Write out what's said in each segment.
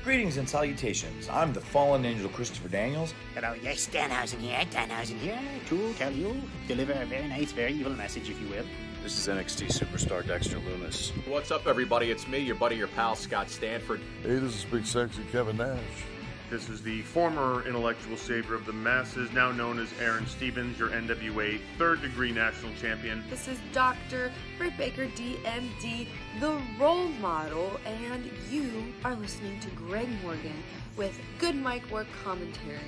Greetings and salutations. I'm the fallen angel Christopher Daniels. Hello, yes, Danhausen here, to tell you, deliver a very nice, very evil message, if you will. This is NXT superstar Dexter Lumis. What's up, everybody? It's me, your buddy, your pal, Scott Stanford. Hey, this is Big Sexy Kevin Nash. This is the former intellectual savior of the masses, now known as Aaron Stevens, your NWA third-degree national champion. This is Dr. Britt Baker, DMD, the role model, and you are listening to Greg Morgan with Good Mic Work Commentaries.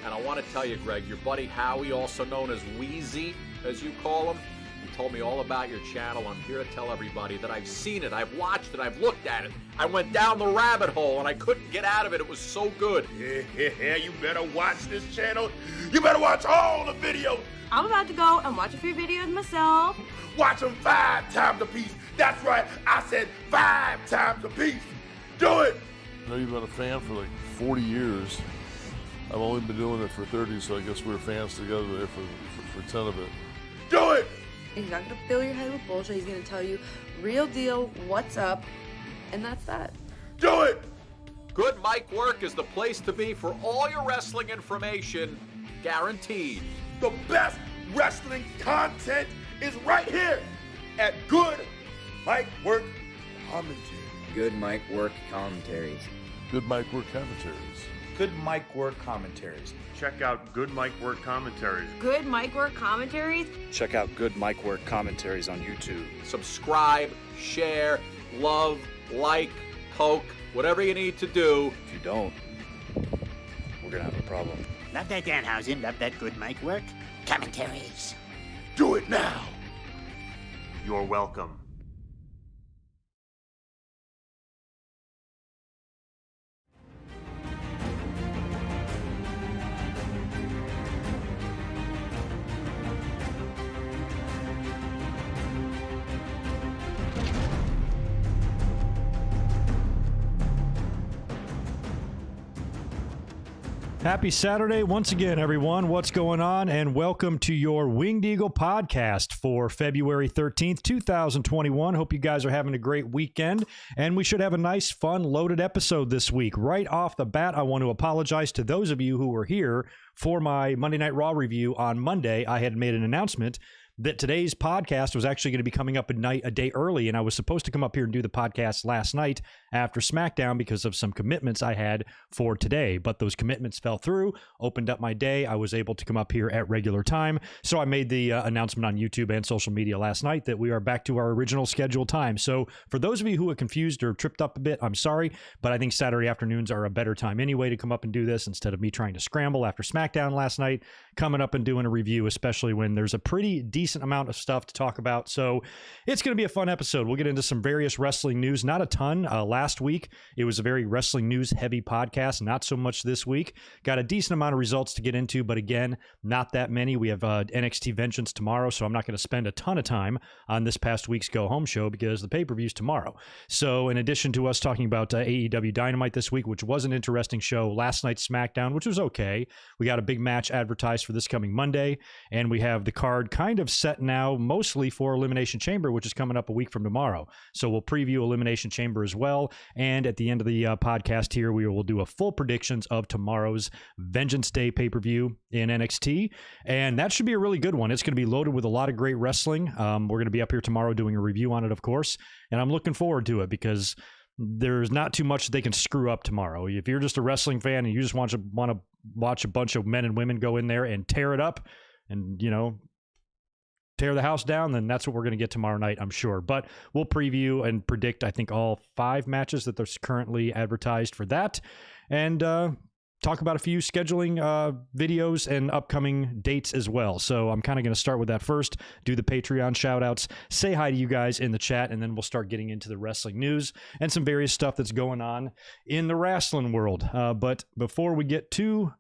And I want to tell you, Greg, your buddy Howie, also known as Wheezy, as you call him, he told me all about your channel. I'm here to tell everybody that I've seen it, I've watched it, I've looked at it. I went down the rabbit hole and I couldn't get out of it. It was so good. Yeah, you better watch this channel. You better watch all the videos. I'm about to go and watch a few videos myself. Watch them 5 times a piece. That's right, I said 5 times a piece. Do it. I know you've been a fan for like 40 years. I've only been doing it for 30, so I guess we're fans together there for 10 of it. Do it. He's not going to fill your head with bullshit. He's going to tell you real deal, what's up, and that's that. Do it. Good Mic Work is the place to be for all your wrestling information, guaranteed. The best wrestling content is right here at Good Mic Work Commentary. Good Mic Work Commentaries. Good Mic Work Commentaries. Good Mic Work Commentaries. Check out Good Mic Work Commentaries. Good Mic Work Commentaries. Check out Good Mic Work Commentaries on YouTube. Subscribe, share, love, like, poke, whatever you need to do. If you don't, we're gonna have a problem. Love that, Danhausen. Love that Good Mic Work Commentaries. Do it now. You're welcome. Happy Saturday once again, everyone. What's going on? And welcome to your Winged Eagle podcast for February 13th, 2021. Hope you guys are having a great weekend, and we should have a nice, fun, loaded episode this week. Right off the bat, I want to apologize to those of you who were here for my Monday Night Raw review on Monday. I had made an announcement that today's podcast was actually going to be coming up a day early, and I was supposed to come up here and do the podcast last night after SmackDown because of some commitments I had for today, but those commitments fell through, opened up my day. I was able to come up here at regular time, so I made the announcement on YouTube and social media last night that we are back to our original scheduled time. So for those of you who are confused or tripped up a bit, I'm sorry, but I think Saturday afternoons are a better time anyway to come up and do this instead of me trying to scramble after SmackDown last night, coming up and doing a review, especially when there's a pretty decent amount of stuff to talk about. So it's going to be a fun episode. We'll get into some various wrestling news, not a ton. Last week, it was a very wrestling news heavy podcast, not so much this week. Got a decent amount of results to get into, but again, not that many. We have NXT Vengeance tomorrow, so I'm not going to spend a ton of time on this past week's Go Home show because the pay-per-view's tomorrow. So in addition to us talking about AEW Dynamite this week, which was an interesting show, last night's SmackDown, which was okay. We got a big match advertised for this coming Monday, and we have the card kind of set now mostly for Elimination Chamber, which is coming up a week from tomorrow. So we'll preview Elimination Chamber as well. And at the end of the podcast here, we will do a full predictions of tomorrow's Vengeance Day pay-per-view in NXT. And that should be a really good one. It's going to be loaded with a lot of great wrestling. We're going to be up here tomorrow doing a review on it, of course. And I'm looking forward to it because there's not too much they can screw up tomorrow. If you're just a wrestling fan and you just want to watch a bunch of men and women go in there and tear it up and, tear the house down, then that's what we're going to get tomorrow night, I'm sure. But we'll preview and predict, I think, all 5 matches that there's currently advertised for that, and talk about a few scheduling videos and upcoming dates as well. So I'm kind of going to start with that first, do the Patreon shout-outs, say hi to you guys in the chat, and then we'll start getting into the wrestling news and some various stuff that's going on in the wrestling world. But before we get too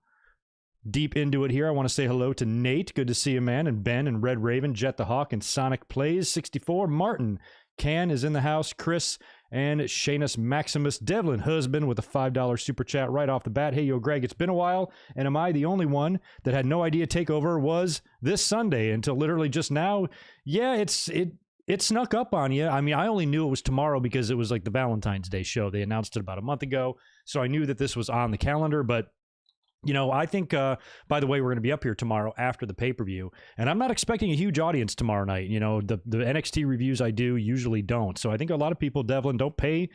deep into it here, I want to say hello to Nate. Good to see you, man. And Ben and Red Raven, Jet the Hawk, and Sonic Plays 64. Martin Can is in the house. Chris and Shanus Maximus Devlin husband with a $5 super chat right off the bat. Hey, yo, Greg, it's been a while, and am I the only one that had no idea TakeOver was this Sunday until literally just now? Yeah, It snuck up on you. I mean, I only knew it was tomorrow because it was like the Valentine's Day show. They announced it about a month ago. So I knew that this was on the calendar. But, you know, I think, by the way, we're going to be up here tomorrow after the pay-per-view. And I'm not expecting a huge audience tomorrow night. You know, the NXT reviews I do usually don't. So I think a lot of people, Devlin, don't pay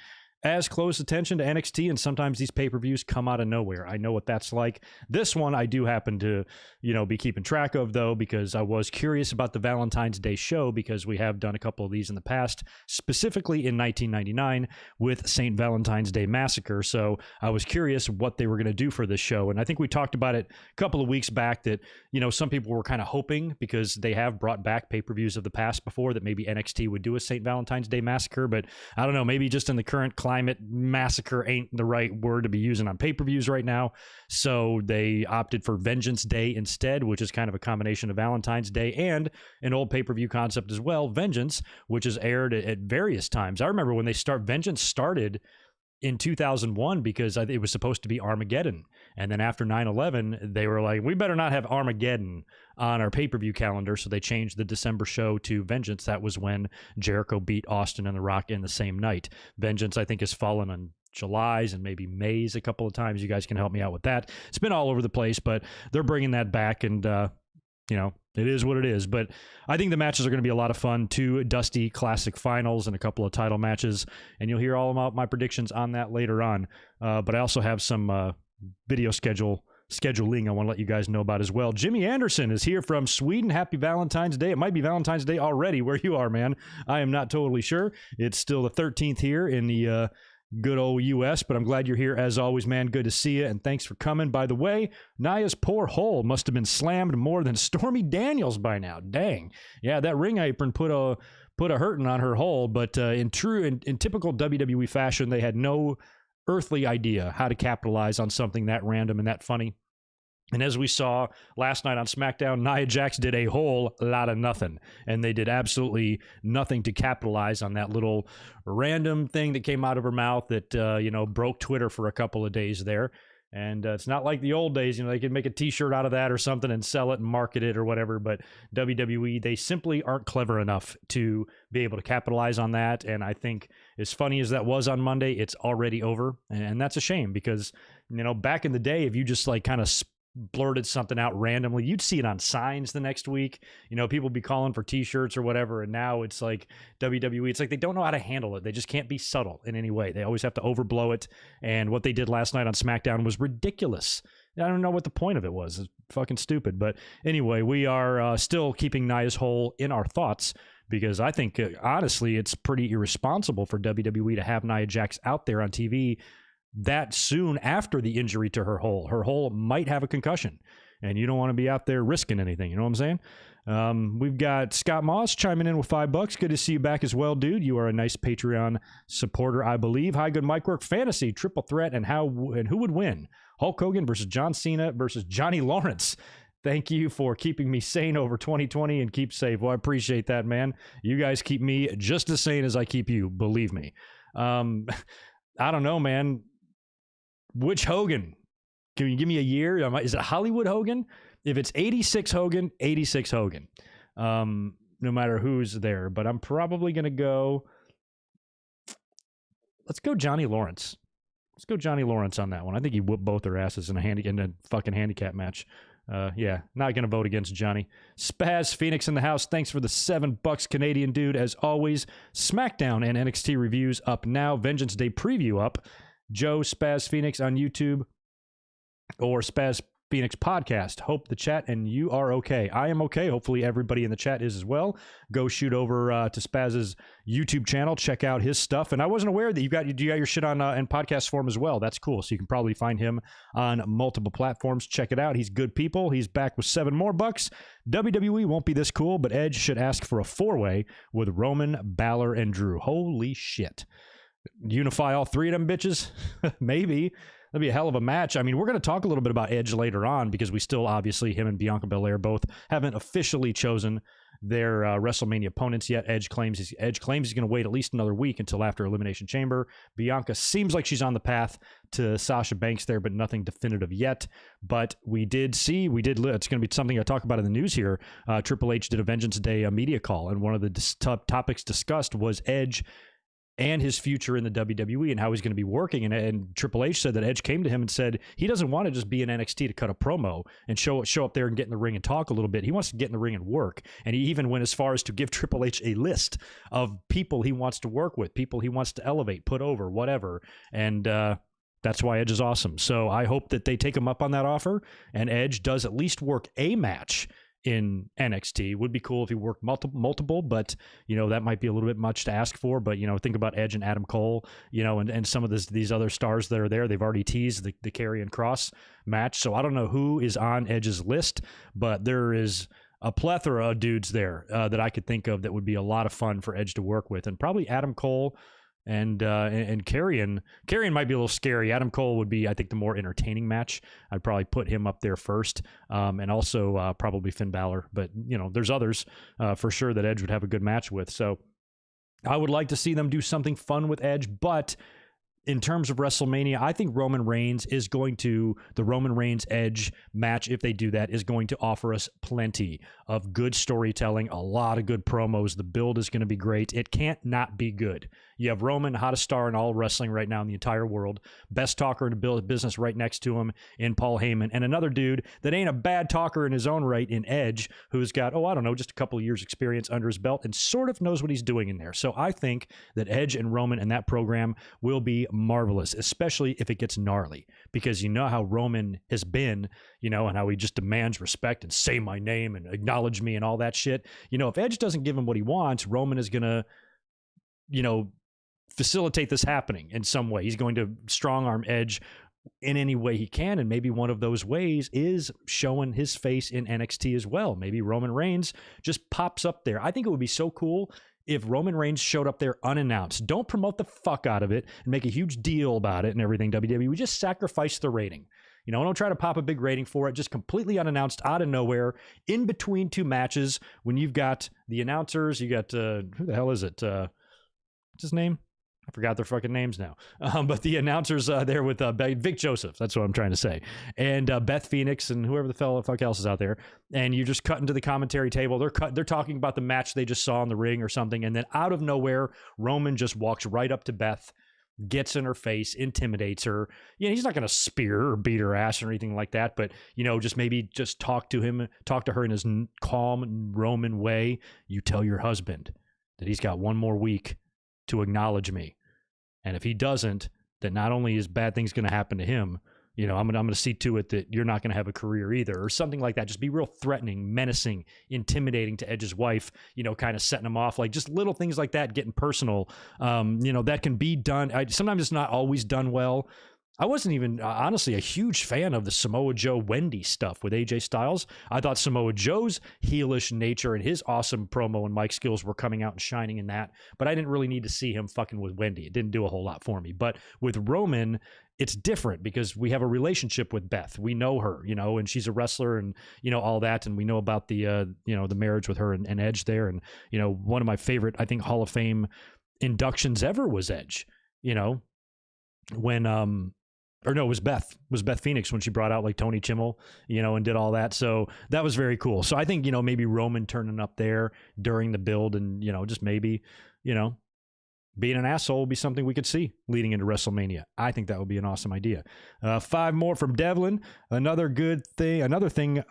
as close attention to NXT, and sometimes these pay-per-views come out of nowhere. I know what that's like. This one I do happen to, you know, be keeping track of, though, because I was curious about the Valentine's Day show, because we have done a couple of these in the past, specifically in 1999 with St. Valentine's Day Massacre. So I was curious what they were going to do for this show, and I think we talked about it a couple of weeks back that, you know, some people were kind of hoping, because they have brought back pay-per-views of the past before, that maybe NXT would do a St. Valentine's Day Massacre, but I don't know, maybe just in the current climate, massacre ain't the right word to be using on pay-per-views right now. So they opted for Vengeance Day instead, which is kind of a combination of Valentine's Day and an old pay-per-view concept as well, Vengeance, which is aired at various times. I remember when Vengeance started in 2001 because it was supposed to be Armageddon. And then after 9/11, they were like, we better not have Armageddon on our pay-per-view calendar. So they changed the December show to Vengeance. That was when Jericho beat Austin and The Rock in the same night. Vengeance, I think, has fallen on July's and maybe May's a couple of times. You guys can help me out with that. It's been all over the place, but they're bringing that back, and you know, it is what it is. But I think the matches are going to be a lot of fun. 2 Dusty Classic finals and a couple of title matches. And you'll hear all about my predictions on that later on. But I also have some video scheduling I want to let you guys know about as well. Jimmy Anderson is here from Sweden. Happy Valentine's Day. It might be Valentine's Day already where you are, man. I am not totally sure. It's still the 13th here in the good old U.S., but I'm glad you're here as always, man. Good to see you, and thanks for coming. By the way, Nia's poor hole must have been slammed more than Stormy Daniels by now. Dang. Yeah, that ring apron put a hurting on her hole, but in typical WWE fashion, they had no earthly idea how to capitalize on something that random and that funny. And as we saw last night on SmackDown, Nia Jax did a whole lot of nothing. And they did absolutely nothing to capitalize on that little random thing that came out of her mouth that, you know, broke Twitter for a couple of days there. And it's not like the old days, you know, they could make a t-shirt out of that or something and sell it and market it or whatever. But WWE, they simply aren't clever enough to be able to capitalize on that. And I think as funny as that was on Monday, it's already over. And that's a shame because, you know, back in the day, if you just like kind of blurted something out randomly, you'd see it on signs the next week. You know, people be calling for t-shirts or whatever, and now it's like WWE, it's like they don't know how to handle it. They just can't be subtle in any way. They always have to overblow it, and what they did last night on SmackDown was ridiculous. I don't know what the point of it was. It's fucking stupid. But anyway, we are still keeping Nia's hole in our thoughts, because I think, honestly, it's pretty irresponsible for WWE to have Nia Jax out there on TV that soon after the injury to her hole. Her hole might have a concussion, and you don't want to be out there risking anything. You know what I'm saying? We've got Scott Moss chiming in with $5. Good to see you back as well, dude. You are a nice Patreon supporter, I believe. Hi, good mic work. Fantasy triple threat, and who would win? Hulk Hogan versus John Cena versus Johnny Lawrence. Thank you for keeping me sane over 2020 and keep safe. Well, I appreciate that, man. You guys keep me just as sane as I keep you. Believe me. I don't know, man. Which Hogan? Can you give me a year? Is it Hollywood Hogan? If it's 86 Hogan, 86 Hogan. No matter who's there. But I'm probably going to go... Let's go Johnny Lawrence. Let's go Johnny Lawrence on that one. I think he whooped both their asses in a fucking handicap match. Yeah, not going to vote against Johnny. Spaz Phoenix in the house. Thanks for the $7 Canadian, dude. As always, SmackDown and NXT reviews up now. Vengeance Day preview up. Joe Spaz Phoenix on YouTube or Spaz Phoenix podcast. Hope the chat and you are okay. I am okay. Hopefully everybody in the chat is as well. Go shoot over to Spaz's YouTube channel. Check out his stuff. And I wasn't aware that you got your shit on in podcast form as well. That's cool. So you can probably find him on multiple platforms. Check it out. He's good people. He's back with $7 more. WWE won't be this cool, but Edge should ask for a 4-way with Roman, Balor, and Drew. Holy shit. Unify all 3 of them bitches? Maybe. a hell of a match. I mean, we're going to talk a little bit about Edge later on because we still, obviously, him and Bianca Belair both haven't officially chosen their WrestleMania opponents yet. Edge claims he's going to wait at least another week until after Elimination Chamber. Bianca seems like she's on the path to Sasha Banks there, but nothing definitive yet. But it's going to be something I talk about in the news here. Triple H did a Vengeance Day media call, and one of the topics discussed was Edge and his future in the WWE and how he's going to be working. And Triple H said that Edge came to him and said he doesn't want to just be in NXT to cut a promo and show up there and get in the ring and talk a little bit. He wants to get in the ring and work. And he even went as far as to give Triple H a list of people he wants to work with, people he wants to elevate, put over, whatever. And that's why Edge is awesome. So I hope that they take him up on that offer and Edge does at least work a match in NXT. Would be cool if he worked multiple, but that might be a little bit much to ask for. But think about Edge and Adam Cole, and some of these other stars that are there. They've already teased the Karrion Kross match, so I don't know who is on Edge's list, but there is a plethora of dudes there that I could think of that would be a lot of fun for Edge to work with, and probably Adam Cole. And Karrion might be a little scary. Adam Cole would be, I think, the more entertaining match. I'd probably put him up there first, and also probably Finn Balor. But there's others for sure that Edge would have a good match with. So I would like to see them do something fun with Edge. But in terms of WrestleMania, I think the Roman Reigns Edge match, if they do that, is going to offer us plenty of good storytelling, a lot of good promos. The build is going to be great. It can't not be good. You have Roman, hottest star in all wrestling right now in the entire world, best talker in the business right next to him in Paul Heyman, and another dude that ain't a bad talker in his own right in Edge, who's got, just a couple of years experience under his belt and sort of knows what he's doing in there. So I think that Edge and Roman and that program will be marvelous, especially if it gets gnarly, because you know how Roman has been, and how he just demands respect and say my name and acknowledge me and all that shit. If Edge doesn't give him what he wants, Roman is going to, facilitate this happening in some way. He's going to strong arm Edge in any way he can, and maybe one of those ways is showing his face in NXT as well. Maybe Roman Reigns just pops up there. I think it would be so cool if Roman Reigns showed up there unannounced. Don't promote the fuck out of it and make a huge deal about it and everything, WWE. We just sacrifice the rating. Don't try to pop a big rating for it. Just completely unannounced, out of nowhere, in between two matches, when you've got the announcers, you got, who the hell is it? What's his name? I forgot their fucking names now. But the announcers there with Vic Joseph, that's what I'm trying to say, and Beth Phoenix and whoever the fuck else is out there, and you just cut into the commentary table. They're talking about the match they just saw in the ring or something, and then out of nowhere, Roman just walks right up to Beth, gets in her face, intimidates her. He's not going to spear her or beat her ass or anything like that, but just talk to her in his calm Roman way. You tell your husband that he's got one more week to acknowledge me. And if he doesn't, then not only is bad things going to happen to him, I'm going to see to it that you're not going to have a career either, or something like that. Just be real threatening, menacing, intimidating to Edge's wife, kind of setting him off, like just little things like that, getting personal. That can be done. Sometimes it's not always done well. I wasn't even, honestly, a huge fan of the Samoa Joe Wendy stuff with AJ Styles. I thought Samoa Joe's heelish nature and his awesome promo and mic skills were coming out and shining in that, but I didn't really need to see him fucking with Wendy. It didn't do a whole lot for me. But with Roman, it's different because we have a relationship with Beth. We know her, and she's a wrestler and, all that. And we know about the, the marriage with her and Edge there. And, one of my favorite, I think, Hall of Fame inductions ever was Edge, when, or no, it was Beth Phoenix when she brought out like Tony Chimmel, and did all that. So that was very cool. So I think, maybe Roman turning up there during the build and, just maybe, being an asshole will be something we could see leading into WrestleMania. I think that would be an awesome idea. 5 more from Devlin. Another thing.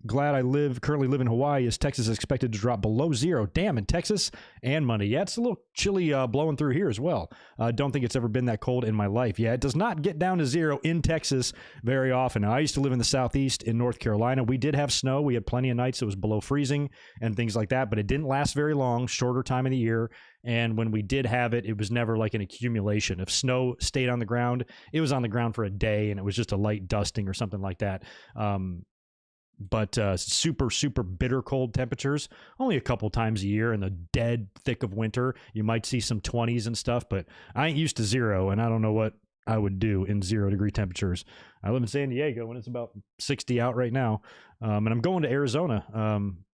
Glad I currently live in Hawaii, as Texas is expected to drop below 0. Damn, in Texas and Monday. Yeah, it's a little chilly blowing through here as well. Don't think it's ever been that cold in my life. Yeah, it does not get down to 0 in Texas very often. Now, I used to live in the Southeast in North Carolina. We did have snow. We had plenty of nights it was below freezing and things like that, but it didn't last very long, shorter time of the year. And when we did have it, it was never like an accumulation. If snow stayed on the ground, it was on the ground for a day and it was just a light dusting or something like that. But super, super bitter cold temperatures, only a couple times a year in the dead thick of winter. You might see some 20s and stuff, but I ain't used to 0, and I don't know what I would do in 0-degree temperatures. I live in San Diego and it's about 60 out right now. And I'm going to Arizona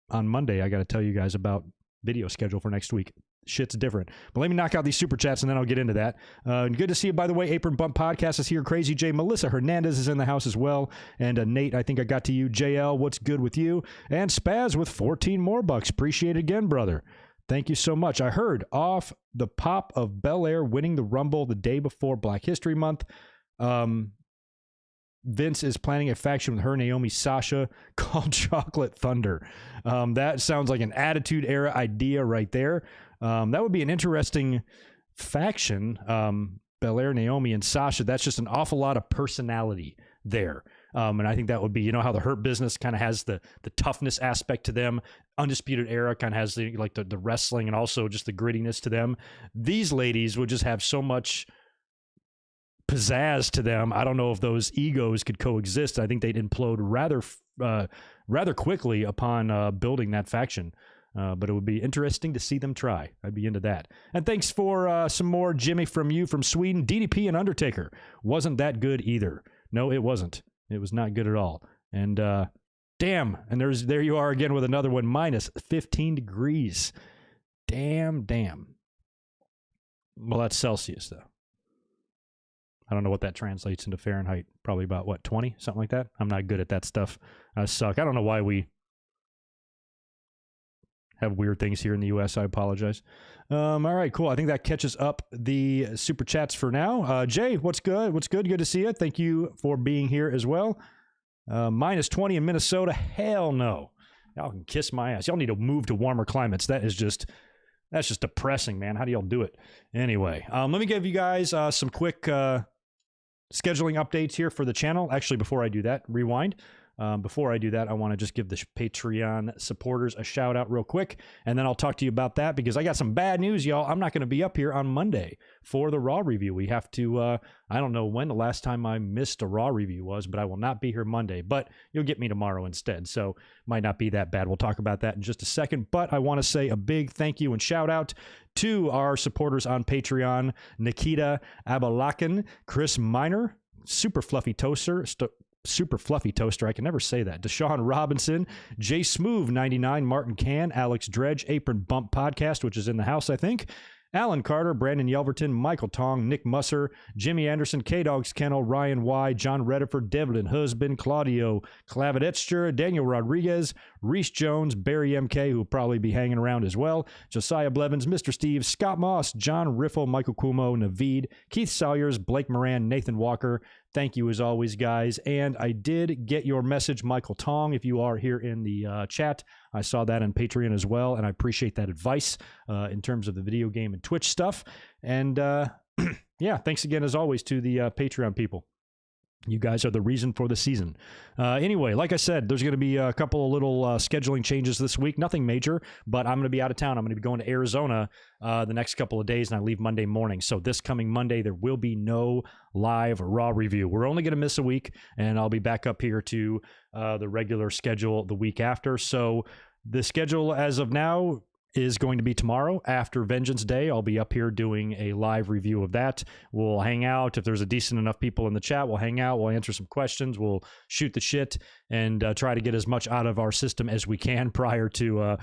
on Monday. I got to tell you guys about video schedule for next week. Shit's different. But let me knock out these super chats and then I'll get into that. And good to see you, by the way. Apron Bump Podcast is here. Crazy J. Melissa Hernandez is in the house as well. And Nate, I think I got to you. JL, what's good with you? And Spaz with 14 more bucks. Appreciate it again, brother. Thank you so much. I heard off the pop of Belair winning the Rumble the day before Black History Month. Vince is planning a faction with her, Naomi, Sasha called Chocolate Thunder. That sounds like an Attitude Era idea right there. That would be an interesting faction. Belair, Naomi, and Sasha. That's just an awful lot of personality there. And I think that would be, you know how the Hurt Business kind of has the toughness aspect to them. Undisputed Era kind of has the wrestling and also just the grittiness to them. These ladies would just have so much pizzazz to them. I don't know if those egos could coexist. I think they'd implode rather quickly upon building that faction. But it would be interesting to see them try. I'd be into that. And thanks for some more, Jimmy, from you from Sweden. DDP and Undertaker wasn't that good either. No, it wasn't. It was not good at all. And damn, and there you are again with another one, minus 15 degrees. Damn. Well, that's Celsius, though. I don't know what that translates into Fahrenheit. Probably about, 20? Something like that? I'm not good at that stuff. I suck. I don't know why we have weird things here in the U.S. I apologize. All right, cool. I think that catches up the super chats for now. Jay, what's good? Good to see you. Thank you for being here as well. Minus 20 in Minnesota. Hell no. Y'all can kiss my ass. Y'all need to move to warmer climates. That's just depressing, man. How do y'all do it? Anyway, let me give you guys some quick scheduling updates here for the channel. Actually, before I do that, rewind. Before I do that, I want to just give the Patreon supporters a shout out real quick, and then I'll talk to you about that because I got some bad news, y'all. I'm not going to be up here on Monday for the Raw review. We have to, I don't know when the last time I missed a Raw review was, but I will not be here Monday, but you'll get me tomorrow instead, so might not be that bad. We'll talk about that in just a second, but I want to say a big thank you and shout out to our supporters on Patreon, Nikita Abalakan, Chris Miner, Super Fluffy Toaster, I can never say that. Deshaun Robinson, Jay Smoove 99, Martin Can, Alex Dredge, Apron Bump Podcast, which is in the house, I think. Alan Carter, Brandon Yelverton, Michael Tong, Nick Musser, Jimmy Anderson, K-Dog's Kennel, Ryan Y, John Rediford, Devlin Husband, Claudio Clavedetster, Daniel Rodriguez, Reese Jones, Barry MK, who will probably be hanging around as well, Josiah Blevins, Mr. Steve, Scott Moss, John Riffle, Michael Kumo, Naveed, Keith Salyers, Blake Moran, Nathan Walker. Thank you as always, guys. And I did get your message, Michael Tong, if you are here in the chat. I saw that on Patreon as well, and I appreciate that advice in terms of the video game and Twitch stuff. And yeah, thanks again, as always, to the Patreon people. You guys are the reason for the season. Anyway, like I said, there's going to be a couple of little scheduling changes this week. Nothing major, but I'm going to be out of town. I'm going to be going to Arizona the next couple of days, and I leave Monday morning. So this coming Monday, there will be no live Raw review. We're only going to miss a week, and I'll be back up here to the regular schedule the week after. So the schedule as of now is going to be tomorrow after Vengeance Day. I'll be up here doing a live review of that. We'll hang out. If there's a decent enough people in the chat, we'll hang out. We'll answer some questions. We'll shoot the shit and try to get as much out of our system as we can prior to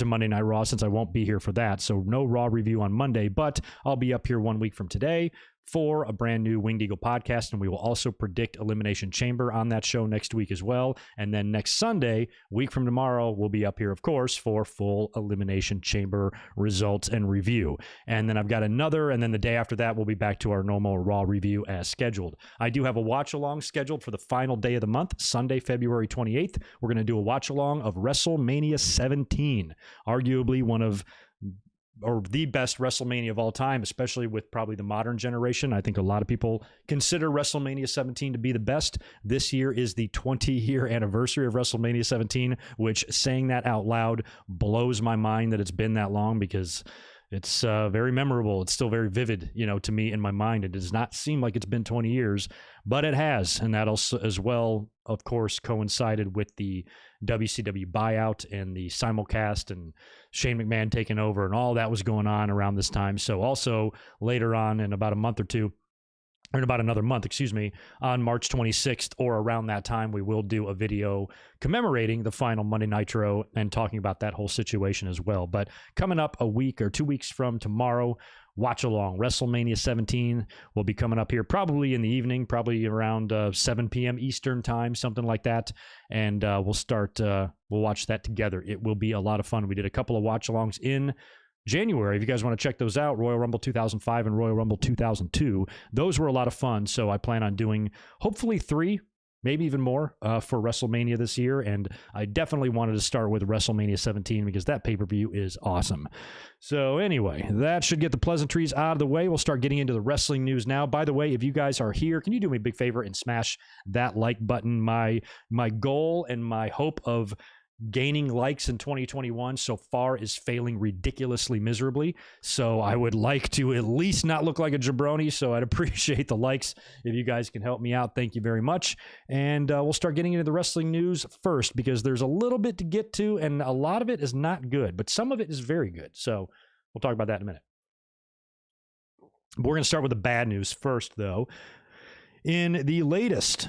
Monday Night Raw, since I won't be here for that. So no Raw review on Monday, but I'll be up here 1 week from today for a brand new Winged Eagle podcast, and we will also predict Elimination Chamber on that show next week as well. And then next Sunday, week from tomorrow, we'll be up here, of course, for full Elimination Chamber results and review. And then I've got another, and then the day after that, we'll be back to our normal Raw review as scheduled. I do have a watch-along scheduled for the final day of the month, Sunday, February 28th. We're going to do a watch-along of WrestleMania 17, arguably one of or the best WrestleMania of all time, especially with probably the modern generation. I think a lot of people consider WrestleMania 17 to be the best. This year is the 20-year anniversary of WrestleMania 17, which, saying that out loud, blows my mind that it's been that long, because it's very memorable. It's still very vivid, to me in my mind. It does not seem like it's been 20 years, but it has. And that also, as well, of course, coincided with the WCW buyout and the simulcast and Shane McMahon taking over, and all that was going on around this time. So also later on, in about a month or two, or in about another month, on March 26th or around that time, we will do a video commemorating the final Monday Nitro and talking about that whole situation as well. But coming up a week or 2 weeks from tomorrow, watch along. WrestleMania 17 will be coming up here probably in the evening, probably around 7 p.m. Eastern time, something like that. And we'll watch that together. It will be a lot of fun. We did a couple of watch alongs in January. If you guys want to check those out, Royal Rumble 2005 and Royal Rumble 2002, those were a lot of fun. So I plan on doing hopefully 3, maybe even more for WrestleMania this year. And I definitely wanted to start with WrestleMania 17 because that pay-per-view is awesome. So anyway, that should get the pleasantries out of the way. We'll start getting into the wrestling news now. By the way, if you guys are here, can you do me a big favor and smash that like button? My goal and my hope of gaining likes in 2021 so far is failing ridiculously miserably. So I would like to at least not look like a jabroni. So I'd appreciate the likes if you guys can help me out. Thank you very much. And we'll start getting into the wrestling news first because there's a little bit to get to and a lot of it is not good, but some of it is very good. So we'll talk about that in a minute. We're going to start with the bad news first, though. In the latest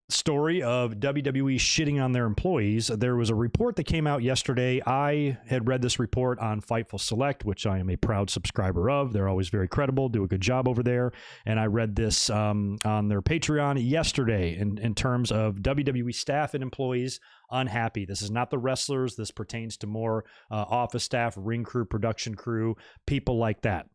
story of WWE shitting on their employees, there was a report that came out yesterday. I had read this report on Fightful Select, which I am a proud subscriber of. They're always very credible, do a good job over there. And I read this on their Patreon yesterday in terms of WWE staff and employees unhappy. This is not the wrestlers. This pertains to more office staff, ring crew, production crew, people like that.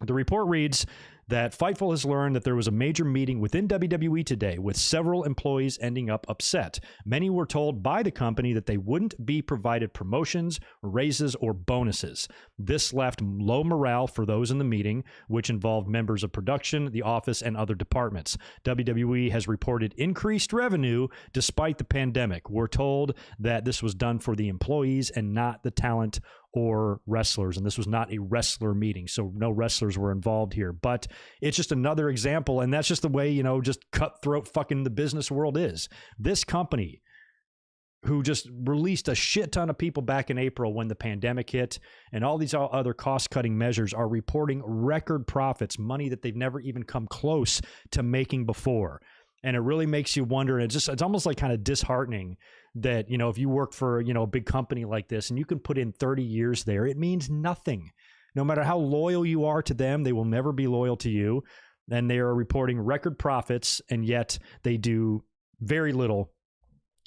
The report reads that Fightful has learned that there was a major meeting within WWE today with several employees ending up upset. Many were told by the company that they wouldn't be provided promotions, raises, or bonuses. This left low morale for those in the meeting, which involved members of production, the office, and other departments. WWE has reported increased revenue despite the pandemic. We're told that this was done for the employees and not the talent or wrestlers, and this was not a wrestler meeting, so no wrestlers were involved here. But it's just another example, and that's just the way, just cutthroat fucking the business world is. This company, who just released a shit ton of people back in April when the pandemic hit, and all these other cost-cutting measures, are reporting record profits, money that they've never even come close to making before. And it really makes you wonder, and it's almost like kind of disheartening that, if you work for, a big company like this and you can put in 30 years there, it means nothing. No matter how loyal you are to them, they will never be loyal to you. And they are reporting record profits, and yet they do very little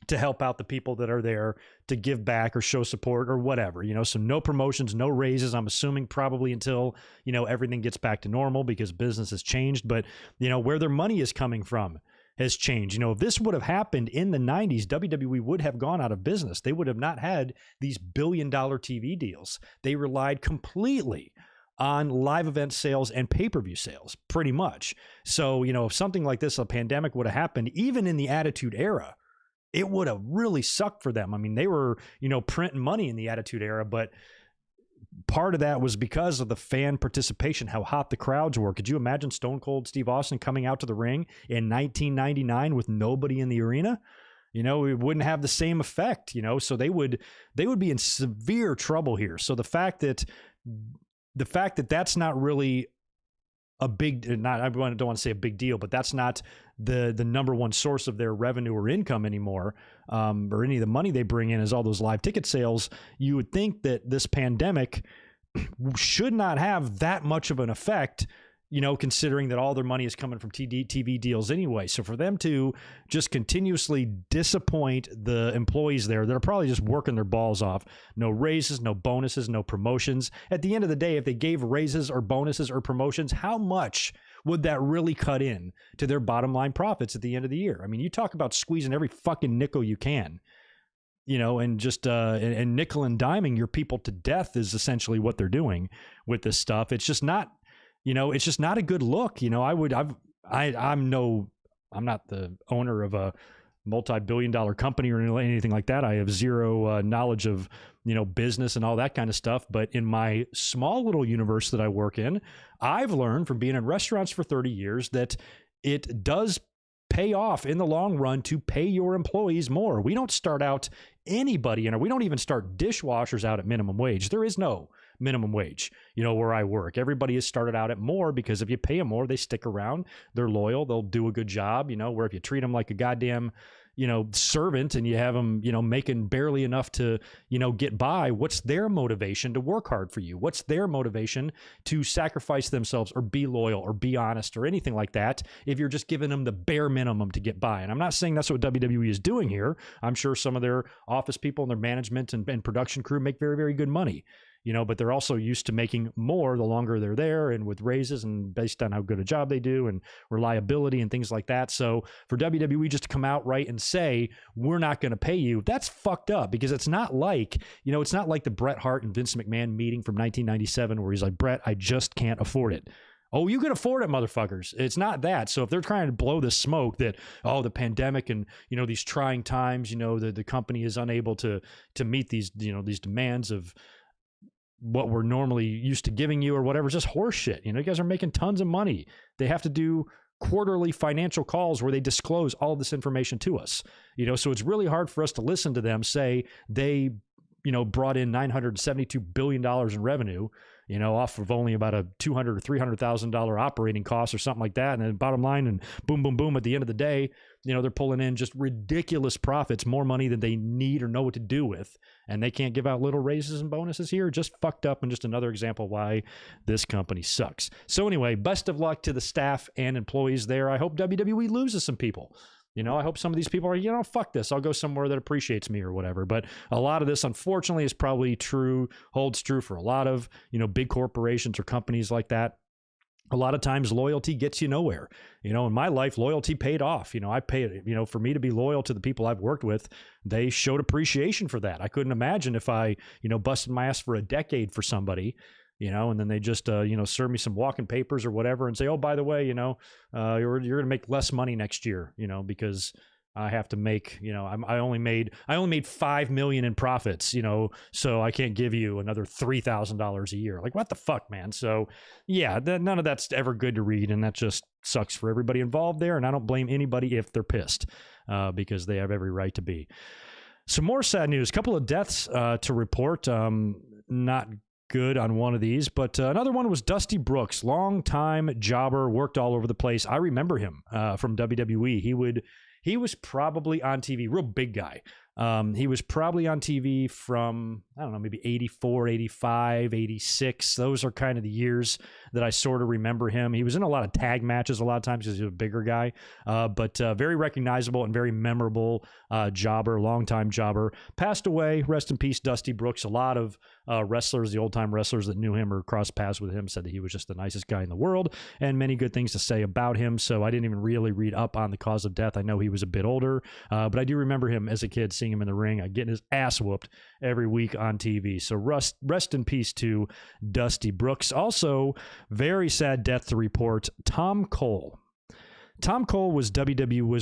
to help out the people that are there to give back or show support or whatever, so no promotions, no raises, I'm assuming probably until, everything gets back to normal because business has changed. But, where their money is coming from has changed. If this would have happened in the 90s, WWE would have gone out of business. They would have not had these billion-dollar TV deals. They relied completely on live event sales and pay-per-view sales, pretty much. So, if something like this, a pandemic would have happened, even in the Attitude Era, it would have really sucked for them. I mean, they were, printing money in the Attitude Era, but part of that was because of the fan participation, how hot the crowds were. Could you imagine Stone Cold Steve Austin coming out to the ring in 1999 with nobody in the arena? It wouldn't have the same effect, so they would be in severe trouble here. So the fact that that's not really a big, I don't want to say a big deal, but that's not the number one source of their revenue or income anymore, or any of the money they bring in is all those live ticket sales. You would think that this pandemic should not have that much of an effect, considering that all their money is coming from TV deals anyway. So for them to just continuously disappoint the employees there that are probably just working their balls off, no raises, no bonuses, no promotions. At the end of the day, if they gave raises or bonuses or promotions, how much would that really cut in to their bottom line profits at the end of the year? I mean, you talk about squeezing every fucking nickel you can, and just and nickel and diming your people to death is essentially what they're doing with this stuff. It's just not, it's just not a good look. I'm not the owner of a multi-billion-dollar company or anything like that. I have zero knowledge of, business and all that kind of stuff. But in my small little universe that I work in, I've learned from being in restaurants for 30 years that it does pay off in the long run to pay your employees more. We don't start out anybody, we don't even start dishwashers out at minimum wage. There is no minimum wage, where I work. Everybody has started out at more because if you pay them more, they stick around, they're loyal, they'll do a good job, where if you treat them like a goddamn, servant and you have them, making barely enough to, get by, what's their motivation to work hard for you? What's their motivation to sacrifice themselves or be loyal or be honest or anything like that if you're just giving them the bare minimum to get by? And I'm not saying that's what WWE is doing here. I'm sure some of their office people and their management and production crew make very, very good money. But they're also used to making more the longer they're there and with raises and based on how good a job they do and reliability and things like that. So for WWE just to come out right and say, we're not going to pay you, that's fucked up because it's not like, it's not like the Bret Hart and Vince McMahon meeting from 1997 where he's like, Bret, I just can't afford it. Oh, you can afford it, motherfuckers. It's not that. So if they're trying to blow this smoke that, the pandemic and, these trying times, the company is unable to meet these, these demands of what we're normally used to giving you or whatever, it's just horse shit. You guys are making tons of money. They have to do quarterly financial calls where they disclose all this information to us, so it's really hard for us to listen to them say they, brought in $972 billion in revenue, off of only about a $200,000 or $300,000 operating cost or something like that. And then bottom line and boom, boom, boom, at the end of the day, they're pulling in just ridiculous profits, more money than they need or know what to do with. And they can't give out little raises and bonuses here. Just fucked up and just another example why this company sucks. So anyway, best of luck to the staff and employees there. I hope WWE loses some people. I hope some of these people are, fuck this. I'll go somewhere that appreciates me or whatever. But a lot of this, unfortunately, is probably holds true for a lot of, big corporations or companies like that. A lot of times loyalty gets you nowhere. In my life, loyalty paid off. I paid, for me to be loyal to the people I've worked with, they showed appreciation for that. I couldn't imagine if I, busted my ass for a decade for somebody, and then they just, serve me some walking papers or whatever and say, oh, by the way, you're going to make less money next year, because I have to make, I only made $5 million in profits, so I can't give you another $3,000 a year. Like, what the fuck, man? So yeah, none of that's ever good to read. And that just sucks for everybody involved there. And I don't blame anybody if they're pissed, because they have every right to be. Some more sad news, couple of deaths to report. Not good on one of these, but another one was Dusty Brooks, longtime jobber, worked all over the place. I remember him from WWE. He was probably on TV, real big guy. He was probably on TV from, I don't know, maybe 84, 85, 86. Those are kind of the years that I sort of remember him. He was in a lot of tag matches a lot of times because he was a bigger guy, but very recognizable and very memorable jobber, longtime jobber. Passed away, rest in peace, Dusty Brooks. A lot of wrestlers, the old-time wrestlers that knew him or crossed paths with him, said that he was just the nicest guy in the world and many good things to say about him. So I didn't even really read up on the cause of death. I know he was a bit older, but I do remember him as a kid, seeing him in the ring, getting his ass whooped every week on TV. So rest in peace to Dusty Brooks. Also, very sad death to report, Tom Cole. Tom Cole was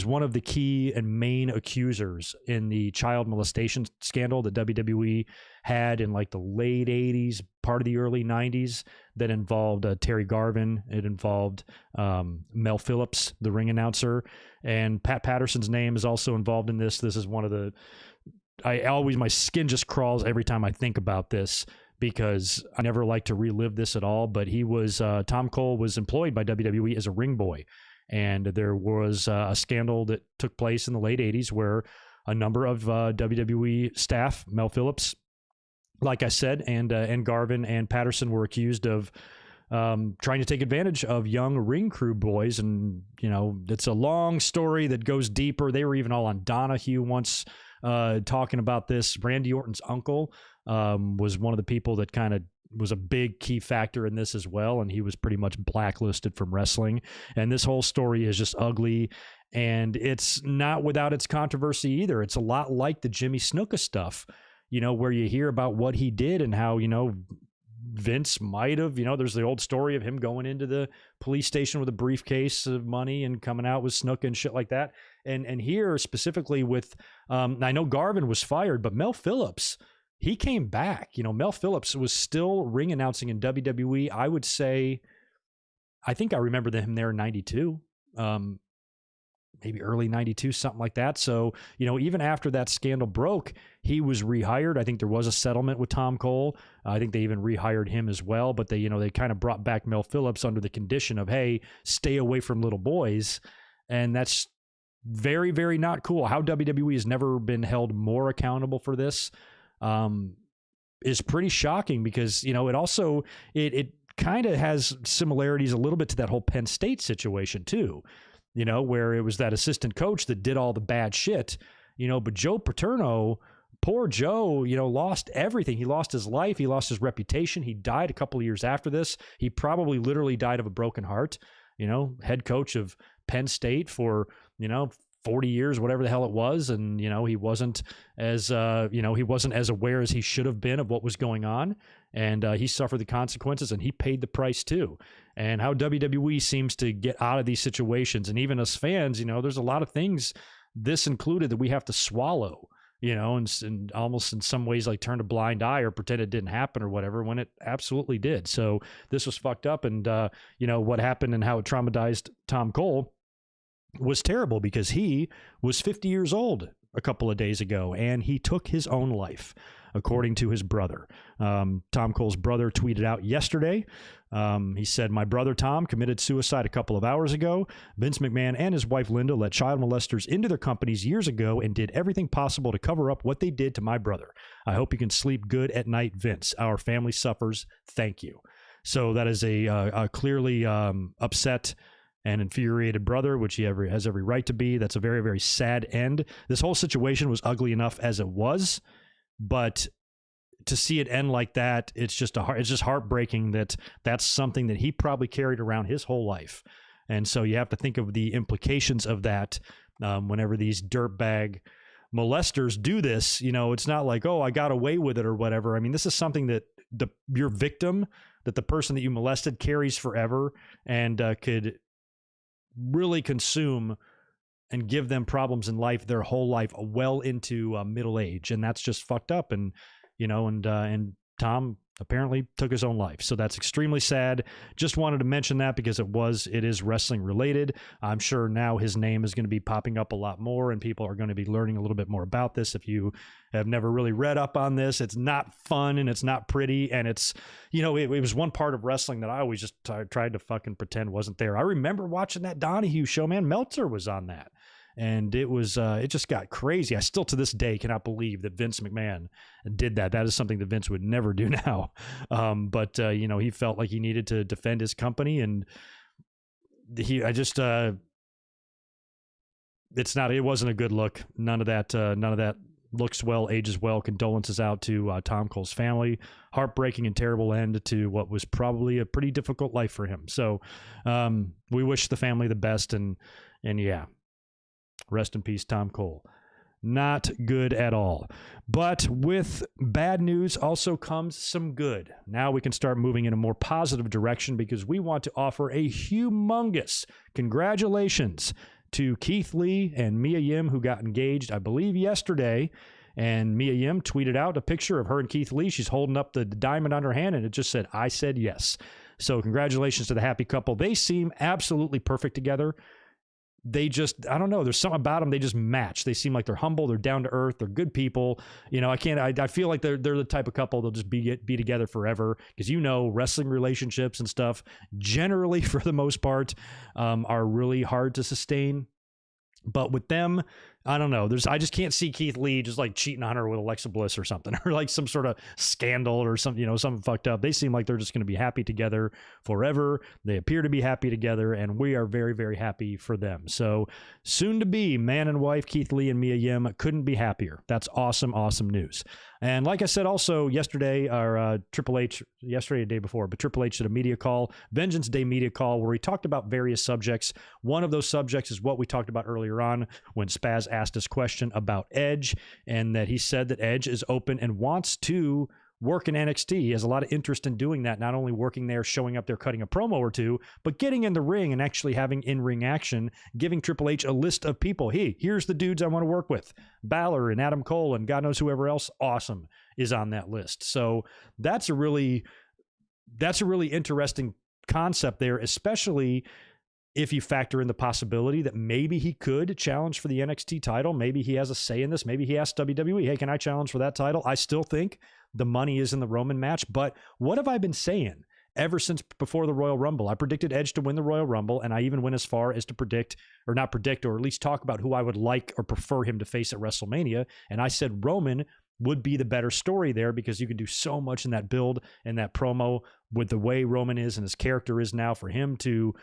one of the key and main accusers in the child molestation scandal that WWE had in like the late 80s, part of the early 90s, that involved Terry Garvin. It involved Mel Phillips, the ring announcer, and Pat Patterson's name is also involved in this. This is one of the, my skin just crawls every time I think about this, because I never like to relive this at all. But Tom Cole was employed by WWE as a ring boy. And there was a scandal that took place in the late 80s where a number of WWE staff, Mel Phillips, like I said, and Garvin and Patterson, were accused of trying to take advantage of young ring crew boys. And, it's a long story that goes deeper. They were even all on Donahue once talking about this. Randy Orton's uncle was one of the people that kind of was a big key factor in this as well, and he was pretty much blacklisted from wrestling. And this whole story is just ugly, and it's not without its controversy either. It's a lot like the Jimmy Snuka stuff, where you hear about what he did and how, Vince might have, there's the old story of him going into the police station with a briefcase of money and coming out with Snuka and shit like that. And here specifically with, I know Garvin was fired, but Mel Phillips, he came back. Mel Phillips was still ring announcing in WWE. I would say, I think I remember him there in 92. maybe early 92, something like that. So, even after that scandal broke, he was rehired. I think there was a settlement with Tom Cole. I think they even rehired him as well, but they kind of brought back Mel Phillips under the condition of, hey, stay away from little boys. And that's very, very not cool. How WWE has never been held more accountable for this is pretty shocking, because, it also, it kind of has similarities a little bit to that whole Penn State situation too, where it was that assistant coach that did all the bad shit, but Joe Paterno, poor Joe, lost everything. He lost his life. He lost his reputation. He died a couple of years after this. He probably literally died of a broken heart, head coach of Penn State for, 40 years, whatever the hell it was. And, he wasn't as aware as he should have been of what was going on. And he suffered the consequences, and he paid the price too. And how WWE seems to get out of these situations. And even as fans, there's a lot of things, this included, that we have to swallow, and almost in some ways like turn a blind eye or pretend it didn't happen or whatever, when it absolutely did. So this was fucked up. And, what happened and how it traumatized Tom Cole was terrible, because he was 50 years old a couple of days ago, and he took his own life, according to his brother. Tom Cole's brother tweeted out yesterday. He said, "My brother Tom committed suicide a couple of hours ago. Vince McMahon and his wife Linda let child molesters into their companies years ago and did everything possible to cover up what they did to my brother. I hope you can sleep good at night, Vince. Our family suffers. Thank you." So that is a clearly upset and infuriated brother, which he has every right to be. That's a very, very sad end. This whole situation was ugly enough as it was, but to see it end like that, it's just heartbreaking that that's something that he probably carried around his whole life. And so you have to think of the implications of that whenever these dirtbag molesters do this. It's not like, oh, I got away with it or whatever. I mean, this is something that your victim, that the person that you molested, carries forever, and could really consume and give them problems in life their whole life, well into middle age. And that's just fucked up. And and Tom apparently took his own life. So that's extremely sad. Just wanted to mention that because it is wrestling related. I'm sure now his name is going to be popping up a lot more, and people are going to be learning a little bit more about this. If you have never really read up on this, it's not fun and it's not pretty. And it's, it was one part of wrestling that I always just tried to fucking pretend wasn't there. I remember watching that Donahue show, man. Meltzer was on that. And it was, it just got crazy. I still to this day cannot believe that Vince McMahon did that. That is something that Vince would never do now. But he felt like he needed to defend his company, and it wasn't a good look. None of that looks well, ages well. Condolences out to Tom Cole's family. Heartbreaking and terrible end to what was probably a pretty difficult life for him. So we wish the family the best, and yeah. Rest in peace, Tom Cole. Not good at all. But with bad news also comes some good. Now we can start moving in a more positive direction, because we want to offer a humongous congratulations to Keith Lee and Mia Yim, who got engaged, I believe, yesterday. And Mia Yim tweeted out a picture of her and Keith Lee. She's holding up the diamond on her hand, and it just said, "I said yes." So congratulations to the happy couple. They seem absolutely perfect together. They just, I don't know, there's something about them, they just match. They seem like they're humble, they're down to earth, they're good people. I feel like they're the type of couple that'll just be together forever, because wrestling relationships and stuff generally, for the most part, are really hard to sustain. But with them, I don't know. I just can't see Keith Lee just like cheating on her with Alexa Bliss or something, or like some sort of scandal or something, something fucked up. They seem like they're just going to be happy together forever. They appear to be happy together, and we are very, very happy for them. So soon to be man and wife, Keith Lee and Mia Yim, couldn't be happier. That's awesome, awesome news. And like I said, also yesterday, or Triple H, yesterday, the day before, but Triple H did a media call, Vengeance Day media call, where he talked about various subjects. One of those subjects is what we talked about earlier on when Spaz asked us question about Edge, and that he said that Edge is open and wants to work in NXT. He has a lot of interest in doing that, not only working there, showing up there, cutting a promo or two, but getting in the ring and actually having in-ring action, giving Triple H a list of people. Hey, here's the dudes I want to work with. Balor and Adam Cole and God knows whoever else awesome is on that list. So that's a really interesting concept there, especially if you factor in the possibility that maybe he could challenge for the NXT title, maybe he has a say in this, maybe he asks WWE, hey, can I challenge for that title? I still think the money is in the Roman match. But what have I been saying ever since before the Royal Rumble? I predicted Edge to win the Royal Rumble, and I even went as far as to predict, or not predict, or at least talk about who I would like or prefer him to face at WrestleMania. And I said Roman would be the better story there because you can do so much in that build and that promo with the way Roman is and his character is now, for him to,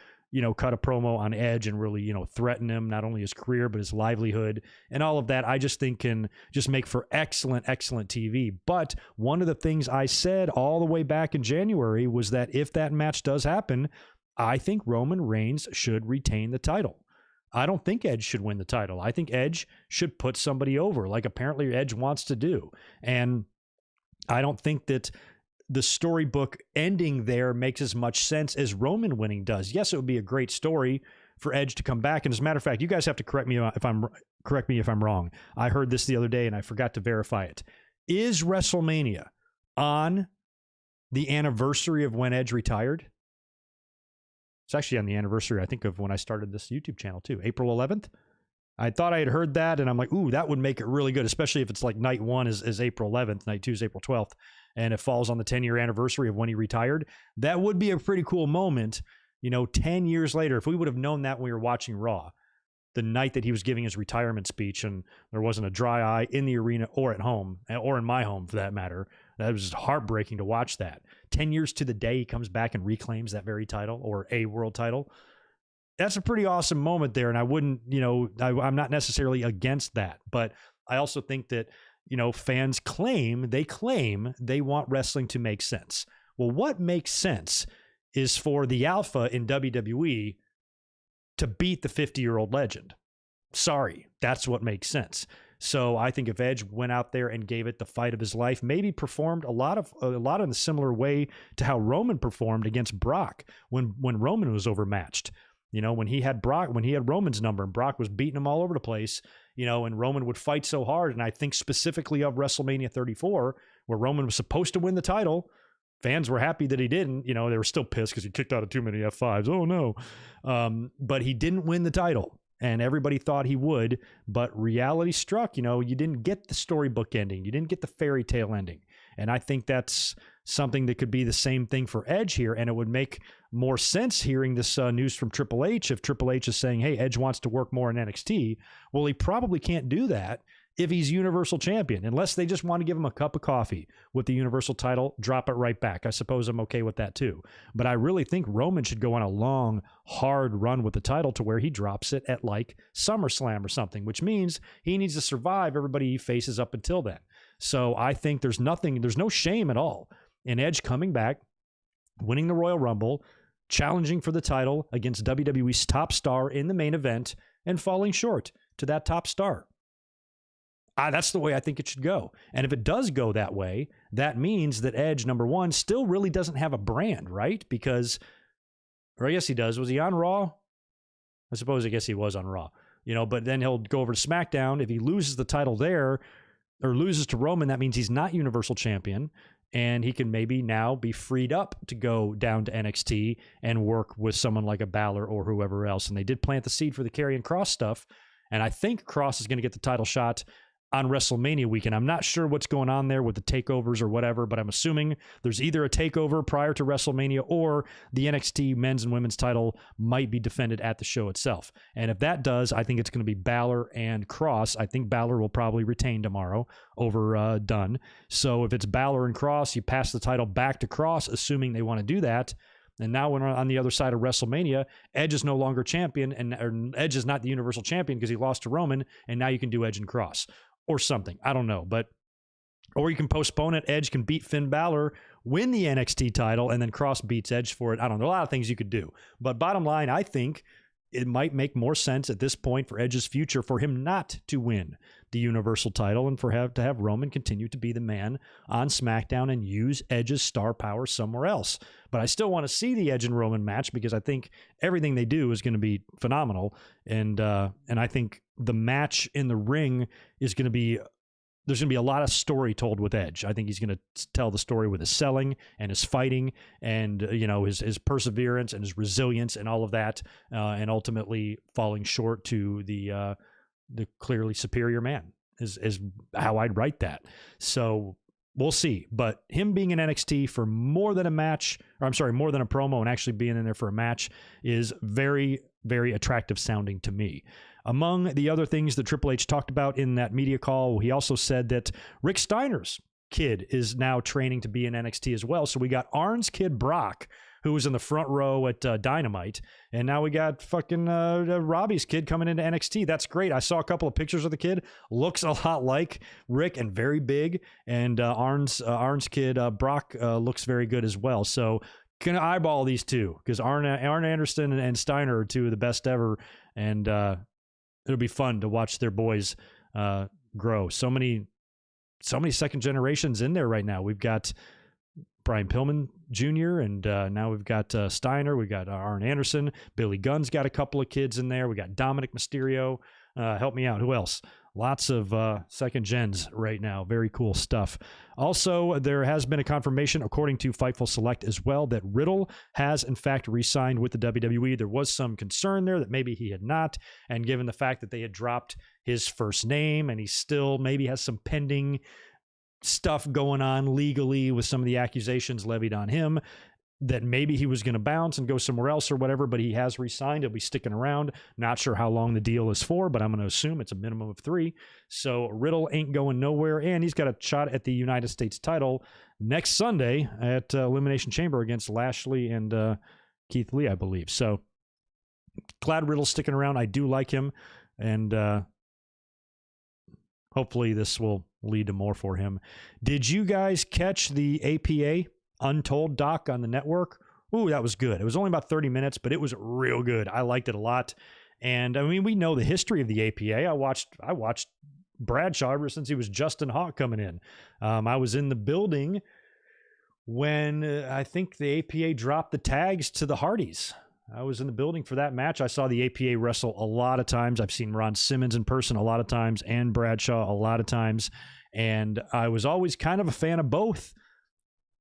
cut a promo on Edge and really, threaten him, not only his career, but his livelihood and all of that, I just think can just make for excellent, excellent TV. But one of the things I said all the way back in January was that if that match does happen, I think Roman Reigns should retain the title. I don't think Edge should win the title. I think Edge should put somebody over, like apparently Edge wants to do. And I don't think that the storybook ending there makes as much sense as Roman winning does. Yes, it would be a great story for Edge to come back. And as a matter of fact, you guys have to correct me if I'm wrong. I heard this the other day and I forgot to verify it. Is WrestleMania on the anniversary of when Edge retired? It's actually on the anniversary, I think, of when I started this YouTube channel too, April 11th. I thought I had heard that, and I'm like, ooh, that would make it really good, especially if it's like night 1 is April 11th, night 2 is April 12th, and it falls on the 10-year anniversary of when he retired. That would be a pretty cool moment, 10 years later. If we would have known that when we were watching Raw, the night that he was giving his retirement speech, and there wasn't a dry eye in the arena or at home, or in my home for that matter, that was just heartbreaking to watch that. 10 years to the day he comes back and reclaims that very title, or a world title. That's a pretty awesome moment there. And I wouldn't, I'm not necessarily against that, but I also think that, fans claim they want wrestling to make sense. Well, what makes sense is for the alpha in WWE to beat the 50-year-old legend. Sorry, that's what makes sense. So I think if Edge went out there and gave it the fight of his life, maybe performed a lot in a similar way to how Roman performed against Brock when Roman was overmatched. When he had Roman's number and Brock was beating him all over the place, and Roman would fight so hard. And I think specifically of WrestleMania 34, where Roman was supposed to win the title. Fans were happy that he didn't. They were still pissed because he kicked out of too many F5s. Oh, no. But he didn't win the title. And everybody thought he would. But reality struck. You didn't get the storybook ending. You didn't get the fairy tale ending. And I think that's something that could be the same thing for Edge here. And it would make more sense hearing this news from Triple H if Triple H is saying, hey, Edge wants to work more in NXT. Well, he probably can't do that if he's Universal Champion, unless they just want to give him a cup of coffee with the Universal title, drop it right back. I suppose I'm okay with that too. But I really think Roman should go on a long, hard run with the title to where he drops it at like SummerSlam or something, which means he needs to survive everybody he faces up until then. So I think there's no shame at all in Edge coming back, winning the Royal Rumble, challenging for the title against WWE's top star in the main event, and falling short to that top star. That's the way I think it should go. And if it does go that way, that means that Edge, number one, still really doesn't have a brand, right? Because, or I guess he does. Was he on Raw? I guess he was on Raw. But then he'll go over to SmackDown. If he loses the title there, or loses to Roman, that means he's not Universal Champion. And he can maybe now be freed up to go down to NXT and work with someone like a Balor or whoever else. And they did plant the seed for the Karrion Kross stuff. And I think Kross is going to get the title shot on WrestleMania weekend. I'm not sure what's going on there with the takeovers or whatever, but I'm assuming there's either a takeover prior to WrestleMania or the NXT men's and women's title might be defended at the show itself. And if that does, I think it's going to be Balor and Kross. I think Balor will probably retain tomorrow over Dunn. So if it's Balor and Kross, you pass the title back to Kross, assuming they want to do that. And now when we're on the other side of WrestleMania, Edge is no longer champion, and Edge is not the Universal Champion because he lost to Roman, and now you can do Edge and Kross. Or something. I don't know. Or you can postpone it. Edge can beat Finn Balor, win the NXT title, and then Kross beats Edge for it. I don't know. A lot of things you could do. But bottom line, I think it might make more sense at this point for Edge's future for him not to win the Universal title and to have Roman continue to be the man on SmackDown and use Edge's star power somewhere else. But I still want to see the Edge and Roman match because I think everything they do is going to be phenomenal. And I think the match in the ring is going to be there's going to be a lot of story told with Edge. I think he's going to tell the story with his selling and his fighting and, his perseverance and his resilience and all of that, and ultimately falling short to the clearly superior man is how I'd write that. So we'll see. But him being in NXT for more than a promo and actually being in there for a match is very, very attractive sounding to me. Among the other things that Triple H talked about in that media call, he also said that Rick Steiner's kid is now training to be in NXT as well. So we got Arn's kid Brock, who was in the front row at Dynamite, and now we got fucking Robbie's kid coming into NXT. That's great. I saw a couple of pictures of the kid. Looks a lot like Rick and very big. And Arn's kid Brock looks very good as well. So can eyeball these two, because Arn Anderson and Steiner are two of the best ever, and it'll be fun to watch their boys grow. So many second generations in there right now. We've got Brian Pillman Jr. and now we've got Steiner. We've got Arn Anderson. Billy Gunn's got a couple of kids in there. We got Dominic Mysterio. Help me out. Who else? Lots of second gens right now. Very cool stuff. Also, there has been a confirmation, according to Fightful Select as well, that Riddle has in fact re-signed with the WWE. There was some concern there that maybe he had not, and given the fact that they had dropped his first name and he still maybe has some pending stuff going on legally with some of the accusations levied on him, that maybe he was going to bounce and go somewhere else or whatever, but he has re-signed. He'll be sticking around. Not sure how long the deal is for, but I'm going to assume it's a minimum of 3. So Riddle ain't going nowhere, and he's got a shot at the United States title next Sunday at Elimination Chamber against Lashley and Keith Lee, I believe. So glad Riddle's sticking around. I do like him, and hopefully this will lead to more for him. Did you guys catch the APA Untold doc on the network? Ooh, that was good. It was only about 30 minutes, but it was real good. I liked it a lot. And I mean, we know the history of the APA. I watched Bradshaw ever since he was Justin Hawk coming in. I was in the building when I think the APA dropped the tags to the Hardys. I was in the building for that match. I saw the APA wrestle a lot of times. I've seen Ron Simmons in person a lot of times and Bradshaw a lot of times. And I was always kind of a fan of both.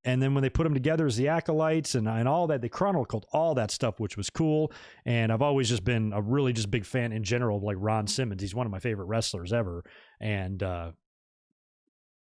And then when they put them together as the Acolytes and all that, they chronicled all that stuff, which was cool. And I've always just been a really just big fan in general of like Ron Simmons. He's one of my favorite wrestlers ever. And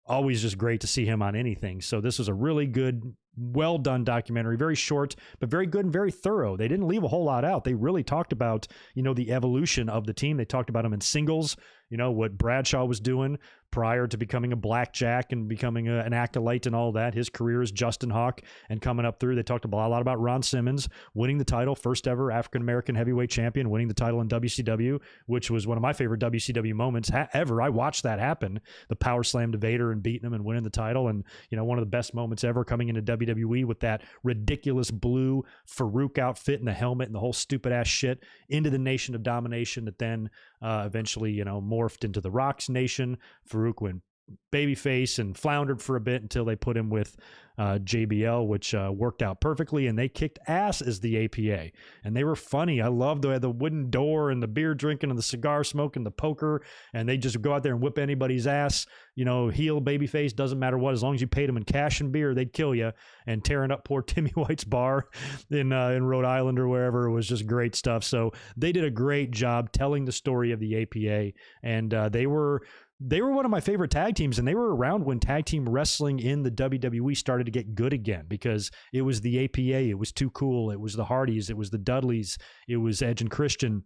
always just great to see him on anything. So this was a really good, well done documentary, very short, but very good and very thorough. They didn't leave a whole lot out. They really talked about, the evolution of the team. They talked about them in singles, what Bradshaw was doing prior to becoming a Blackjack and becoming an Acolyte and all that. His career as Justin Hawk and coming up through. They talked a lot about Ron Simmons winning the title, first ever African-American heavyweight champion, winning the title in WCW, which was one of my favorite WCW moments ever. I watched that happen. The power slam to Vader and beating him and winning the title. And, one of the best moments ever coming into WWE with that ridiculous blue Farouk outfit and the helmet and the whole stupid ass shit into the Nation of Domination that then eventually, morphed into the Rock's Nation. Farouk went babyface and floundered for a bit until they put him with JBL, which worked out perfectly, and they kicked ass as the APA, and they were funny. I loved the wooden door and the beer drinking and the cigar smoking, the poker, and they just go out there and whip anybody's ass, heel, babyface, doesn't matter what, as long as you paid them in cash and beer, they'd kill you. And tearing up poor Timmy White's bar in Rhode Island or wherever, it was just great stuff. So they did a great job telling the story of the APA, and they were one of my favorite tag teams, and they were around when tag team wrestling in the WWE started to get good again, because it was the APA, it was Too Cool, it was the Hardys, it was the Dudleys, it was Edge and Christian.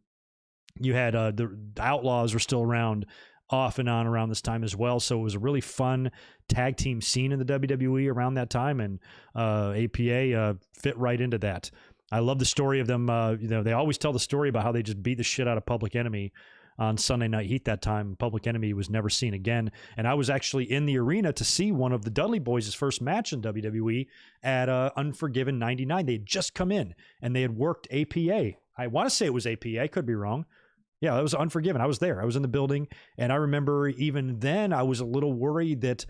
You had the Outlaws were still around off and on around this time as well, so it was a really fun tag team scene in the WWE around that time, and APA fit right into that. I love the story of them. They always tell the story about how they just beat the shit out of Public Enemy on Sunday Night Heat that time. Public Enemy was never seen again. And I was actually in the arena to see one of the Dudley Boys' first match in WWE at Unforgiven 99. They had just come in and they had worked APA. I want to say it was APA. I could be wrong. Yeah, it was Unforgiven. I was there. I was in the building. And I remember even then I was a little worried that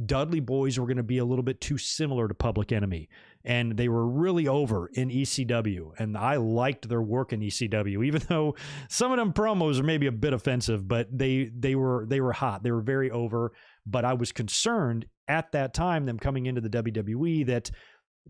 Dudley boys were going to be a little bit too similar to Public Enemy, and they were really over in ECW, and I liked their work in ECW, even though some of them promos are maybe a bit offensive, but they were hot. They were very over, but I was concerned at that time, them coming into the WWE, that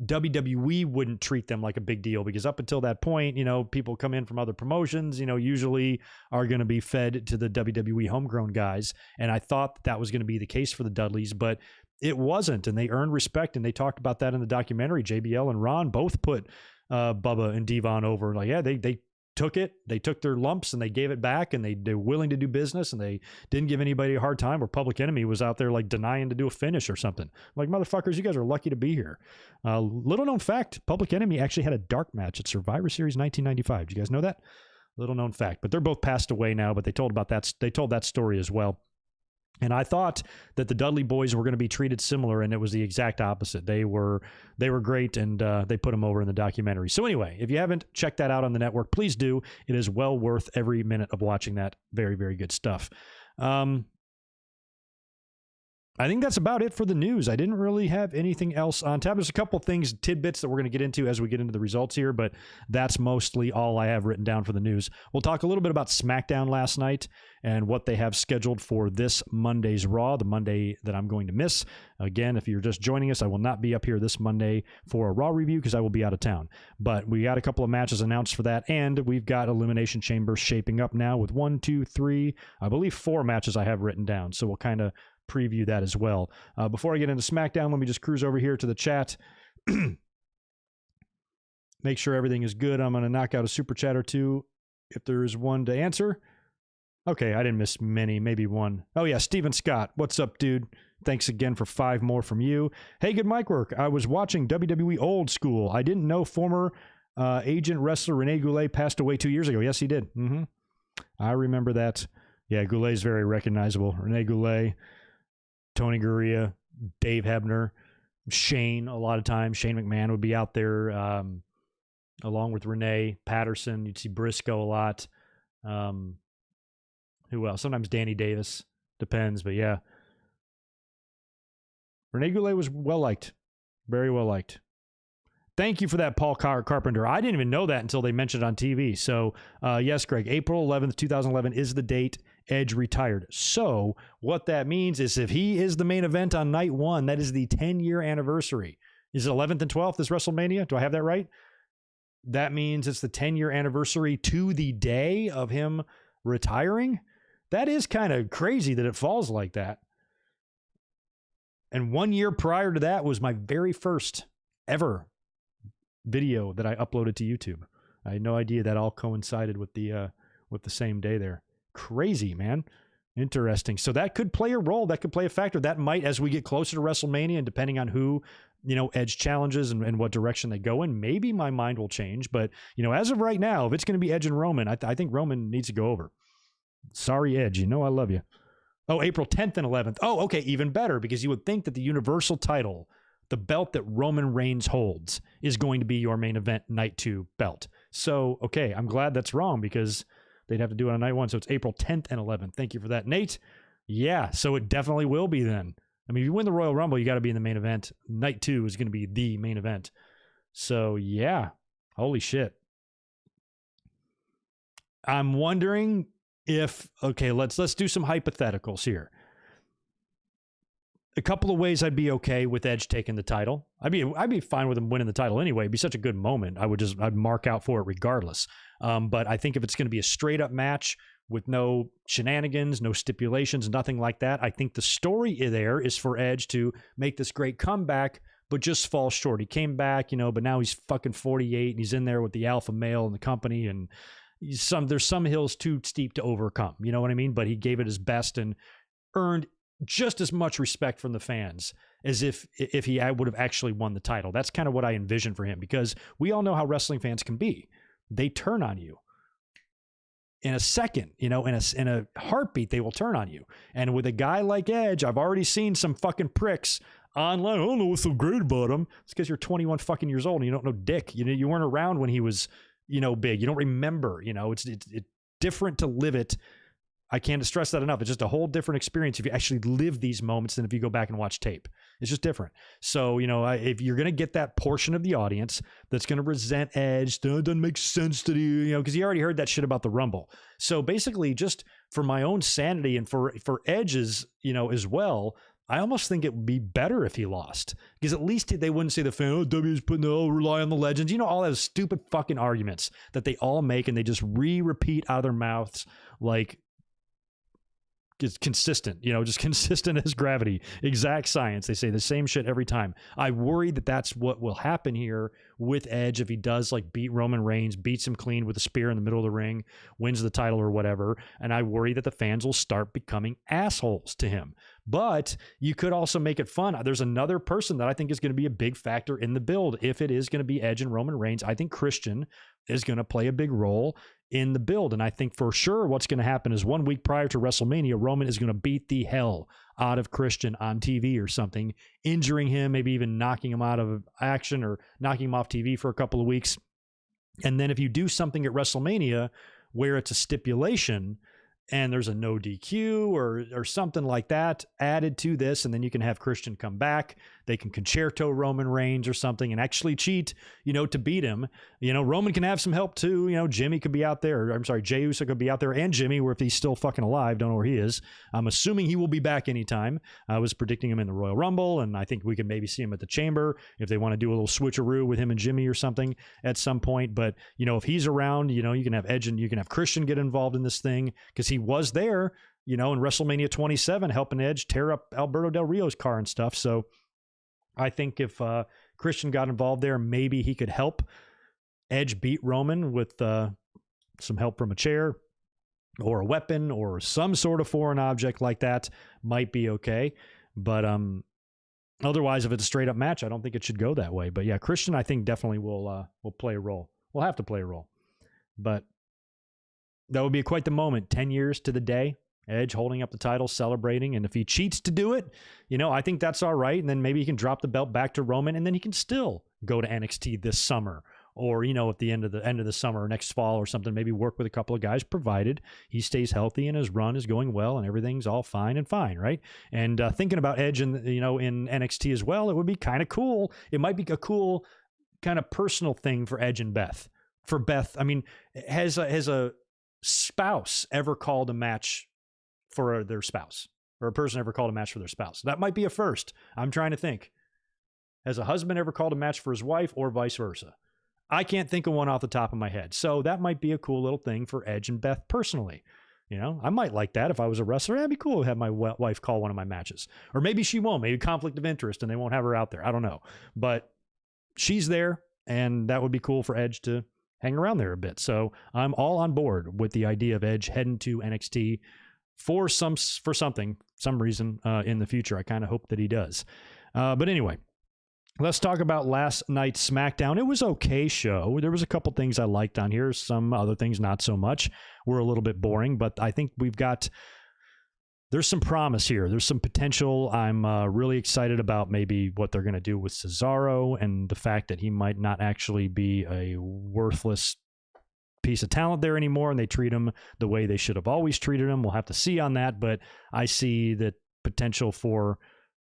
WWE wouldn't treat them like a big deal, because up until that point, people come in from other promotions, usually are going to be fed to the WWE homegrown guys. And I thought that was going to be the case for the Dudleys, but it wasn't. And they earned respect. And they talked about that in the documentary. JBL and Ron both put Bubba and Devon over. Like, yeah, they took it. They took their lumps and they gave it back, and they're willing to do business, and they didn't give anybody a hard time, where Public Enemy was out there like denying to do a finish or something. Like, motherfuckers, you guys are lucky to be here. Little known fact, Public Enemy actually had a dark match at Survivor Series 1995. Did you guys know that? Little known fact, but they're both passed away now, but they told that story as well. And I thought that the Dudley boys were going to be treated similar, and it was the exact opposite. They were great, and they put them over in the documentary. So anyway, if you haven't checked that out on the network, please do. It is well worth every minute of watching that. Very, very good stuff. I think that's about it for the news. I didn't really have anything else on tap. There's a couple things, tidbits that we're going to get into as we get into the results here, but that's mostly all I have written down for the news. We'll talk a little bit about SmackDown last night and what they have scheduled for this Monday's Raw, the Monday that I'm going to miss. Again, if you're just joining us, I will not be up here this Monday for a Raw review because I will be out of town. But we got a couple of matches announced for that, and we've got Elimination Chamber shaping up now with 1, 2, 3, I believe 4 matches I have written down. So we'll kind of preview that as well. Before I get into SmackDown, let me just cruise over here to the chat. Make sure everything is good. I'm going to knock out a super chat or two if there is one to answer. Okay, I didn't miss many, maybe one. Oh yeah, Steven Scott. What's up, dude? Thanks again for 5 more from you. Hey, good mic work. I was watching WWE Old School. I didn't know former agent wrestler Rene Goulet passed away 2 years ago. Yes, he did. I remember that. Yeah, Goulet's very recognizable. Rene Goulet, Tony Gurria, Dave Hebner, Shane, a lot of times. Shane McMahon would be out there along with Renee Patterson. You'd see Briscoe a lot. Who else? Sometimes Danny Davis. Depends, but yeah. Rene Goulet was well-liked. Very well-liked. Thank you for that, Paul Carpenter. I didn't even know that until they mentioned it on TV. So, yes, Greg, April 11th, 2011 is the date Edge retired. So, what that means is if he is the main event on night 1, that is the 10-year anniversary. Is it 11th and 12th, this WrestleMania? Do I have that right? That means it's the 10-year anniversary to the day of him retiring? That is kind of crazy that it falls like that. And 1 year prior to that was my very first ever video that I uploaded to YouTube. I had no idea that all coincided with the same day there. Crazy, man. Interesting. So that could play a role. That could play a factor. That might, as we get closer to WrestleMania, and depending on who, Edge challenges and what direction they go in, maybe my mind will change. But, as of right now, if it's going to be Edge and Roman, I think Roman needs to go over. Sorry, Edge. I love you. Oh, April 10th and 11th. Oh, okay. Even better, because you would think that the Universal title, the belt that Roman Reigns holds, is going to be your main event night 2 belt. So, okay, I'm glad that's wrong, because they'd have to do it on night 1. So it's April 10th and 11th. Thank you for that, Nate. Yeah, so it definitely will be then. I mean, if you win the Royal Rumble, you got to be in the main event. Night 2 is going to be the main event. So, yeah. Holy shit. I'm wondering if, okay, let's do some hypotheticals here. A couple of ways I'd be okay with Edge taking the title. I'd be fine with him winning the title anyway. It'd be such a good moment. I'd mark out for it regardless. But I think if it's going to be a straight up match with no shenanigans, no stipulations, nothing like that, I think the story there is for Edge to make this great comeback, but just fall short. He came back, but now he's fucking 48 and he's in there with the alpha male in the company, and there's some hills too steep to overcome. You know what I mean? But he gave it his best and earned just as much respect from the fans as if he would have actually won the title. That's kind of what I envision for him, because we all know how wrestling fans can be. They turn on you in a second, in a heartbeat, they will turn on you. And with a guy like Edge, I've already seen some fucking pricks online. I don't know what's so great about him. It's because you're 21 fucking years old and you don't know dick. You weren't around when he was, big. You don't remember, it's different to live it I can't stress that enough. It's just a whole different experience if you actually live these moments than if you go back and watch tape. It's just different. So, if you're going to get that portion of the audience that's going to resent Edge, it doesn't make sense to do, because you already heard that shit about the Rumble. So basically, just for my own sanity and for Edge's, as well, I almost think it would be better if he lost, because at least they wouldn't say the fan, W's putting rely on the legends, all those stupid fucking arguments that they all make and they just repeat out of their mouths like it's consistent, just consistent as gravity, exact science. They say the same shit every time. I worry that that's what will happen here with Edge if he does beat Roman Reigns, beats him clean with a spear in the middle of the ring, wins the title or whatever. And I worry that the fans will start becoming assholes to him. But you could also make it fun. There's another person that I think is going to be a big factor in the build. If it is going to be Edge and Roman Reigns, I think Christian is going to play a big role in the build. And I think for sure what's going to happen is 1 week prior to WrestleMania, Roman is going to beat the hell out of Christian on TV or something, injuring him, maybe even knocking him out of action or knocking him off TV for a couple of weeks. And then if you do something at WrestleMania where it's a stipulation and there's a no DQ or something like that added to this, and then you can have Christian come back. They can concerto Roman Reigns or something and actually cheat, to beat him. Roman can have some help too. Jimmy could be out there. I'm sorry, Jey Uso could be out there, and Jimmy, or if he's still fucking alive, don't know where he is. I'm assuming he will be back anytime. I was predicting him in the Royal Rumble, and I think we could maybe see him at the Chamber if they want to do a little switcheroo with him and Jimmy or something at some point. But, if he's around, you can have Edge and you can have Christian get involved in this thing, because he was there, in WrestleMania 27, helping Edge tear up Alberto Del Rio's car and stuff. So I think if Christian got involved there, maybe he could help Edge beat Roman with some help from a chair or a weapon or some sort of foreign object like that might be okay. But otherwise, if it's a straight up match, I don't think it should go that way. But yeah, Christian, I think definitely will play a role. We'll have to play a role. But that would be quite the moment. 10 years to the day, Edge holding up the title, celebrating. And if he cheats to do it, I think that's all right. And then maybe he can drop the belt back to Roman, and then he can still go to NXT this summer, or, at the end of the summer or next fall or something, maybe work with a couple of guys, provided he stays healthy and his run is going well and everything's all fine, right? And thinking about Edge in NXT as well, it would be kind of cool. It might be a cool kind of personal thing for Edge and Beth. For Beth, I mean, has a spouse ever called a match for their spouse, or a person ever called a match for their spouse? That might be a first. I'm trying to think. Has a husband ever called a match for his wife, or vice versa? I can't think of one off the top of my head. So that might be a cool little thing for Edge and Beth personally. I might like that if I was a wrestler. That'd be cool to have my wife call one of my matches. Or maybe she won't. Maybe conflict of interest and they won't have her out there. I don't know. But she's there, and that would be cool for Edge to hang around there a bit. So I'm all on board with the idea of Edge heading to NXT for some reason in the future. I kind of hope that he does. But anyway, let's talk about last night's SmackDown. It was okay show. There was a couple things I liked on here. Some other things not so much. Were a little bit boring, but I think there's some promise here. There's some potential. I'm really excited about maybe what they're going to do with Cesaro, and the fact that he might not actually be a worthless piece of talent there anymore, and they treat him the way they should have always treated him. We'll have to see on that, but I see the potential for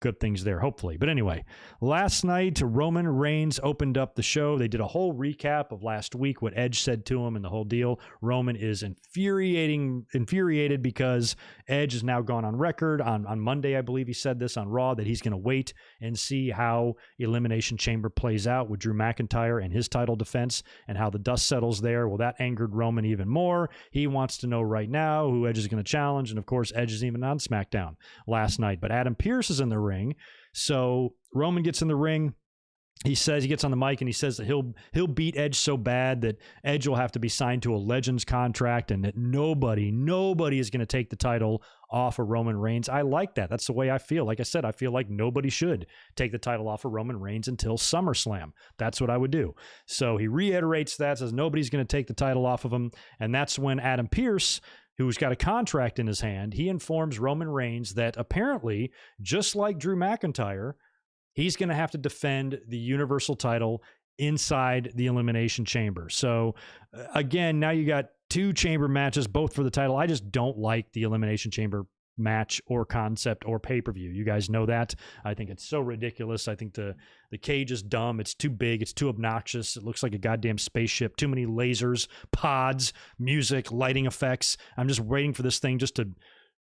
good things there, hopefully. But anyway, last night, Roman Reigns opened up the show. They did a whole recap of last week, what Edge said to him and the whole deal. Roman is infuriated because Edge has now gone on record on Monday, I believe he said this on Raw, that he's going to wait and see how Elimination Chamber plays out with Drew McIntyre and his title defense and how the dust settles there. Well, that angered Roman even more. He wants to know right now who Edge is going to challenge. And of course, Edge isn't even on SmackDown last night, but Adam Pearce is in the ring. So Roman gets in the ring. He gets on the mic and he says that he'll beat Edge so bad that Edge will have to be signed to a Legends contract, and that nobody is going to take the title off of Roman Reigns. I like that. That's the way I feel. Like I said, I feel like nobody should take the title off of Roman Reigns until SummerSlam. That's what I would do. So he reiterates that, says nobody's going to take the title off of him. And that's when Adam Pearce, who's got a contract in his hand, he informs Roman Reigns that apparently, just like Drew McIntyre, he's going to have to defend the Universal title inside the Elimination Chamber. So again, now you got 2 chamber matches, both for the title. I just don't like the Elimination Chamber match or concept or pay-per-view. You guys know that. I think it's so ridiculous. I think the cage is dumb. It's too big. It's too obnoxious. It looks like a goddamn spaceship. Too many lasers, pods, music, lighting effects. I'm just waiting for this thing just to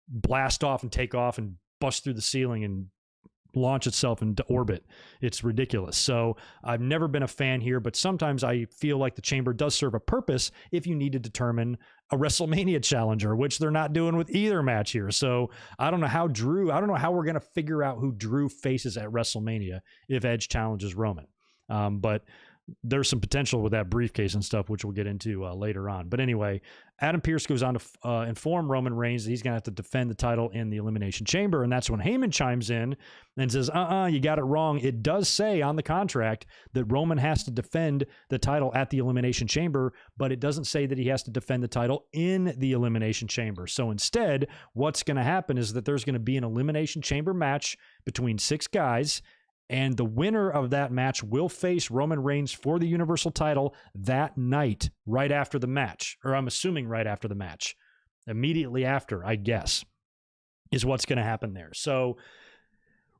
blast off and take off and bust through the ceiling and launch itself into orbit. It's ridiculous. So I've never been a fan here, but sometimes I feel like the chamber does serve a purpose if you need to determine a WrestleMania challenger, which they're not doing with either match here. So I don't know how we're going to figure out who Drew faces at WrestleMania if Edge challenges Roman. But there's some potential with that briefcase and stuff, which we'll get into later on. But anyway, Adam Pearce goes on to inform Roman Reigns that he's going to have to defend the title in the Elimination Chamber. And that's when Heyman chimes in and says, you got it wrong. It does say on the contract that Roman has to defend the title at the Elimination Chamber, but it doesn't say that he has to defend the title in the Elimination Chamber. So instead, what's going to happen is that there's going to be an Elimination Chamber match between 6 guys, and the winner of that match will face Roman Reigns for the Universal title that night, right after the match. Or I'm assuming right after the match. Immediately after, I guess, is what's going to happen there. So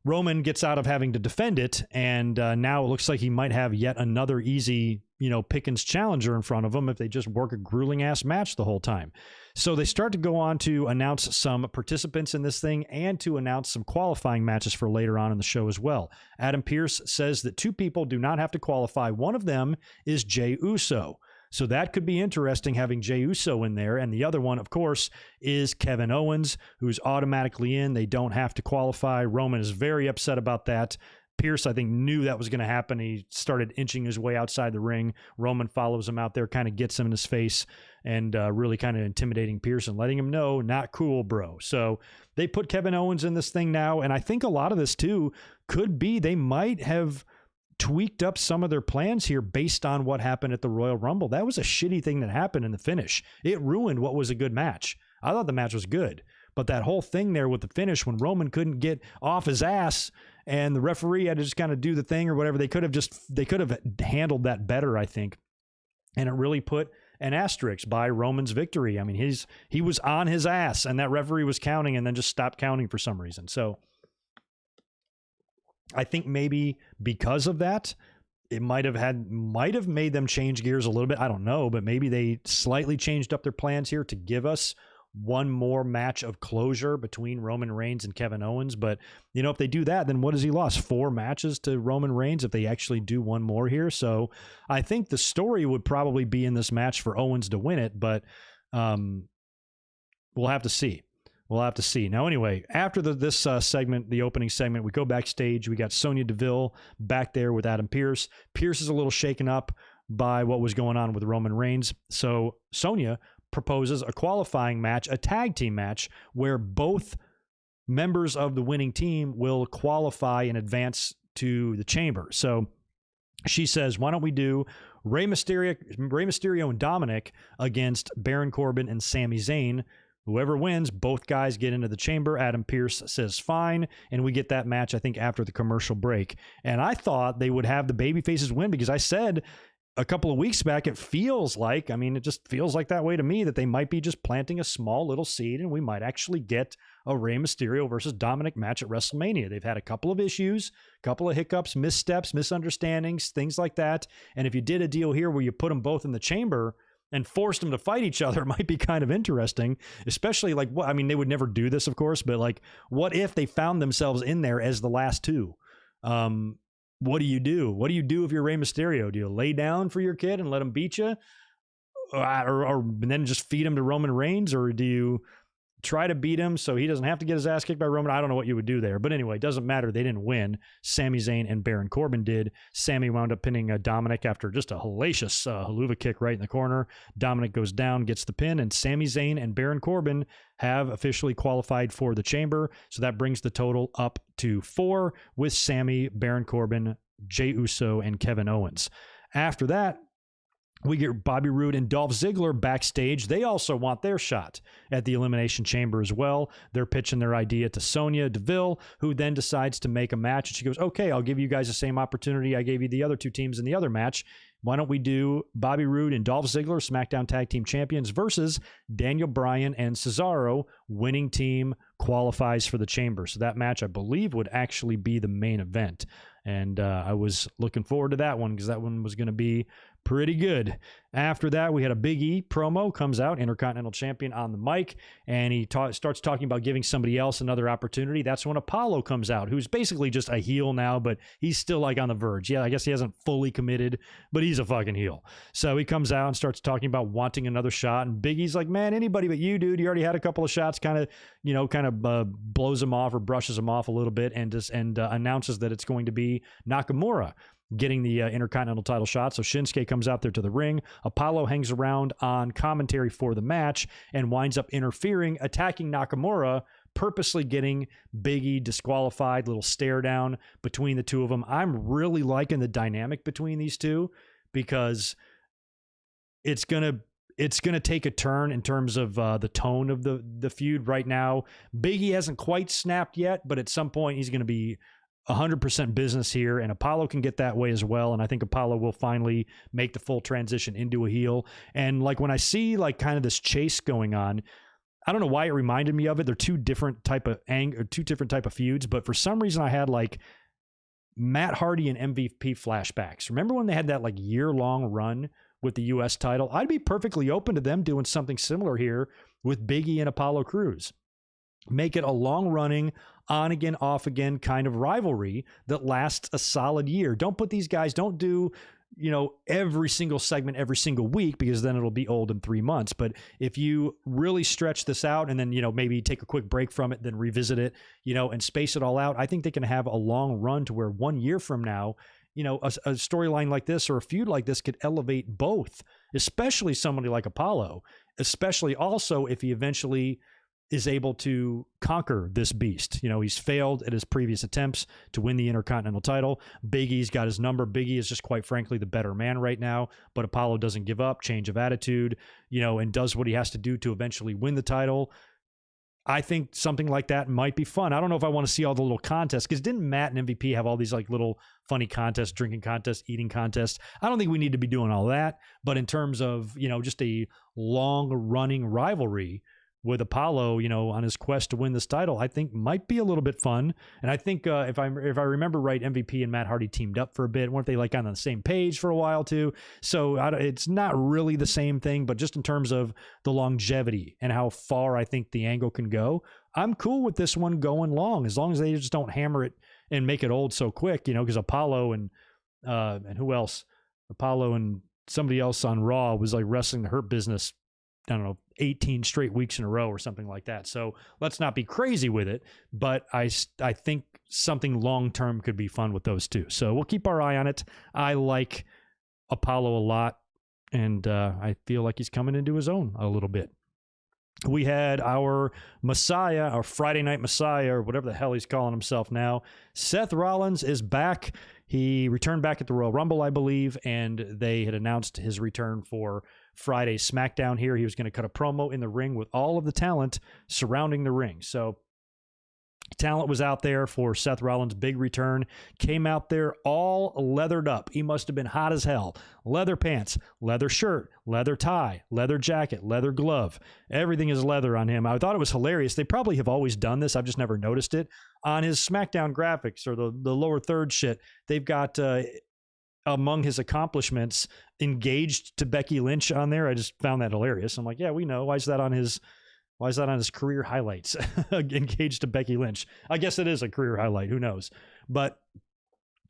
Roman gets out of having to defend it, and now it looks like he might have yet another easy, Pickens challenger in front of him if they just work a grueling-ass match the whole time. So they start to go on to announce some participants in this thing and to announce some qualifying matches for later on in the show as well. Adam Pearce says that 2 people do not have to qualify. One of them is Jey Uso. So that could be interesting, having Jey Uso in there. And the other one, of course, is Kevin Owens, who's automatically in. They don't have to qualify. Roman is very upset about that. Pearce, I think, knew that was going to happen. He started inching his way outside the ring. Roman follows him out there, kind of gets him in his face, and really kind of intimidating Pearce and letting him know, not cool, bro. So they put Kevin Owens in this thing now, and I think a lot of this, too, could be they might have tweaked up some of their plans here based on what happened at the Royal Rumble. That was a shitty thing that happened in the finish. It ruined what was a good match. I thought the match was good, but that whole thing there with the finish when Roman couldn't get off his ass and the referee had to just kind of do the thing or whatever, they could have handled that better, I think. And it really put an asterisk by Roman's victory. I mean, he was on his ass and that referee was counting and then just stopped counting for some reason. So I think maybe because of that, it might have made them change gears a little bit. I don't know, but maybe they slightly changed up their plans here to give us one more match of closure between Roman Reigns and Kevin Owens. But, if they do that, then what has he lost? 4 matches to Roman Reigns if they actually do one more here. So I think the story would probably be in this match for Owens to win it, but we'll have to see. Now, anyway, after this segment, the opening segment, we go backstage. We got Sonya Deville back there with Adam Pearce. Pearce is a little shaken up by what was going on with Roman Reigns. So Sonya proposes a qualifying match, a tag team match, where both members of the winning team will qualify in advance to the chamber. So she says, why don't we do Rey Mysterio and Dominic against Baron Corbin and Sami Zayn? Whoever wins, both guys get into the chamber. Adam Pearce says fine, and we get that match, I think, after the commercial break. And I thought they would have the babyfaces win because I said a couple of weeks back, it just feels like that way to me, that they might be just planting a small little seed and we might actually get a Rey Mysterio versus Dominic match at WrestleMania. They've had a couple of issues, a couple of hiccups, missteps, misunderstandings, things like that. And if you did a deal here where you put them both in the chamber and forced them to fight each other, might be kind of interesting, especially they would never do this, of course, but what if they found themselves in there as the last 2? What do you do? What do you do if you're Rey Mysterio? Do you lay down for your kid and let him beat you? Or then just feed him to Roman Reigns? Or do you try to beat him so he doesn't have to get his ass kicked by Roman? I don't know what you would do there. But anyway, it doesn't matter. They didn't win. Sami Zayn and Baron Corbin did. Sami wound up pinning Dominic after just a hellacious haluva kick right in the corner. Dominic goes down, gets the pin, and Sami Zayn and Baron Corbin have officially qualified for the chamber. So that brings the total up to 4 with Sami, Baron Corbin, Jey Uso, and Kevin Owens. After that, We get Bobby Roode and Dolph Ziggler backstage. They also want their shot at the Elimination Chamber as well. They're pitching their idea to Sonya Deville, who then decides to make a match. And she goes, okay, I'll give you guys the same opportunity I gave you the other two teams in the other match. Why don't we do Bobby Roode and Dolph Ziggler, SmackDown Tag Team Champions, versus Daniel Bryan and Cesaro. Winning team qualifies for the Chamber. So that match, I believe, would actually be the main event. And I was looking forward to that one because that one was going to be pretty good. After that, we had a Big E promo, comes out, Intercontinental Champion on the mic, and he starts talking about giving somebody else another opportunity. That's when Apollo comes out, who's basically just a heel now, but he's still like on the verge. Yeah, I guess he hasn't fully committed, but he's a fucking heel. So he comes out and starts talking about wanting another shot, and Big E's like, man, anybody but you, dude. You already had a couple of shots, kind of blows him off or brushes him off a little bit, and announces that it's going to be Nakamura getting the Intercontinental title shot. So Shinsuke comes out there to the ring. Apollo hangs around on commentary for the match and winds up interfering, attacking Nakamura, purposely getting Big E disqualified. Little stare down between the two of them. I'm really liking the dynamic between these two because it's gonna take a turn in terms of the tone of the feud right now. Big E hasn't quite snapped yet, but at some point he's going to be 100% business here, and Apollo can get that way as well. And I think Apollo will finally make the full transition into a heel. And like when I see like kind of this chase going on, I don't know why it reminded me of it. They're two different type of feuds, but for some reason I had like Matt Hardy and MVP flashbacks. Remember when they had that like year-long run with the US title? I'd be perfectly open to them doing something similar here with Big E and Apollo Crews. Make it a long-running, on-again, off-again kind of rivalry that lasts a solid year. Don't put these guys, don't do, every single segment every single week, because then it'll be old in 3 months. But if you really stretch this out and then, maybe take a quick break from it, then revisit it, and space it all out, I think they can have a long run to where 1 year from now, a storyline like this or a feud like this could elevate both, especially somebody like Apollo, especially also if he eventually is able to conquer this beast. He's failed at his previous attempts to win the Intercontinental title. Big E's got his number. Big E is just quite frankly the better man right now, but Apollo doesn't give up, change of attitude, and does what he has to do to eventually win the title. I think something like that might be fun. I don't know if I want to see all the little contests, because didn't Matt and MVP have all these like little funny contests, drinking contests, eating contests? I don't think we need to be doing all that, but in terms of, just a long running rivalry with Apollo, on his quest to win this title, I think might be a little bit fun. And I think if I remember right, MVP and Matt Hardy teamed up for a bit. Weren't they like on the same page for a while too? So it's not really the same thing, but just in terms of the longevity and how far I think the angle can go, I'm cool with this one going long, as long as they just don't hammer it and make it old so quick, because Apollo and who else? Apollo and somebody else on Raw was like wrestling the Hurt Business, I don't know, 18 straight weeks in a row or something like that. So let's not be crazy with it, but I think something long-term could be fun with those two. So we'll keep our eye on it. I like Apollo a lot, and I feel like he's coming into his own a little bit. We had our Messiah, our Friday Night Messiah, or whatever the hell he's calling himself now. Seth Rollins is back. He returned back at the Royal Rumble, I believe, and they had announced his return for Friday's SmackDown here. He was going to cut a promo in the ring with all of the talent surrounding the ring. So talent was out there for Seth Rollins' big return. Came out there all leathered up. He must have been hot as hell. Leather pants, leather shirt, leather tie, leather jacket, leather glove. Everything is leather on him. I thought it was hilarious. They probably have always done this. I've just never noticed it. On his SmackDown graphics or the lower third shit, they've got among his accomplishments engaged to Becky Lynch on there. I just found that hilarious. I'm like, yeah, we know. Why is that on his career highlights? Engaged to Becky Lynch. I guess it is a career highlight. Who knows? But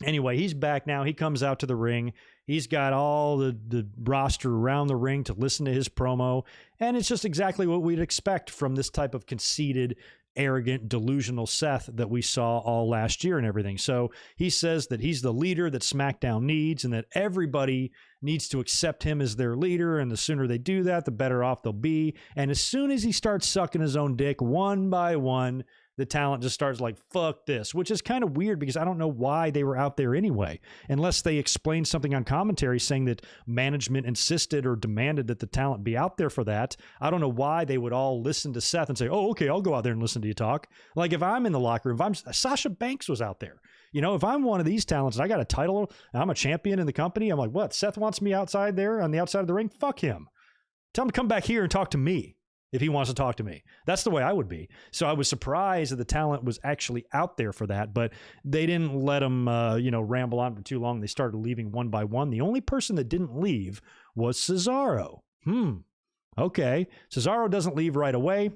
anyway, he's back now. He comes out to the ring. He's got all the roster around the ring to listen to his promo. And it's just exactly what we'd expect from this type of conceited, arrogant, delusional Seth that we saw all last year and everything. So he says that he's the leader that SmackDown needs and that everybody needs to accept him as their leader. And the sooner they do that, the better off they'll be. And as soon as he starts sucking his own dick one by one, the talent just starts like, fuck this, which is kind of weird because I don't know why they were out there anyway, unless they explained something on commentary saying that management insisted or demanded that the talent be out there for that. I don't know why they would all listen to Seth and say, oh, okay, I'll go out there and listen to you talk. Like if I'm in the locker room, Sasha Banks was out there. You know, if I'm one of these talents and I got a title and I'm a champion in the company, I'm like, what? Seth wants me outside there on the outside of the ring? Fuck him. Tell him to come back here and talk to me. If he wants to talk to me. That's the way I would be. So I was surprised that the talent was actually out there for that, but they didn't let them, ramble on for too long. They started leaving one by one. The only person that didn't leave was Cesaro. Okay. Cesaro doesn't leave right away.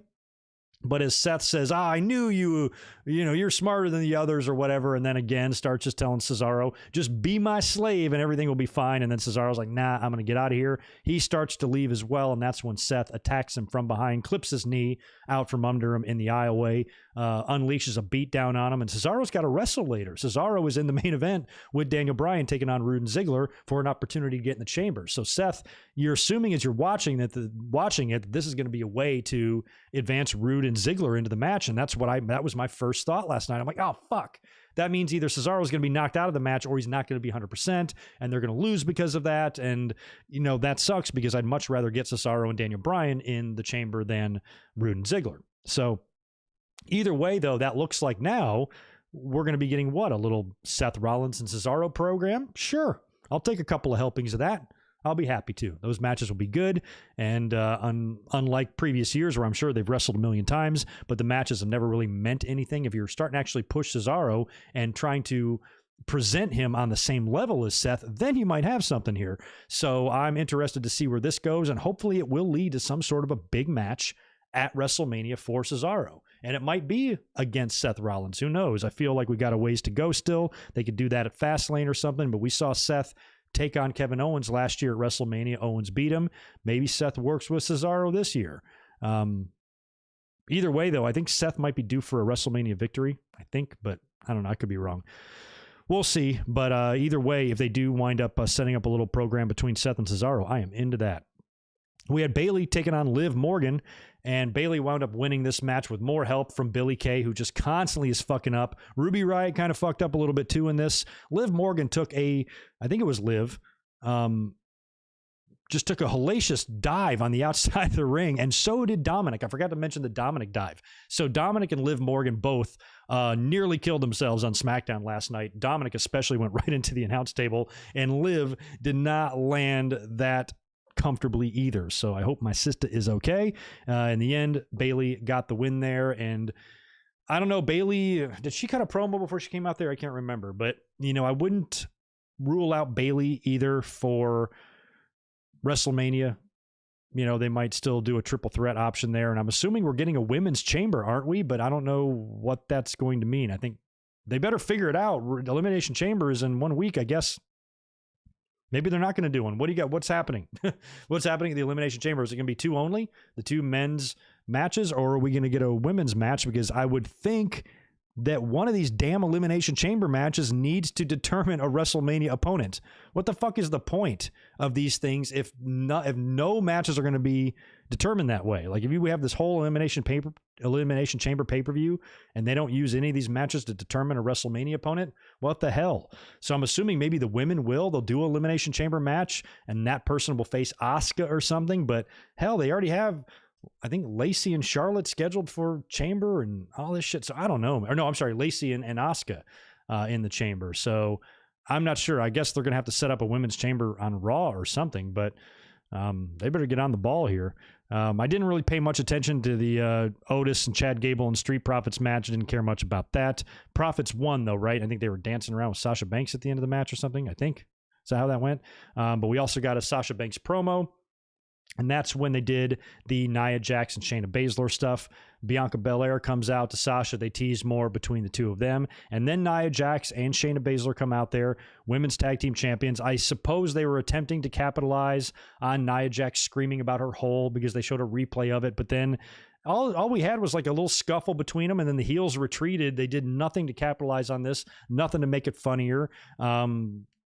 But as Seth says, I knew you're smarter than the others or whatever. And then again, starts just telling Cesaro, just be my slave and everything will be fine. And then Cesaro's like, nah, I'm going to get out of here. He starts to leave as well. And that's when Seth attacks him from behind, clips his knee out from under him in the aisleway, unleashes a beatdown on him. And Cesaro's got to wrestle later. Cesaro is in the main event with Daniel Bryan taking on Rude and Ziggler for an opportunity to get in the chamber. So Seth, you're assuming as you're watching it, this is going to be a way to advance Rude and Ziggler into the match. And that was my first thought last night. I'm like, oh, fuck. That means either Cesaro is going to be knocked out of the match or he's not going to be 100% and they're going to lose because of that. And, that sucks because I'd much rather get Cesaro and Daniel Bryan in the chamber than Rude and Ziggler. So either way, though, that looks like now we're going to be getting what? A little Seth Rollins and Cesaro program? Sure. I'll take a couple of helpings of that. I'll be happy to. Those matches will be good. And unlike previous years where I'm sure they've wrestled a million times, but the matches have never really meant anything. If you're starting to actually push Cesaro and trying to present him on the same level as Seth, then you might have something here. So I'm interested to see where this goes. And hopefully it will lead to some sort of a big match at WrestleMania for Cesaro. And it might be against Seth Rollins. Who knows? I feel like we got a ways to go still. They could do that at Fastlane or something, but we saw Seth take on Kevin Owens last year at WrestleMania. Owens beat him. Maybe Seth works with Cesaro this year. Either way, though, I think Seth might be due for a WrestleMania victory. I think, but I don't know. I could be wrong. We'll see. But either way, if they do wind up setting up a little program between Seth and Cesaro, I am into that. We had Bayley taking on Liv Morgan, and Bayley wound up winning this match with more help from Billie Kay, who just constantly is fucking up. Ruby Riott kind of fucked up a little bit too in this. Liv Morgan took I think it was Liv, just took a hellacious dive on the outside of the ring, and so did Dominic. I forgot to mention the Dominic dive. So Dominic and Liv Morgan both nearly killed themselves on SmackDown last night. Dominic especially went right into the announce table, and Liv did not land that comfortably either. So I hope my sister is okay. In the end, Bayley got the win there. And I don't know, Bayley, did she cut a promo before she came out there? I can't remember. But, I wouldn't rule out Bayley either for WrestleMania. They might still do a triple threat option there. And I'm assuming we're getting a women's chamber, aren't we? But I don't know what that's going to mean. I think they better figure it out. Elimination Chamber is in 1 week, I guess. Maybe they're not going to do one. What do you got? What's happening? What's happening at the Elimination Chamber? Is it going to be two only? The two men's matches? Or are we going to get a women's match? Because I would think that one of these damn Elimination Chamber matches needs to determine a WrestleMania opponent. What the fuck is the point of these things if no matches are going to be determined that way? Like if you have this whole Elimination Chamber pay-per-view and they don't use any of these matches to determine a WrestleMania opponent, what the hell? So I'm assuming maybe the women they'll do an Elimination Chamber match and that person will face Asuka or something. But hell, they already have, I think, Lacey and Charlotte scheduled for Chamber and all this shit. So I don't know. Or no, I'm sorry, Lacey and Asuka in the Chamber. So I'm not sure. I guess they're going to have to set up a women's chamber on Raw or something, but they better get on the ball here. I didn't really pay much attention to the Otis and Chad Gable and Street Profits match. I didn't care much about that. Profits won, though, right? I think they were dancing around with Sasha Banks at the end of the match or something, I think. Is that how that went? But we also got a Sasha Banks promo. And that's when they did the Nia Jax and Shayna Baszler stuff. Bianca Belair comes out to Sasha. They tease more between the two of them. And then Nia Jax and Shayna Baszler come out there, women's tag team champions. I suppose they were attempting to capitalize on Nia Jax screaming about her hole because they showed a replay of it. But then all we had was like a little scuffle between them, and then the heels retreated. They did nothing to capitalize on this, nothing to make it funnier.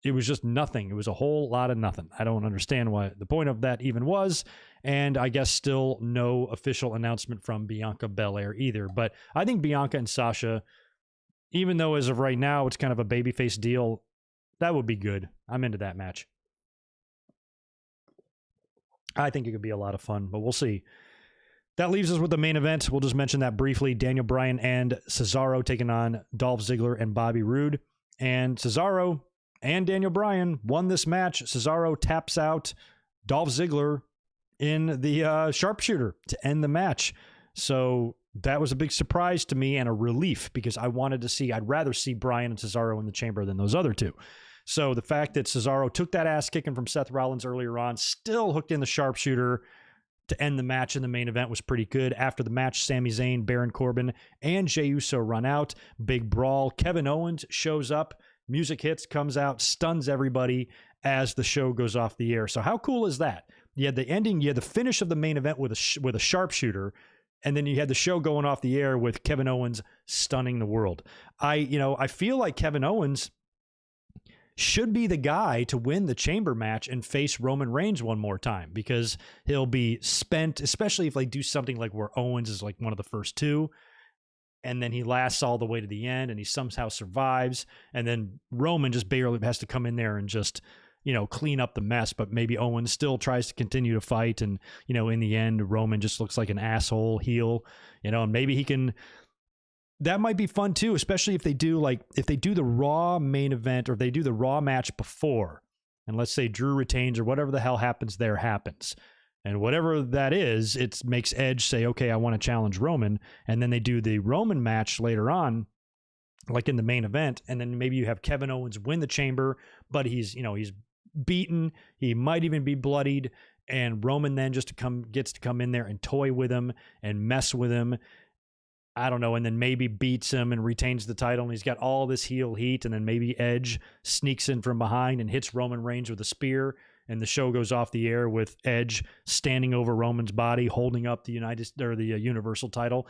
it was just nothing. It was a whole lot of nothing. I don't understand what the point of that even was. And I guess still no official announcement from Bianca Belair either. But I think Bianca and Sasha, even though as of right now it's kind of a babyface deal, that would be good. I'm into that match. I think it could be a lot of fun, but we'll see. That leaves us with the main event. We'll just mention that briefly. Daniel Bryan and Cesaro taking on Dolph Ziggler and Bobby Roode. And Cesaro and Daniel Bryan won this match. Cesaro taps out Dolph Ziggler in the sharpshooter to end the match. So that was a big surprise to me and a relief because I'd rather see Bryan and Cesaro in the chamber than those other two. So the fact that Cesaro took that ass kicking from Seth Rollins earlier on, still hooked in the sharpshooter to end the match in the main event was pretty good. After the match, Sami Zayn, Baron Corbin, and Jey Uso run out. Big brawl. Kevin Owens shows up. Music hits, comes out, stuns everybody as the show goes off the air. So how cool is that? You had the ending, you had the finish of the main event with a sharpshooter, and then you had the show going off the air with Kevin Owens stunning the world. I feel like Kevin Owens should be the guy to win the chamber match and face Roman Reigns one more time because he'll be spent, especially if they do something like where Owens is like one of the first two and then he lasts all the way to the end and he somehow survives. And then Roman just barely has to come in there and just, clean up the mess, but maybe Owens still tries to continue to fight. And, in the end, Roman just looks like an asshole heel, and maybe he can. That might be fun too, especially if they do the Raw main event or they do the Raw match before, and let's say Drew retains or whatever the hell happens there happens. And whatever that is, it makes Edge say, okay, I want to challenge Roman. And then they do the Roman match later on, like in the main event. And then maybe you have Kevin Owens win the chamber, but he's beaten. He might even be bloodied. And Roman then gets to come in there and toy with him and mess with him. I don't know, and then maybe beats him and retains the title, and he's got all this heel heat, and then maybe Edge sneaks in from behind and hits Roman Reigns with a spear, and the show goes off the air with Edge standing over Roman's body, holding up the Universal title,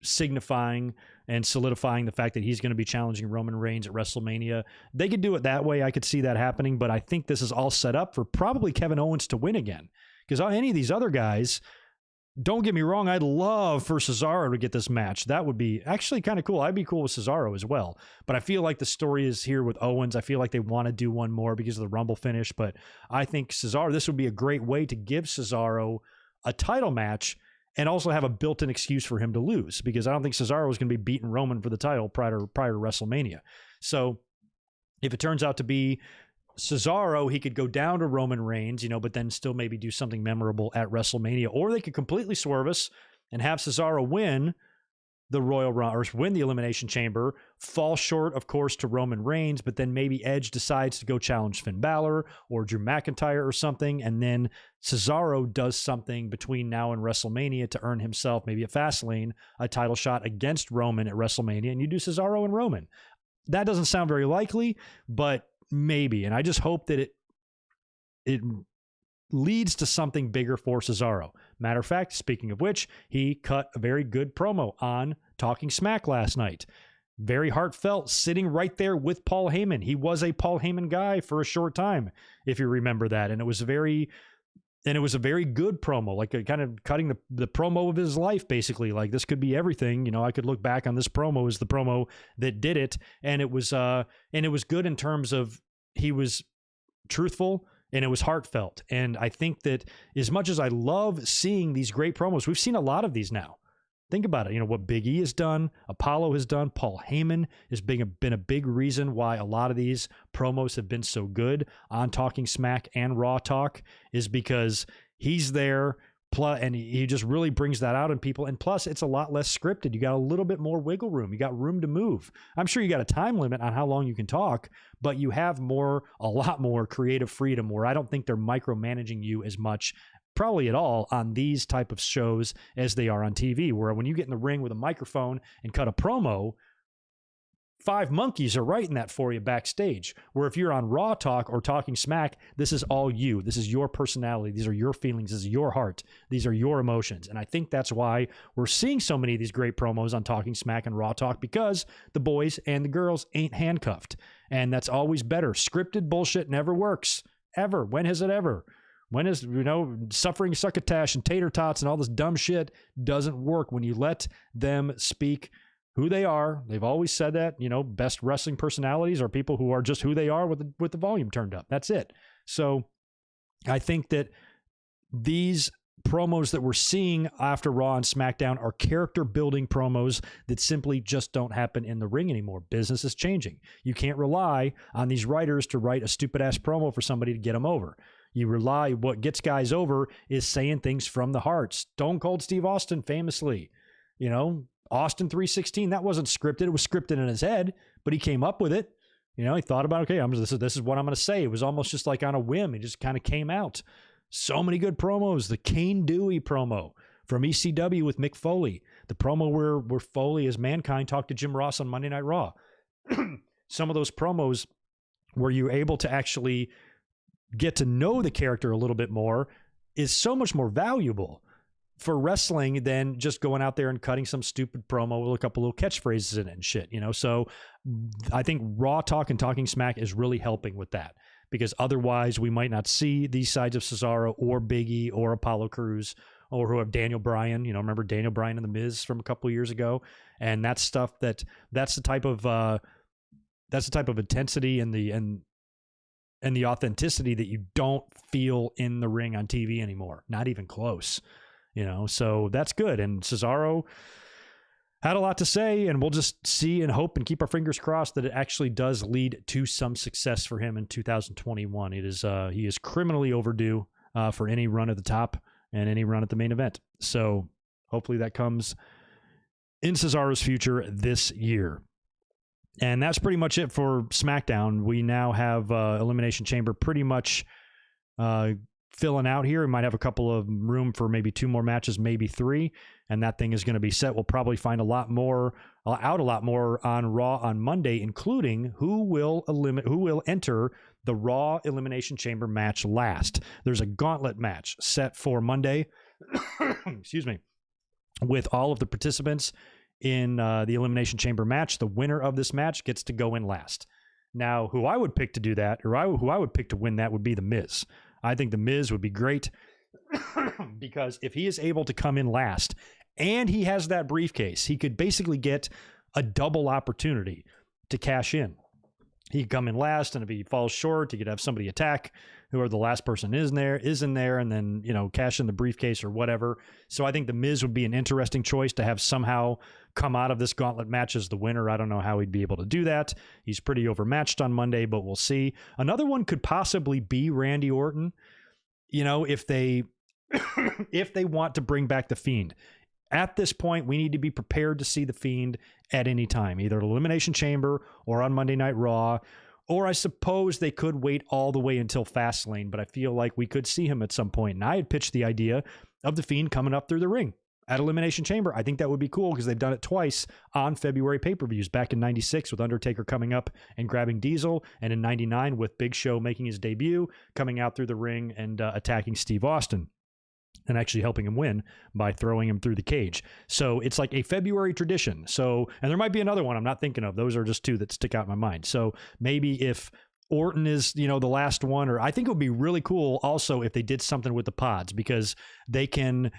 signifying and solidifying the fact that he's going to be challenging Roman Reigns at WrestleMania. They could do it that way. I could see that happening, but I think this is all set up for probably Kevin Owens to win again, because any of these other guys. Don't get me wrong, I'd love for Cesaro to get this match. That would be actually kind of cool. I'd be cool with Cesaro as well. But I feel like the story is here with Owens. I feel like they want to do one more because of the Rumble finish. But I think Cesaro, this would be a great way to give Cesaro a title match and also have a built-in excuse for him to lose, because I don't think Cesaro is going to be beating Roman for the title prior to WrestleMania. So if it turns out to be Cesaro, he could go down to Roman Reigns, but then still maybe do something memorable at WrestleMania, or they could completely swerve us and have Cesaro win the Royal Rumble or win the Elimination Chamber, fall short, of course, to Roman Reigns, but then maybe Edge decides to go challenge Finn Balor or Drew McIntyre or something, and then Cesaro does something between now and WrestleMania to earn himself, maybe at Fastlane, a title shot against Roman at WrestleMania, and you do Cesaro and Roman. That doesn't sound very likely, but maybe, and I just hope that it leads to something bigger for Cesaro. Matter of fact, speaking of which, he cut a very good promo on Talking Smack last night. Very heartfelt, sitting right there with Paul Heyman. He was a Paul Heyman guy for a short time, if you remember that, and it was a very good promo, like kind of cutting the promo of his life, basically. Like, this could be everything. I could look back on this promo as the promo that did it, and it was good in terms of he was truthful and it was heartfelt. And I think that as much as I love seeing these great promos, we've seen a lot of these now. Think about it. What Big E has done, Apollo has done, Paul Heyman has been a big reason why a lot of these promos have been so good on Talking Smack and Raw Talk, is because he's there, and he just really brings that out in people. And plus, it's a lot less scripted. You got a little bit more wiggle room. You got room to move. I'm sure you got a time limit on how long you can talk, but you have a lot more creative freedom, where I don't think they're micromanaging you as much, probably at all, on these type of shows as they are on TV, where when you get in the ring with a microphone and cut a promo, 5 monkeys are writing that for you backstage. Where if you're on Raw Talk or Talking Smack, this is all you. This is your personality. These are your feelings. This is your heart. These are your emotions. And I think that's why we're seeing so many of these great promos on Talking Smack and Raw Talk, because the boys and the girls ain't handcuffed. And that's always better. Scripted bullshit never works. Ever. When has it ever? When is, suffering succotash and tater tots and all this dumb shit doesn't work when you let them speak who they are. They've always said that, best wrestling personalities are people who are just who they are with the volume turned up. That's it. So I think that these promos that we're seeing after Raw and SmackDown are character building promos that simply just don't happen in the ring anymore. Business is changing. You can't rely on these writers to write a stupid ass promo for somebody to get them over. You rely, what gets guys over is saying things from the heart. Stone Cold Steve Austin famously, Austin 316, that wasn't scripted. It was scripted in his head, but he came up with it. He thought about, okay, this is what I'm going to say. It was almost just like on a whim. It just kind of came out. So many good promos. The Kane Dewey promo from ECW with Mick Foley. The promo where Foley as Mankind talked to Jim Ross on Monday Night Raw. Some of those promos where you're able to actually get to know the character a little bit more is so much more valuable for wrestling than just going out there and cutting some stupid promo with a couple little catchphrases in it and shit, So I think Raw Talk and Talking Smack is really helping with that, because otherwise we might not see these sides of Cesaro or Big E or Apollo Crews or who have Daniel Bryan. Remember Daniel Bryan and The Miz from a couple of years ago, and that's stuff that's the type of intensity and the authenticity that you don't feel in the ring on TV anymore. Not even close, so that's good. And Cesaro had a lot to say, and we'll just see and hope and keep our fingers crossed that it actually does lead to some success for him in 2021. He is criminally overdue for any run at the top and any run at the main event. So hopefully that comes in Cesaro's future this year. And that's pretty much it for SmackDown. We now have Elimination Chamber pretty much filling out here. We might have a couple of room for maybe 2 more matches, maybe 3, and that thing is going to be set. We'll probably find a lot more on Raw on Monday, including who will enter the Raw Elimination Chamber match last. There's a gauntlet match set for Monday. Excuse me. With all of the participants in the Elimination Chamber match, the winner of this match gets to go in last. Now, who I would pick to do that, or who I would pick to win that, would be The Miz. I think The Miz would be great because if he is able to come in last and he has that briefcase, he could basically get a double opportunity to cash in. He could come in last, and if he falls short, he could have somebody attack whoever the last person is in there, and then, cash in the briefcase or whatever. So I think The Miz would be an interesting choice to have somehow come out of this gauntlet match as the winner. I don't know how he'd be able to do that. He's pretty overmatched on Monday, but we'll see. Another one could possibly be Randy Orton, if they want to bring back The Fiend. At this point, we need to be prepared to see The Fiend at any time, either at Elimination Chamber or on Monday Night Raw. Or I suppose they could wait all the way until Fastlane, but I feel like we could see him at some point. And I had pitched the idea of The Fiend coming up through the ring at Elimination Chamber. I think that would be cool because they've done it twice on February pay-per-views, back in 96 with Undertaker coming up and grabbing Diesel, and in 99 with Big Show making his debut, coming out through the ring and attacking Steve Austin and actually helping him win by throwing him through the cage. So it's like a February tradition. So, and there might be another one I'm not thinking of. Those are just 2 that stick out in my mind. So maybe if Orton is, the last one, or I think it would be really cool also if they did something with the pods, because they can,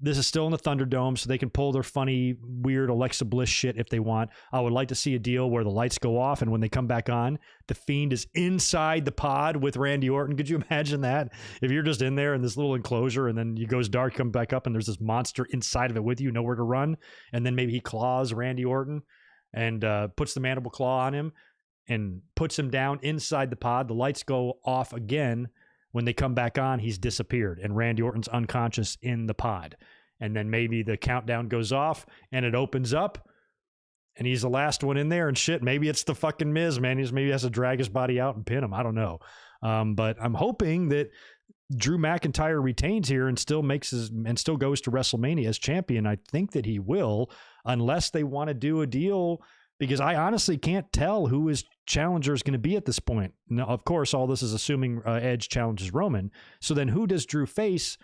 this is still in the Thunderdome, so they can pull their funny, weird Alexa Bliss shit if they want. I would like to see a deal where the lights go off, and when they come back on, The Fiend is inside the pod with Randy Orton. Could you imagine that? If you're just in there in this little enclosure, and then it goes dark, come back up, and there's this monster inside of it with you, nowhere to run, and then maybe he claws Randy Orton and puts the mandible claw on him and puts him down inside the pod. The lights go off again. When they come back on, he's disappeared, and Randy Orton's unconscious in the pod. And then maybe the countdown goes off, and it opens up, and he's the last one in there, and shit, maybe it's the fucking Miz, man. Maybe he has to drag his body out and pin him. I don't know. But I'm hoping that Drew McIntyre retains here and still still goes to WrestleMania as champion. I think that he will, unless they want to do a deal, because I honestly can't tell who his challenger is going to be at this point. Now, of course, all this is assuming Edge challenges Roman. So then who does Drew face?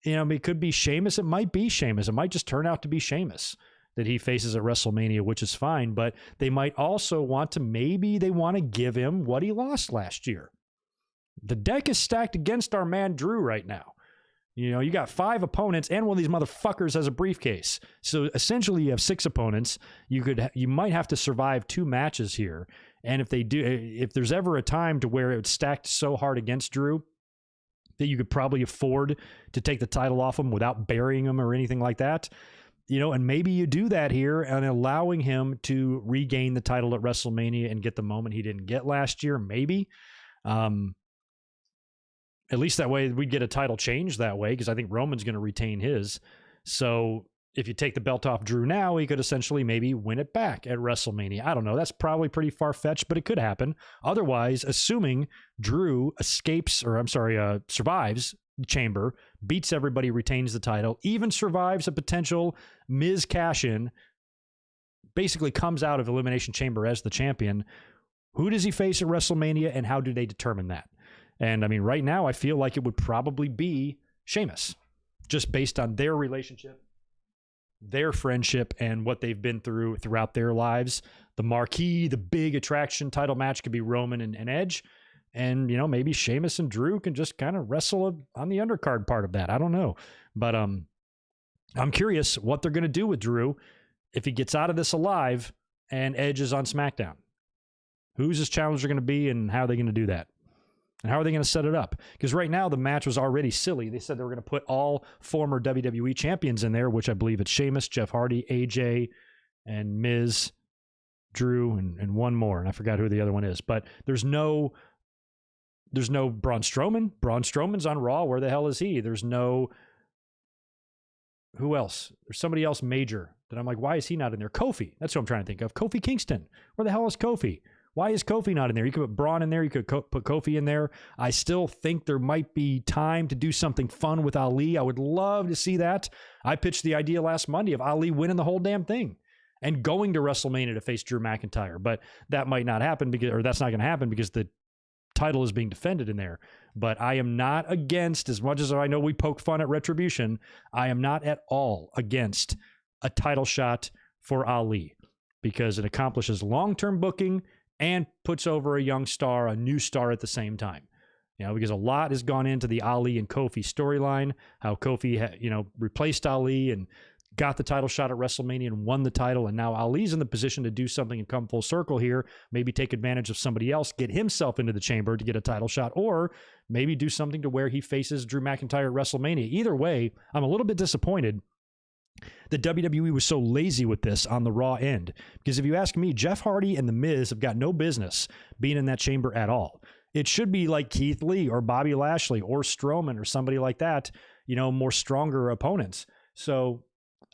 It could be Sheamus. It might be Sheamus. It might just turn out to be Sheamus. that he faces at WrestleMania, which is fine, but they might also want to, maybe they want to give him what he lost last year. The deck is stacked against our man Drew right now. You know, you got 5 opponents, and one of these motherfuckers has a briefcase. So essentially, you have 6 opponents. You might have to survive 2 matches here. And if there's ever a time to where it's stacked so hard against Drew that you could probably afford to take the title off him without burying him or anything like that, you know, and maybe you do that here and allowing him to regain the title at WrestleMania and get the moment he didn't get last year, maybe. At least that way we'd get a title change that way, because I think Roman's going to retain his. So if you take the belt off Drew now, he could essentially maybe win it back at WrestleMania. I don't know. That's probably pretty far-fetched, but it could happen. Otherwise, assuming Drew survives the Chamber, beats everybody, retains the title, even survives a potential Miz cash-in, basically comes out of Elimination Chamber as the champion, who does he face at WrestleMania, and how do they determine that? And I mean, right now, I feel like it would probably be Sheamus, just based on their relationship, their friendship, and what they've been through throughout their lives. The marquee, the big attraction title match could be Roman and Edge. And, you know, maybe Sheamus and Drew can just kind of wrestle on the undercard part of that. I don't know. But I'm curious what they're going to do with Drew if he gets out of this alive and Edge is on SmackDown. Who's his challenger going to be, and how are they going to do that? And how are they going to set it up? Because right now the match was already silly. They said they were going to put all former WWE champions in there, which I believe it's Sheamus, Jeff Hardy, AJ, and Miz, Drew, and one more. And I forgot who the other one is. But there's no Braun Strowman. Braun Strowman's on Raw. Where the hell is he? There's no... Who else? There's somebody else major that I'm like, why is he not in there? Kofi. That's what I'm trying to think of. Kofi Kingston. Where the hell is Kofi? Why is Kofi not in there? You could put Braun in there. You could put Kofi in there. I still think there might be time to do something fun with Ali. I would love to see that. I pitched the idea last Monday of Ali winning the whole damn thing and going to WrestleMania to face Drew McIntyre. But that might not happen that's not going to happen because the title is being defended in there. But I am not against, as much as I know we poke fun at Retribution, I am not at all against a title shot for Ali, because it accomplishes long-term booking and puts over a young star, a new star at the same time. You know, because a lot has gone into the Ali and Kofi storyline, how Kofi, replaced Ali and got the title shot at WrestleMania and won the title, and now Ali's in the position to do something and come full circle here, maybe take advantage of somebody else, get himself into the chamber to get a title shot, or maybe do something to where he faces Drew McIntyre at WrestleMania. Either way, I'm a little bit disappointed that WWE was so lazy with this on the Raw end. Because if you ask me, Jeff Hardy and The Miz have got no business being in that chamber at all. It should be like Keith Lee or Bobby Lashley or Strowman or somebody like that, more stronger opponents. So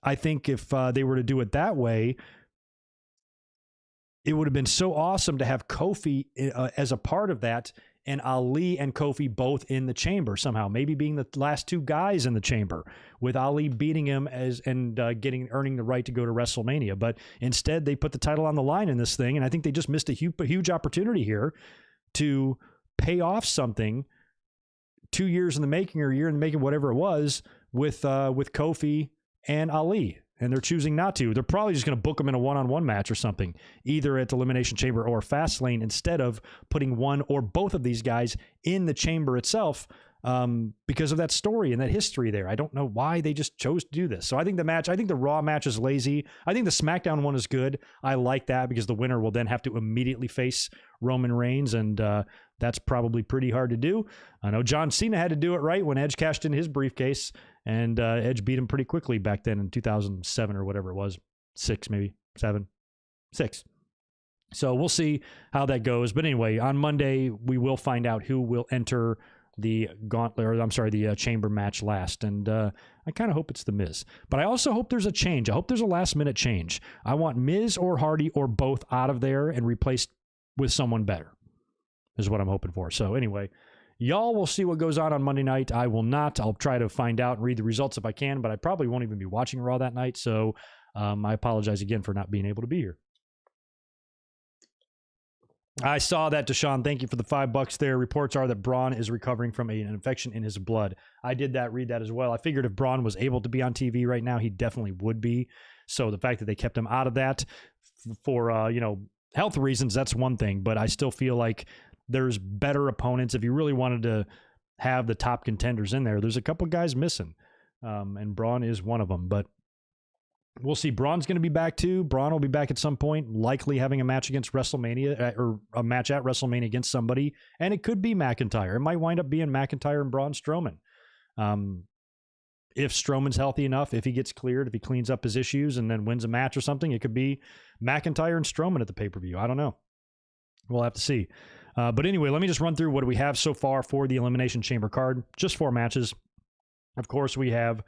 I think if they were to do it that way, it would have been so awesome to have Kofi as a part of that, and Ali and Kofi both in the chamber somehow, maybe being the last 2 guys in the chamber, with Ali beating him earning the right to go to WrestleMania. But instead, they put the title on the line in this thing, and I think they just missed a huge opportunity here to pay off something 2 years in the making or a year in the making, whatever it was, with Kofi and Ali. And they're choosing not to. They're probably just going to book them in a one-on-one match or something, either at the Elimination Chamber or Fastlane, instead of putting one or both of these guys in the chamber itself, because of that story and that history there. I don't know why they just chose to do this. So I think the Raw match is lazy. I think the SmackDown one is good. I like that because the winner will then have to immediately face Roman Reigns, and that's probably pretty hard to do. I know John Cena had to do it right when Edge cashed in his briefcase, and Edge beat him pretty quickly back then in 2007 or whatever it was. 6. So we'll see how that goes. But anyway, on Monday, we will find out who will enter the chamber match last. And I kind of hope it's The Miz. But I also hope there's a change. I hope there's a last-minute change. I want Miz or Hardy or both out of there and replaced with someone better, is what I'm hoping for. So anyway, y'all will see what goes on Monday night. I will not. I'll try to find out and read the results if I can, but I probably won't even be watching Raw that night. So I apologize again for not being able to be here. I saw that, Deshaun. Thank you for the $5 there. Reports are that Braun is recovering from an infection in his blood. I did read that as well. I figured if Braun was able to be on TV right now, he definitely would be. So the fact that they kept him out of that for, health reasons, that's one thing. But I still feel like there's better opponents. If you really wanted to have the top contenders in there, there's a couple guys missing. And Braun is one of them. But we'll see. Braun's going to be back too. Braun will be back at some point, likely having a match against WrestleMania or a match at WrestleMania against somebody. And it could be McIntyre. It might wind up being McIntyre and Braun Strowman. If Strowman's healthy enough, if he gets cleared, if he cleans up his issues and then wins a match or something, it could be McIntyre and Strowman at the pay-per-view. I don't know. We'll have to see. But anyway, let me just run through what we have so far for the Elimination Chamber card. Just 4 matches. Of course, we have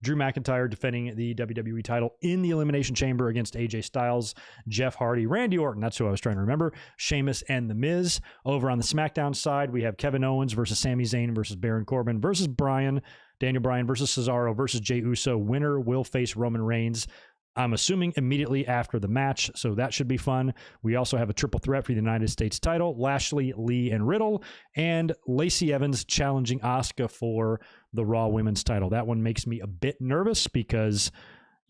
Drew McIntyre defending the WWE title in the Elimination Chamber against AJ Styles, Jeff Hardy, Randy Orton, that's who I was trying to remember, Sheamus, and The Miz. Over on the SmackDown side, we have Kevin Owens versus Sami Zayn versus Baron Corbin versus Daniel Bryan versus Cesaro versus Jey Uso. Winner will face Roman Reigns, I'm assuming immediately after the match, so that should be fun. We also have a triple threat for the United States title, Lashley, Lee, and Riddle, and Lacey Evans challenging Asuka for the Raw Women's title. That one makes me a bit nervous because,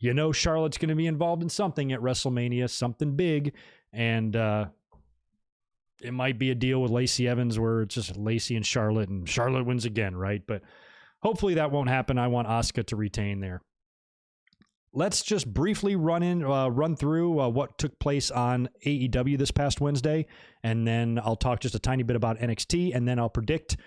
Charlotte's going to be involved in something at WrestleMania, something big, and it might be a deal with Lacey Evans where it's just Lacey and Charlotte wins again, right? But hopefully that won't happen. I want Asuka to retain there. Let's just briefly run through what took place on AEW this past Wednesday, and then I'll talk just a tiny bit about NXT, and then I'll predict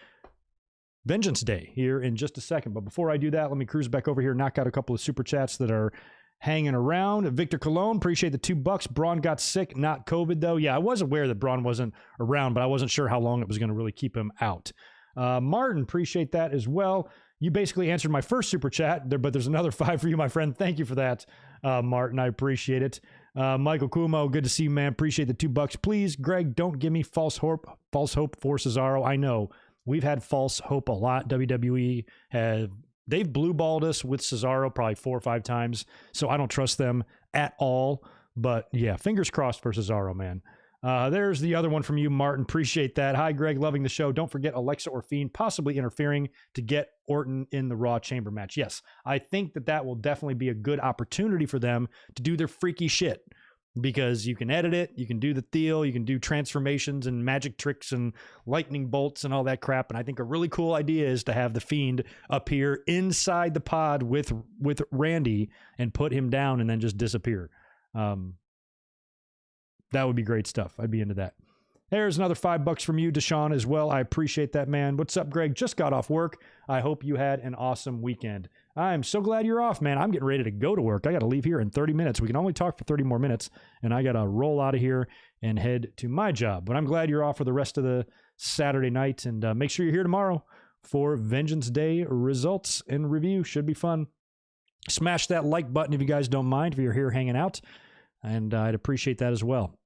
Vengeance Day here in just a second. But before I do that, let me cruise back over here, knock out a couple of super chats that are hanging around. Victor Colon, appreciate the $2. Braun got sick, not COVID though. Yeah, I was aware that Braun wasn't around, but I wasn't sure how long it was going to really keep him out. Martin, appreciate that as well. You basically answered my first super chat, but there's another 5 for you, my friend. Thank you for that, Martin. I appreciate it. Michael Kumo, good to see you, man. Appreciate the $2. Please, Greg, don't give me false hope for Cesaro. I know we've had false hope a lot. WWE they've blue balled us with Cesaro probably 4 or 5 times, so I don't trust them at all. But yeah, fingers crossed for Cesaro, man. There's the other one from you, Martin. Appreciate that. Hi, Greg. Loving the show. Don't forget Alexa or Fiend possibly interfering to get Orton in the Raw Chamber match. Yes, I think that will definitely be a good opportunity for them to do their freaky shit because you can edit it, you can do the Theo, you can do transformations and magic tricks and lightning bolts and all that crap. And I think a really cool idea is to have the Fiend appear inside the pod with Randy and put him down and then just disappear. That would be great stuff. I'd be into that. There's another $5 from you, Deshaun, as well. I appreciate that, man. What's up, Greg? Just got off work. I hope you had an awesome weekend. I'm so glad you're off, man. I'm getting ready to go to work. I got to leave here in 30 minutes. We can only talk for 30 more minutes, and I got to roll out of here and head to my job. But I'm glad you're off for the rest of the Saturday night, and make sure you're here tomorrow for Vengeance Day results and review. Should be fun. Smash that like button if you guys don't mind, if you're here hanging out. And I'd appreciate that as well.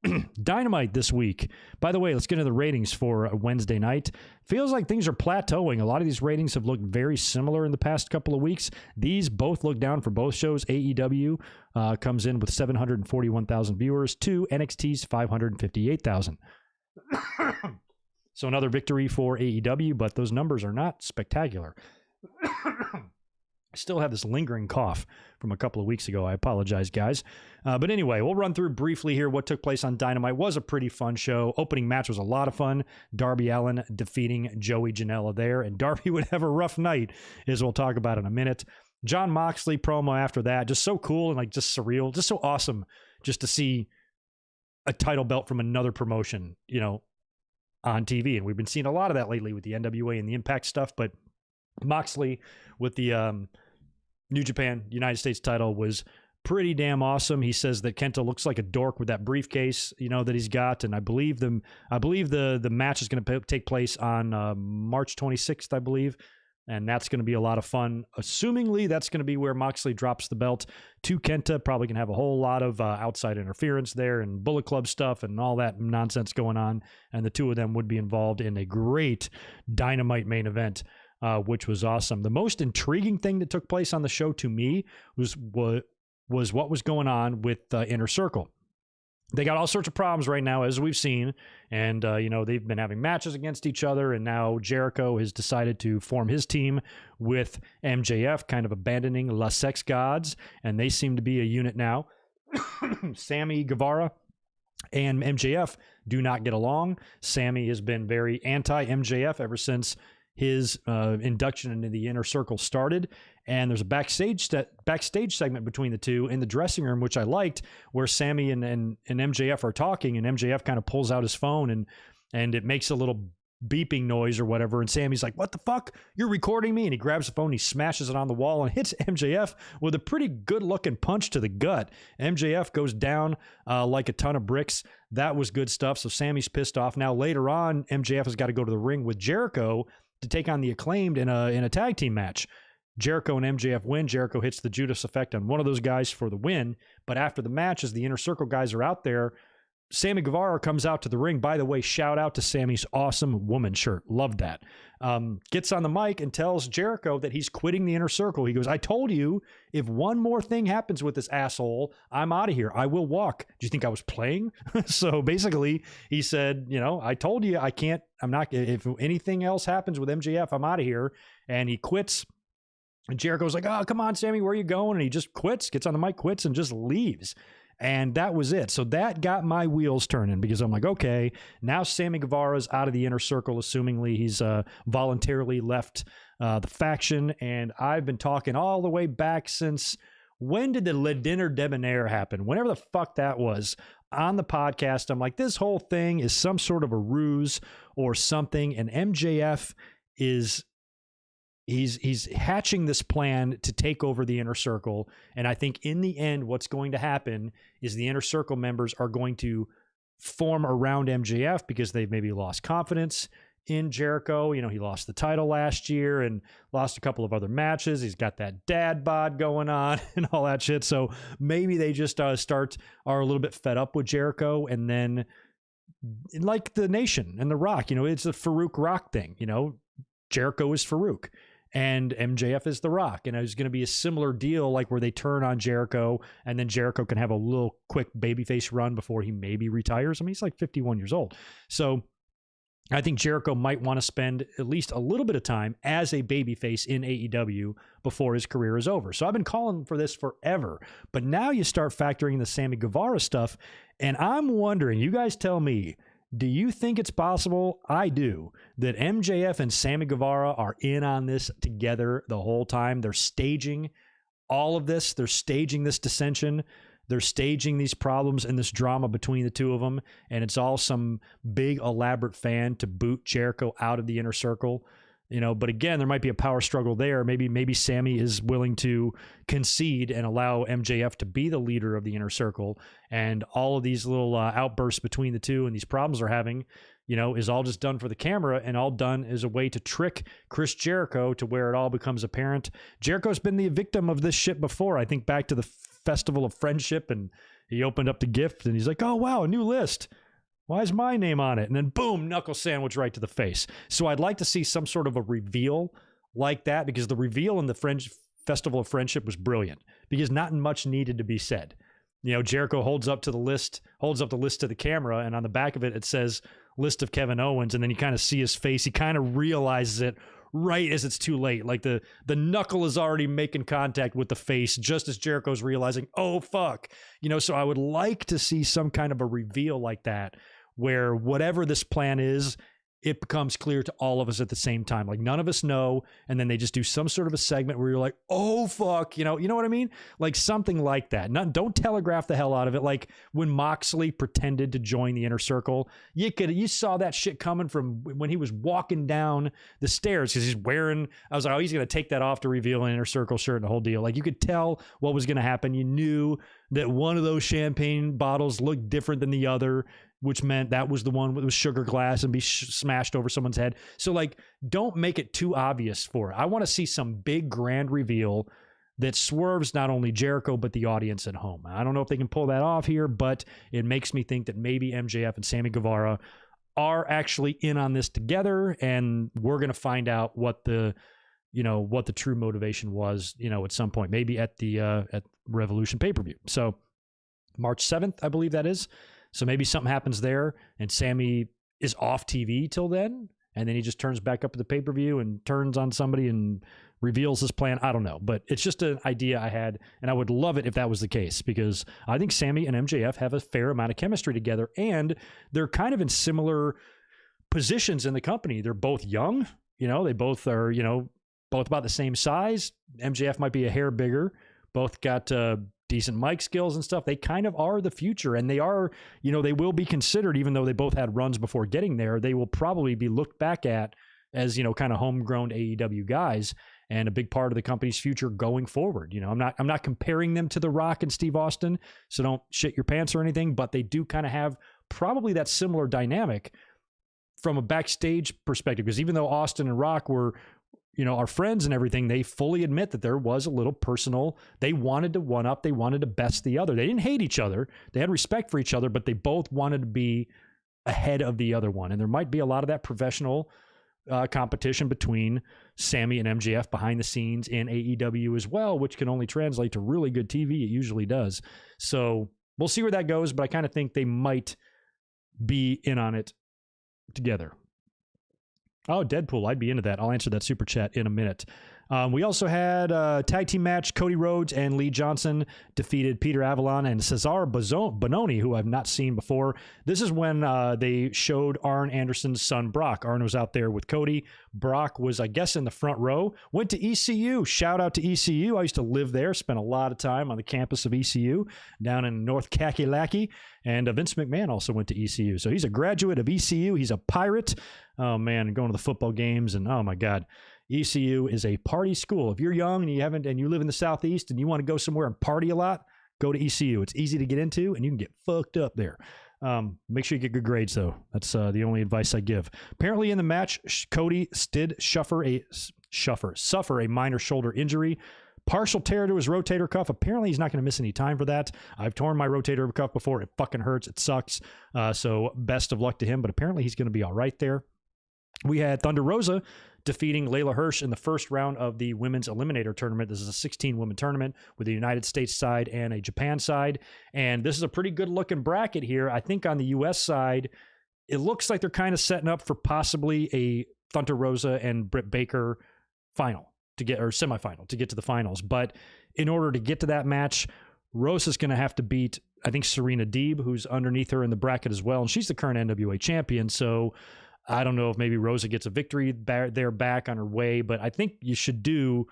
Dynamite this week. By the way, let's get into the ratings for Wednesday night. Feels like things are plateauing. A lot of these ratings have looked very similar in the past couple of weeks. These both look down for both shows. AEW comes in with 741,000 viewers to NXT's 558,000. So another victory for AEW, but those numbers are not spectacular. I still have this lingering cough from a couple of weeks ago. I apologize, guys. But anyway, we'll run through briefly here what took place on Dynamite. It was a pretty fun show. Opening match was a lot of fun. Darby Allin defeating Joey Janela there. And Darby would have a rough night, as we'll talk about in a minute. Jon Moxley promo after that. Just so cool and like just surreal. Just so awesome just to see a title belt from another promotion, on TV. And we've been seeing a lot of that lately with the NWA and the Impact stuff. But Moxley with the New Japan United States title was pretty damn awesome. He says that Kenta looks like a dork with that briefcase, that he's got, and I believe the match is going to take place on March 26th, I believe, and that's going to be a lot of fun. Assumingly, that's going to be where Moxley drops the belt to Kenta. Probably going to have a whole lot of outside interference there and Bullet Club stuff and all that nonsense going on, and the two of them would be involved in a great Dynamite main event. Which was awesome. The most intriguing thing that took place on the show to me was what was going on with Inner Circle. they got all sorts of problems right now, as we've seen. And, they've been having matches against each other. And now Jericho has decided to form his team with MJF, kind of abandoning La Sex Gods. And they seem to be a unit now. Sammy Guevara and MJF do not get along. Sammy has been very anti-MJF ever since his induction into the Inner Circle started. And there's a backstage segment between the two in the dressing room, which I liked, where Sammy and MJF are talking, and MJF kind of pulls out his phone and it makes a little beeping noise or whatever. And Sammy's like, "What the fuck? You're recording me?" And he grabs the phone, he smashes it on the wall and hits MJF with a pretty good looking punch to the gut. MJF goes down like a ton of bricks. That was good stuff. So Sammy's pissed off. Now later on, MJF has got to go to the ring with Jericho to take on the Acclaimed in a tag team match. Jericho and MJF win. Jericho hits the Judas effect on one of those guys for the win. But after the match, as the Inner Circle guys are out there, Sammy Guevara comes out to the ring. By the way, shout out to Sammy's awesome woman shirt. Loved that. Gets on the mic and tells Jericho that he's quitting the Inner Circle. He goes, "I told you, if one more thing happens with this asshole, I'm out of here. I will walk." Do you think I was playing? So basically, he said, "I told you I can't, I'm not, if anything else happens with MJF, I'm out of here." And he quits. And Jericho's like, "Oh, come on, Sammy, where are you going?" And he just quits, gets on the mic, quits, and just leaves. And that was it. So that got my wheels turning, because I'm like, okay, now Sammy Guevara's out of the Inner Circle, assumingly he's voluntarily left the faction. And I've been talking all the way back since, when did the Le Dinner Debonair happen? Whenever the fuck that was, on the podcast, I'm like, this whole thing is some sort of a ruse or something. And MJF is... He's hatching this plan to take over the Inner Circle. And I think in the end, what's going to happen is the Inner Circle members are going to form around MJF because they've maybe lost confidence in Jericho. He lost the title last year and lost a couple of other matches. He's got that dad bod going on and all that shit. So maybe they just are a little bit fed up with Jericho. And then, like the Nation and the Rock, it's a Farouk Rock thing. Jericho is Farouk and MJF is The Rock. And it's going to be a similar deal, like where they turn on Jericho and then Jericho can have a little quick babyface run before he maybe retires. I mean, he's like 51 years old. So I think Jericho might want to spend at least a little bit of time as a babyface in AEW before his career is over. So I've been calling for this forever, but now you start factoring the Sammy Guevara stuff. And I'm wondering, you guys tell me, do you think it's possible? I do. That MJF and Sammy Guevara are in on this together the whole time. They're staging all of this. They're staging this dissension. They're staging these problems and this drama between the two of them. And it's all some big elaborate fan to boot Jericho out of the Inner Circle. But again, there might be a power struggle there. Maybe Sammy is willing to concede and allow MJF to be the leader of the Inner Circle. And all of these little outbursts between the two and these problems they're having, is all just done for the camera and all done as a way to trick Chris Jericho to where it all becomes apparent. Jericho's been the victim of this shit before. I think back to the Festival of Friendship, and he opened up the gift and he's like, "Oh, wow, a new list. Why is my name on it?" And then boom, knuckle sandwich right to the face. So I'd like to see some sort of a reveal like that, because the reveal in the Festival of Friendship was brilliant, because not much needed to be said. Jericho holds up the list to the camera, and on the back of it, it says list of Kevin Owens. And then you kind of see his face. He kind of realizes it right as it's too late. Like the knuckle is already making contact with the face just as Jericho's realizing, oh, fuck. So I would like to see some kind of a reveal like that, where whatever this plan is, it becomes clear to all of us at the same time. Like none of us know. And then they just do some sort of a segment where you're like, oh, fuck. You know what I mean? Like something like that. Don't telegraph the hell out of it. Like when Moxley pretended to join the Inner Circle, you saw that shit coming from when he was walking down the stairs, because I was like, oh, he's going to take that off to reveal an Inner Circle shirt and the whole deal. Like you could tell what was going to happen. You knew that one of those champagne bottles looked different than the other, which meant that was the one with sugar glass and be smashed over someone's head. So like, don't make it too obvious for it. I want to see some big grand reveal that swerves not only Jericho, but the audience at home. I don't know if they can pull that off here, but it makes me think that maybe MJF and Sammy Guevara are actually in on this together. And we're going to find out what the true motivation was, at some point, maybe at the, at Revolution pay-per-view. So March 7th, I believe that is. So maybe something happens there and Sammy is off TV till then. And then he just turns back up at the pay-per-view and turns on somebody and reveals his plan. I don't know. But it's just an idea I had. And I would love it if that was the case, because I think Sammy and MJF have a fair amount of chemistry together. And they're kind of in similar positions in the company. They're both young. They both are, both about the same size. MJF might be a hair bigger. Both got decent mic skills and stuff. They kind of are the future, and they are, they will be considered, even though they both had runs before getting there, they will probably be looked back at as, kind of homegrown AEW guys and a big part of the company's future going forward. I'm not comparing them to The Rock and Steve Austin, so don't shit your pants or anything, but they do kind of have probably that similar dynamic from a backstage perspective, because even though Austin and Rock were, our friends and everything, they fully admit that there was a little personal. They wanted to one up. They wanted to best the other. They didn't hate each other. They had respect for each other, but they both wanted to be ahead of the other one. And there might be a lot of that professional competition between Sammy and MJF behind the scenes in AEW as well, which can only translate to really good TV. It usually does. So we'll see where that goes, but I kind of think they might be in on it together. Oh, Deadpool. I'd be into that. I'll answer that super chat in a minute. We also had a tag team match. Cody Rhodes and Lee Johnson defeated Peter Avalon and Cesar Bononi, who I've not seen before. This is when they showed Arn Anderson's son, Brock. Arn was out there with Cody. Brock was, I guess, in the front row. Went to ECU. Shout out to ECU. I used to live there. Spent a lot of time on the campus of ECU down in North Kakalaki. And Vince McMahon also went to ECU. So he's a graduate of ECU. He's a Pirate. Oh, man, going to the football games. And, oh, my God. ECU is a party school. If you're young and you live in the Southeast and you want to go somewhere and party a lot, go to ECU. It's easy to get into and you can get fucked up there. Make sure you get good grades, though. That's the only advice I give. Apparently in the match, Cody did suffer a minor shoulder injury. Partial tear to his rotator cuff. Apparently, he's not going to miss any time for that. I've torn my rotator cuff before. It fucking hurts. It sucks. So best of luck to him. But apparently, he's going to be all right there. We had Thunder Rosa defeating Layla Hirsch in the first round of the Women's Eliminator Tournament. This is a 16-woman tournament with a United States side and a Japan side. And this is a pretty good-looking bracket here. I think on the U.S. side, it looks like they're kind of setting up for possibly a Thunder Rosa and Britt Baker final to get, or semifinal to get to the finals. But in order to get to that match, Rosa's going to have to beat, I think, Serena Deeb, who's underneath her in the bracket as well. And she's the current NWA champion. So I don't know if maybe Rosa gets a victory there back on her way, but I think you should do,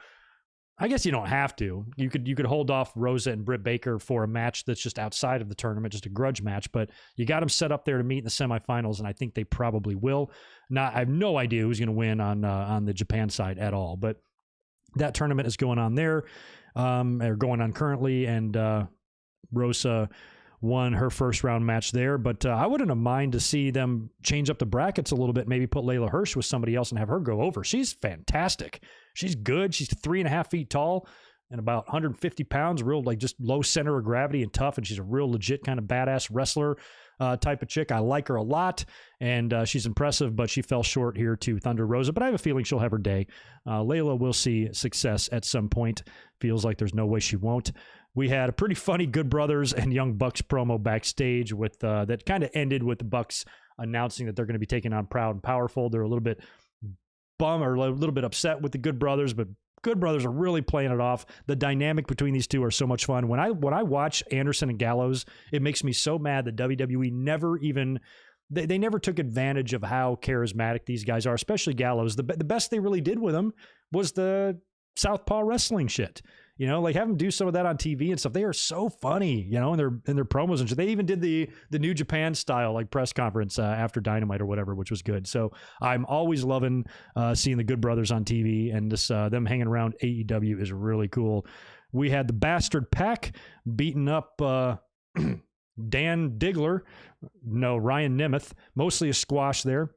I guess you don't have to. You could hold off Rosa and Britt Baker for a match that's just outside of the tournament, just a grudge match, but you got them set up there to meet in the semifinals, and I think they probably will. I have no idea who's going to win on the Japan side at all, but that tournament is going on there, or going on currently, and Rosa won her first round match there, but I wouldn't have mind to see them change up the brackets a little bit, maybe put Layla Hirsch with somebody else and have her go over. She's fantastic. She's good. She's 3.5 feet tall and about 150 pounds, real just low center of gravity and tough, and she's a real legit kind of badass wrestler type of chick. I like her a lot, and she's impressive, but she fell short here to Thunder Rosa, but I have a feeling she'll have her day. Layla will see success at some point. Feels like there's no way she won't. We had a pretty funny Good Brothers and Young Bucks promo backstage with that kind of ended with the Bucks announcing that they're going to be taking on Proud and Powerful. They're a little bit bummed or a little bit upset with the Good Brothers, but Good Brothers are really playing it off. The dynamic between these two are so much fun. When I watch Anderson and Gallows, it makes me so mad that WWE never even they never took advantage of how charismatic these guys are, especially Gallows. The best they really did with them was the Southpaw wrestling shit. Like have them do some of that on TV and stuff. They are so funny, in their promos and shit. They even did the New Japan style like press conference after Dynamite or whatever, which was good. So I'm always loving seeing the Good Brothers on TV, and this them hanging around AEW is really cool. We had the Bastard Pack beating up Dan Ryan Nemeth, mostly a squash there.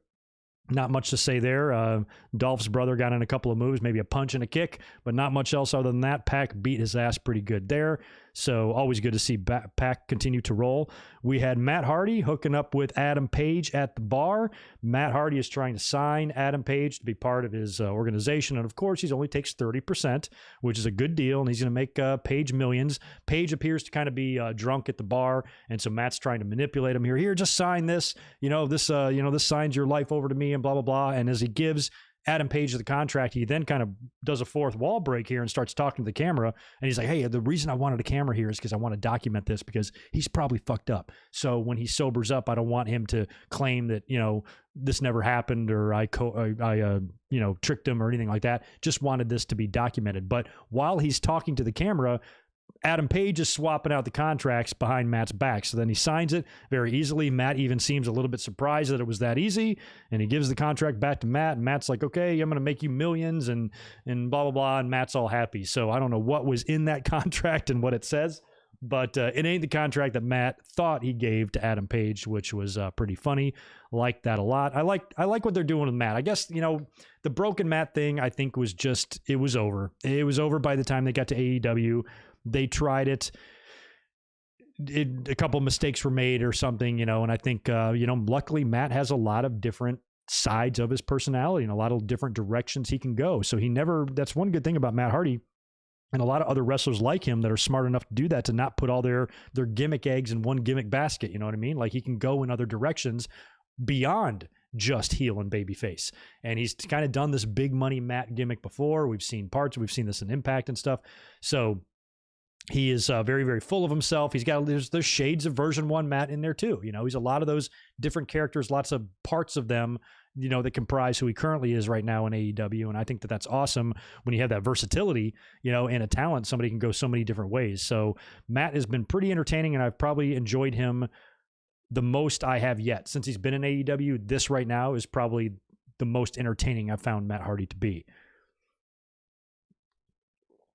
Not much to say there. Dolph's brother got in a couple of moves, maybe a punch and a kick, but not much else other than that. Pac beat his ass pretty good there. So always good to see Pac continue to roll. We had Matt Hardy hooking up with Adam Page at the bar. Matt Hardy is trying to sign Adam Page to be part of his organization. And of course, he only takes 30%, which is a good deal. And he's going to make Page millions. Page appears to kind of be drunk at the bar. And so Matt's trying to manipulate him here. Here, just sign this. This signs your life over to me and blah, blah, blah. And as he gives Adam Page the contract, he then kind of does a fourth wall break here and starts talking to the camera. And he's like, hey, the reason I wanted a camera here is because I want to document this because he's probably fucked up. So when he sobers up, I don't want him to claim that, this never happened or I tricked him or anything like that. Just wanted this to be documented. But while he's talking to the camera, Adam Page is swapping out the contracts behind Matt's back. So then he signs it very easily. Matt even seems a little bit surprised that it was that easy. And he gives the contract back to Matt. And Matt's like, okay, I'm going to make you millions and blah, blah, blah. And Matt's all happy. So I don't know what was in that contract and what it says. But it ain't the contract that Matt thought he gave to Adam Page, which was pretty funny. Like that a lot. I like what they're doing with Matt. I guess, the broken Matt thing, I think it was over. It was over by the time they got to AEW. They tried it. A couple of mistakes were made or something, and I think, luckily Matt has a lot of different sides of his personality and a lot of different directions he can go. So that's one good thing about Matt Hardy and a lot of other wrestlers like him that are smart enough to do that, to not put all their gimmick eggs in one gimmick basket. You know what I mean? Like he can go in other directions beyond just heel and babyface. And he's kind of done this big money Matt gimmick before. We've seen this in Impact and stuff. So he is very, very full of himself. There's shades of version 1 Matt in there too. He's a lot of those different characters, lots of parts of them, that comprise who he currently is right now in AEW. And I think that that's awesome when you have that versatility, and a talent. Somebody can go so many different ways. So Matt has been pretty entertaining, and I've probably enjoyed him the most I have yet. Since he's been in AEW, this right now is probably the most entertaining I've found Matt Hardy to be.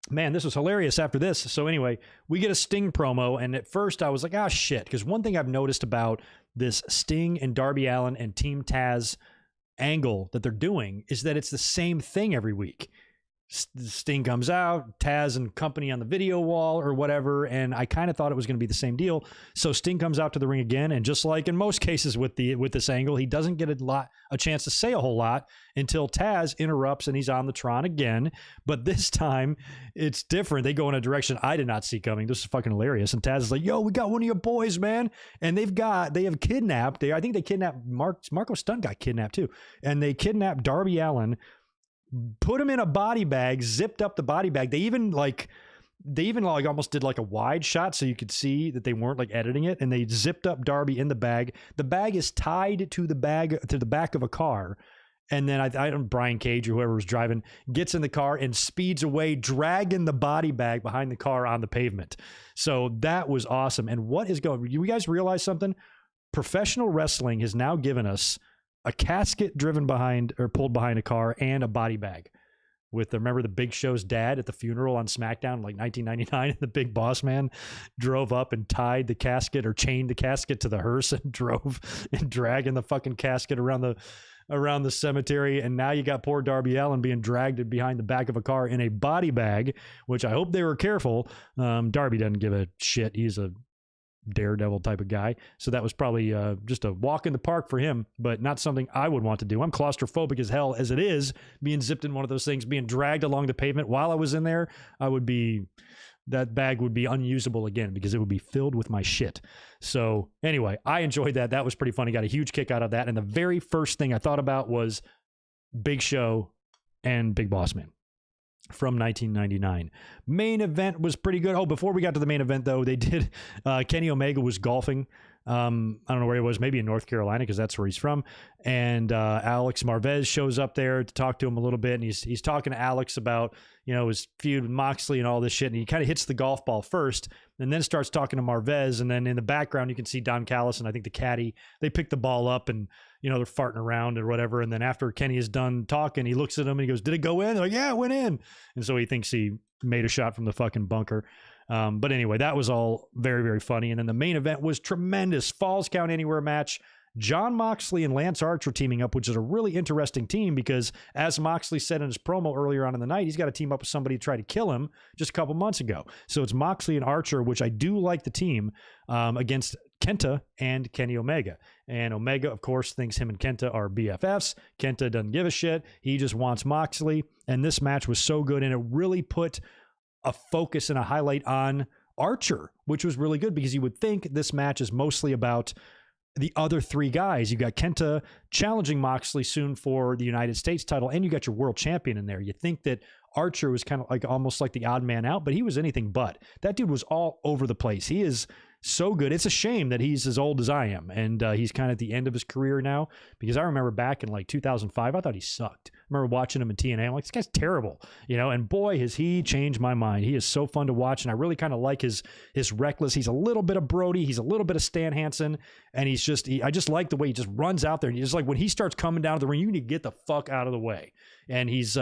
Man, this was hilarious after this. So anyway, we get a Sting promo, and at first I was like, shit. Because one thing I've noticed about this Sting and Darby Allin and Team Taz angle that they're doing is that it's the same thing every week. Sting comes out, Taz and company on the video wall or whatever, and I kind of thought it was going to be the same deal. So Sting comes out to the ring again, and just like in most cases with this angle, he doesn't get a chance to say a whole lot until Taz interrupts and he's on the Tron again. But this time it's different. They go in a direction I did not see coming. This is fucking hilarious. And Taz is like, "Yo, we got one of your boys, man," and they have kidnapped. I think they kidnapped Marco Stunt got kidnapped too, and they kidnapped Darby Allin. Put him in a body bag, zipped up the body bag. They even almost did like a wide shot so you could see that they weren't like editing it, and they zipped up Darby in the bag. The bag is tied to the back of a car. And then I don't Brian Cage or whoever was driving gets in the car and speeds away, dragging the body bag behind the car on the pavement. So that was awesome. And what is going? You guys realize something? Professional wrestling has now given us a casket driven behind or pulled behind a car and a body bag. Remember the Big Show's dad at the funeral on SmackDown, like 1999, and the Big Boss Man drove up and tied the casket or chained the casket to the hearse and drove and dragging the fucking casket around the cemetery. And now you got poor Darby Allin being dragged behind the back of a car in a body bag, which I hope they were careful. Darby doesn't give a shit. He's a daredevil type of guy. So that was probably just a walk in the park for him, but not something I would want to do. I'm claustrophobic as hell as it is, being zipped in one of those things, being dragged along the pavement while I was in there. That bag would be unusable again because it would be filled with my shit. So anyway, I enjoyed that. That was pretty funny. Got a huge kick out of that. And the very first thing I thought about was Big Show and Big Boss Man from 1999. Main event was pretty good. Oh, before we got to the main event though, they did, Kenny Omega was golfing. I don't know where he was, maybe in North Carolina because that's where he's from. And Alex Marvez shows up there to talk to him a little bit. And he's talking to Alex about, his feud with Moxley and all this shit. And he kind of hits the golf ball first and then starts talking to Marvez. And then in the background, you can see Don Callis and I think the caddy, they pick the ball up and, they're farting around or whatever. And then after Kenny is done talking, he looks at him and he goes, "Did it go in?" They're like, "Yeah, it went in." And so he thinks he made a shot from the fucking bunker. But anyway, that was all very, very funny. And then the main event was tremendous. Falls Count Anywhere match. John Moxley and Lance Archer teaming up, which is a really interesting team because, as Moxley said in his promo earlier on in the night, he's got to team up with somebody to try to kill him just a couple months ago. So it's Moxley and Archer, which I do like the team, against Kenta and Kenny Omega. And Omega, of course, thinks him and Kenta are BFFs. Kenta doesn't give a shit. He just wants Moxley. And this match was so good, and it really put a focus and a highlight on Archer, which was really good because you would think this match is mostly about the other three guys. You got Kenta challenging Moxley soon for the United States title, and you got your world champion in there. You think that Archer was kind of like almost like the odd man out, but he was anything but. That dude was all over the place. He is so good. It's a shame that he's as old as I am, and he's kind of at the end of his career now, because I remember back in like 2005, I thought he sucked. I remember watching him in TNA. I'm like, this guy's terrible, you know, and boy, has he changed my mind. He is so fun to watch, and I really kind of like his reckless. He's a little bit of Brody. He's a little bit of Stan Hansen, and he's just, I just like the way he just runs out there, and he's like, when he starts coming down to the ring, you need to get the fuck out of the way. And he's,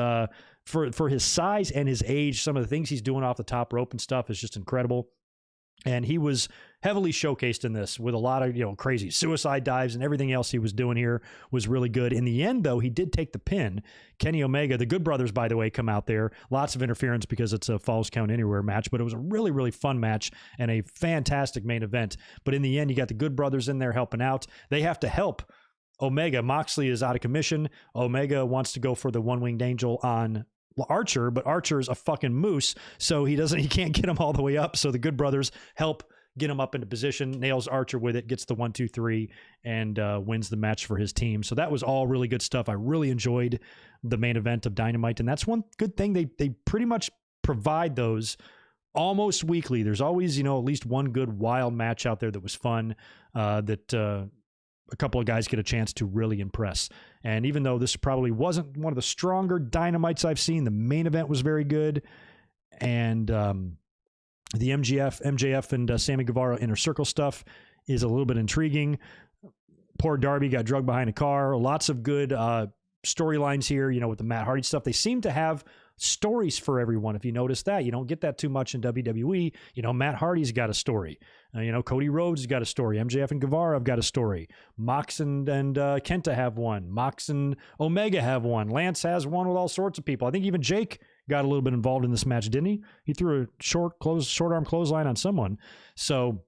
for his size and his age, some of the things he's doing off the top rope and stuff is just incredible. And he was heavily showcased in this with a lot of, you know, crazy suicide dives, and everything else he was doing here was really good. In the end, though, he did take the pin. Kenny Omega, the Good Brothers, by the way, come out there. Lots of interference because it's a Falls Count Anywhere match, but it was a really, really fun match and a fantastic main event. But in the end, you got the Good Brothers in there helping out. They have to help Omega. Moxley is out of commission. Omega wants to go for the one-winged angel on Archer, but Archer is a fucking moose, so he can't get him all the way up. So the Good Brothers help get him up into position, nails Archer with it, gets the 1-2-3, and wins the match for his team. So that was all really good stuff. I really enjoyed the main event of Dynamite, and that's one good thing. They pretty much provide those almost weekly. There's always, you know, at least one good wild match out there that was fun, that a couple of guys get a chance to really impress. And even though this probably wasn't one of the stronger Dynamites I've seen, the main event was very good. And the MJF and Sammy Guevara Inner Circle stuff is a little bit intriguing. Poor Darby got drugged behind a car. Lots of good storylines here, you know, with the Matt Hardy stuff. They seem to have stories for everyone. If you notice that, you don't get that too much in WWE. You know, Matt Hardy's got a story. You know, Cody Rhodes has got a story. MJF and Guevara have got a story. Mox and Kenta have one. Mox and Omega have one. Lance has one with all sorts of people. I think even Jake got a little bit involved in this match, didn't he? He threw a short arm clothesline on someone. So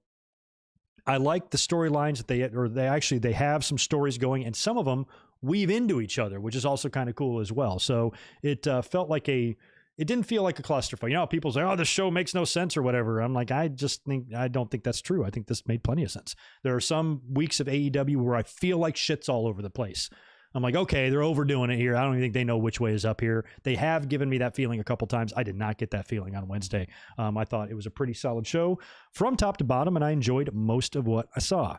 I like the storylines that they have some stories going, and some of them weave into each other, which is also kind of cool as well. So it felt like it didn't feel like a clusterfuck. You know, people say, oh, this show makes no sense or whatever. I'm like, I don't think that's true. I think this made plenty of sense. There are some weeks of AEW where I feel like shit's all over the place. I'm like, okay, they're overdoing it here. I don't even think they know which way is up here. They have given me that feeling a couple times. I did not get that feeling on Wednesday. I thought it was a pretty solid show from top to bottom, and I enjoyed most of what I saw.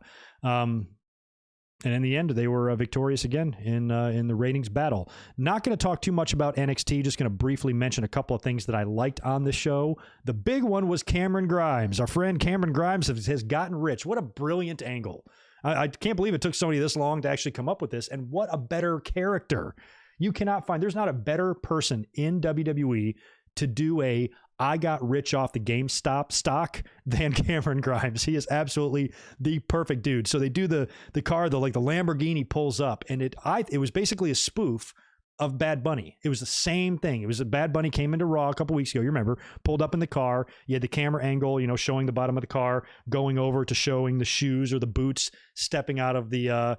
And in the end, they were victorious again in the ratings battle. Not going to talk too much about NXT. Just going to briefly mention a couple of things that I liked on the show. The big one was Cameron Grimes. Our friend Cameron Grimes has gotten rich. What a brilliant angle. I can't believe it took somebody this long to actually come up with this. And what a better character. You cannot find, there's not a better person in WWE to do I got rich off the GameStop stock than Cameron Grimes. He is absolutely the perfect dude. So they do the car, the Lamborghini pulls up, and it was basically a spoof of Bad Bunny. It was the same thing. It was Bad Bunny came into Raw a couple weeks ago. You remember, pulled up in the car. You had the camera angle, you know, showing the bottom of the car, going over to showing the shoes or the boots stepping out of the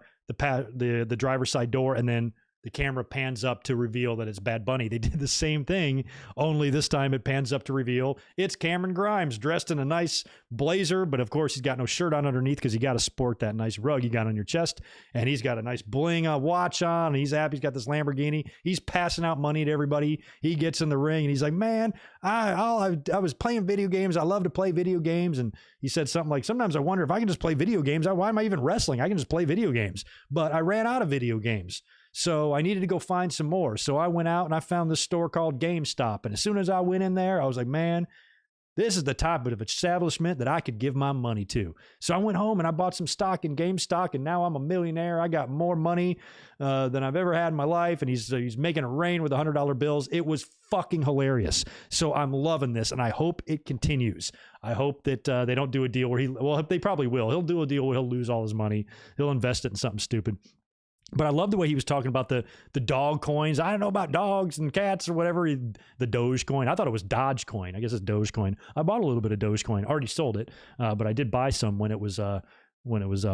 driver's side door, and then the camera pans up to reveal that it's Bad Bunny. They did the same thing, only this time it pans up to reveal it's Cameron Grimes dressed in a nice blazer, but of course he's got no shirt on underneath because you got to sport that nice rug you got on your chest, and he's got a nice bling watch on, and he's happy. He's got this Lamborghini. He's passing out money to everybody. He gets in the ring, and he's like, man, I was playing video games. I love to play video games. And he said something like, sometimes I wonder if I can just play video games. Why am I even wrestling? I can just play video games. But I ran out of video games. So I needed to go find some more. So I went out and I found this store called GameStop. And as soon as I went in there, I was like, man, This is the type of establishment that I could give my money to. So I went home and I bought some stock in GameStop, and now I'm a millionaire. I got more money than I've ever had in my life, and he's making it rain with $100 bills. It was fucking hilarious. So I'm loving this, and I hope it continues. I hope that they don't do a deal where they probably will. He'll do a deal where he'll lose all his money. He'll invest it in something stupid. But I love the way he was talking about the dog coins. I don't know about dogs and cats or whatever. The Dogecoin. I thought it was Dogecoin. I guess it's Dogecoin. I bought a little bit of Dogecoin. Already sold it, but I did buy some when it was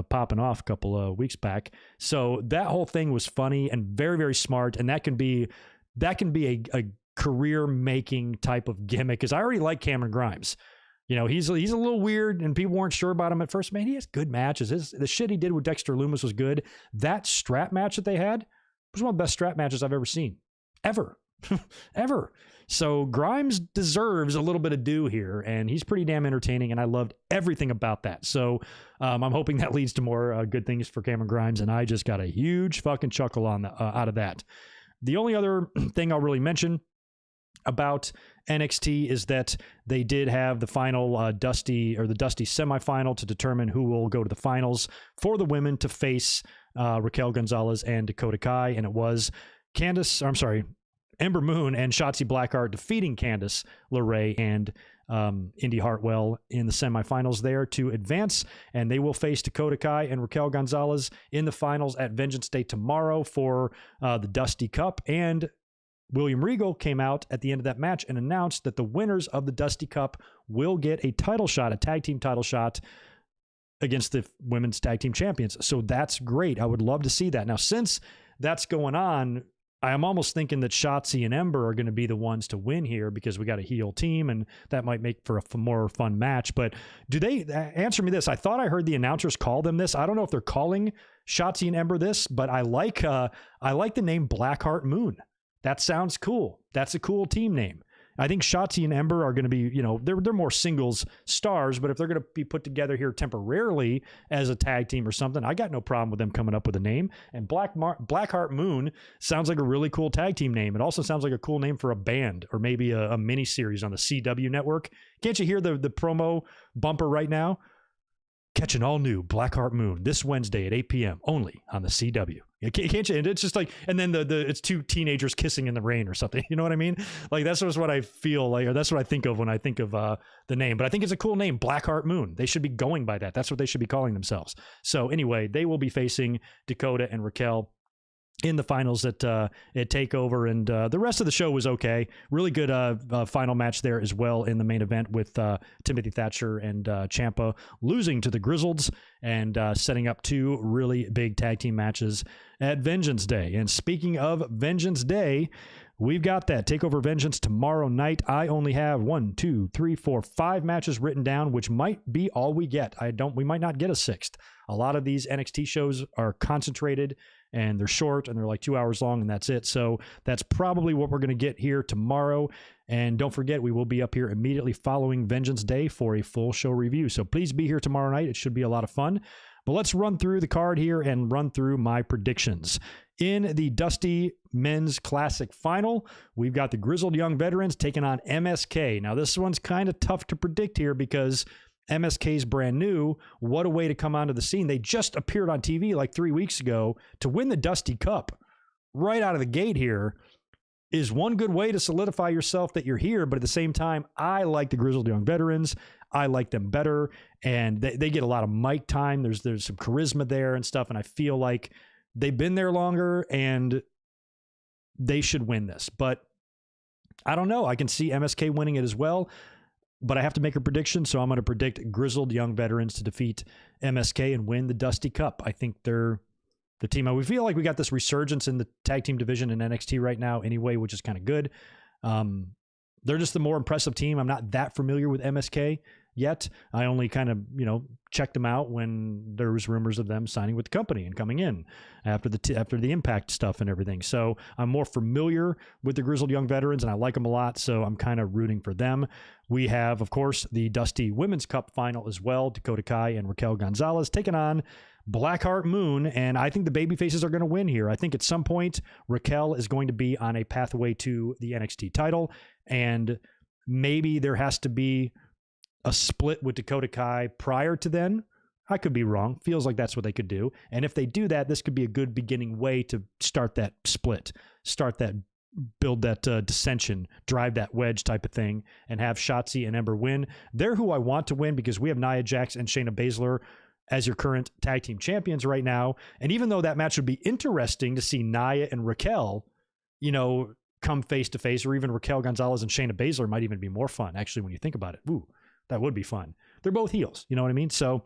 popping off a couple of weeks back. So that whole thing was funny and very, very smart. And that can be a career making type of gimmick. Because I already like Cameron Grimes. You know, he's a little weird, and people weren't sure about him at first. Man, he has good matches. The shit he did with Dexter Lumis was good. That strap match that they had was one of the best strap matches I've ever seen. Ever. Ever. So Grimes deserves a little bit of due here, and he's pretty damn entertaining, and I loved everything about that. So I'm hoping that leads to more good things for Cameron Grimes, and I just got a huge fucking chuckle out of that. The only other thing I'll really mention about NXT is that they did have the final Dusty semifinal to determine who will go to the finals for the women to face Raquel Gonzalez and Dakota Kai, and it was Ember Moon and Shotzi Blackheart defeating Candice LeRae and Indy Hartwell in the semifinals there to advance, and they will face Dakota Kai and Raquel Gonzalez in the finals at Vengeance Day tomorrow for the Dusty Cup. And William Regal came out at the end of that match and announced that the winners of the Dusty Cup will get a title shot, a tag team title shot against the women's tag team champions. So that's great. I would love to see that. Now, since that's going on, I am almost thinking that Shotzi and Ember are going to be the ones to win here because we got a heel team, and that might make for a more fun match. But do they answer me this? I thought I heard the announcers call them this. I don't know if they're calling Shotzi and Ember this, but I like the name Blackheart Moon. That sounds cool. That's a cool team name. I think Shotzi and Ember are going to be, they're more singles stars, but if they're going to be put together here temporarily as a tag team or something, I got no problem with them coming up with a name. And Blackheart Moon sounds like a really cool tag team name. It also sounds like a cool name for a band or maybe a mini series on the CW network. Can't you hear the promo bumper right now? Catch an all-new Blackheart Moon this Wednesday at 8 p.m. only on the CW. Can't you? And it's just like, and then it's two teenagers kissing in the rain or something. You know what I mean? Like, that's just what I feel like, or that's what I think of when I think of the name. But I think it's a cool name, Blackheart Moon. They should be going by that. That's what they should be calling themselves. So anyway, they will be facing Dakota and Raquel in the finals at TakeOver, and the rest of the show was okay. Really good final match there as well in the main event with Timothy Thatcher and Ciampa losing to the Grizzleds and setting up two really big tag team matches at Vengeance Day. And speaking of Vengeance Day, we've got that TakeOver Vengeance tomorrow night. I only have 5 matches written down, which might be all we get. We might not get a sixth. A lot of these NXT shows are concentrated and they're short and they're like 2 hours long and that's it. So that's probably what we're going to get here tomorrow. And don't forget, we will be up here immediately following Vengeance Day for a full show review. So please be here tomorrow night. It should be a lot of fun. But let's run through the card here and run through my predictions. In the Dusty Men's Classic Final, we've got the Grizzled Young Veterans taking on MSK. Now, this one's kind of tough to predict here because MSK's brand new. What a way to come onto the scene. They just appeared on TV like 3 weeks ago to win the Dusty Cup. Right out of the gate here is one good way to solidify yourself that you're here, but at the same time, I like the Grizzled Young Veterans. I like them better, and they get a lot of mic time. There's some charisma there and stuff, and I feel like they've been there longer, and they should win this. But I don't know. I can see MSK winning it as well, but I have to make a prediction, so I'm going to predict Grizzled Young Veterans to defeat MSK and win the Dusty Cup. I think they're the team. We feel like we got this resurgence in the tag team division in NXT right now anyway, which is kind of good. They're just the more impressive team. I'm not that familiar with MSK yet. I only kind of, checked them out when there was rumors of them signing with the company and coming in after the Impact stuff and everything. So I'm more familiar with the Grizzled Young Veterans, and I like them a lot, so I'm kind of rooting for them. We have, of course, the Dusty Women's Cup final as well. Dakota Kai and Raquel Gonzalez taking on Blackheart Moon, and I think the babyfaces are going to win here. I think at some point Raquel is going to be on a pathway to the NXT title, and maybe there has to be a split with Dakota Kai prior to then. I could be wrong. Feels like that's what they could do. And if they do that, this could be a good beginning way to start that split, build that dissension, drive that wedge type of thing, and have Shotzi and Ember win. They're who I want to win because we have Nia Jax and Shayna Baszler as your current tag team champions right now. And even though that match would be interesting to see Nia and Raquel, come face to face, or even Raquel Gonzalez and Shayna Baszler might even be more fun, actually, when you think about it. Ooh, that would be fun. They're both heels, you know what I mean? So,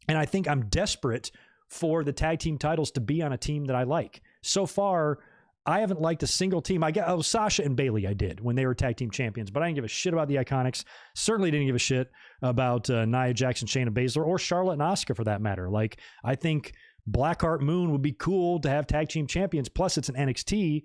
and I think I'm desperate for the tag team titles to be on a team that I like. So far, I haven't liked a single team. Sasha and Bayley I did when they were tag team champions, but I didn't give a shit about the Iconics. Certainly didn't give a shit about Nia Jax and Shayna Baszler, or Charlotte and Asuka for that matter. Like, I think Blackheart Moon would be cool to have tag team champions. Plus, it's an NXT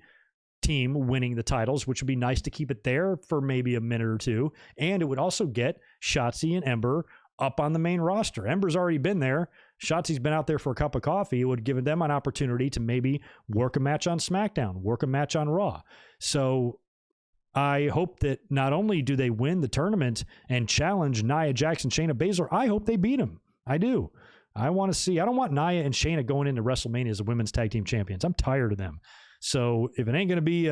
team winning the titles, which would be nice to keep it there for maybe a minute or two. And it would also get Shotzi and Ember up on the main roster. Ember's already been there. Shotzi's been out there for a cup of coffee. It would give them an opportunity to maybe work a match on SmackDown, work a match on Raw. So I hope that not only do they win the tournament and challenge Nia Jax and Shayna Baszler, I hope they beat them. I do. I want to see. I don't want Nia and Shayna going into WrestleMania as the women's tag team champions. I'm tired of them. So if it ain't going to be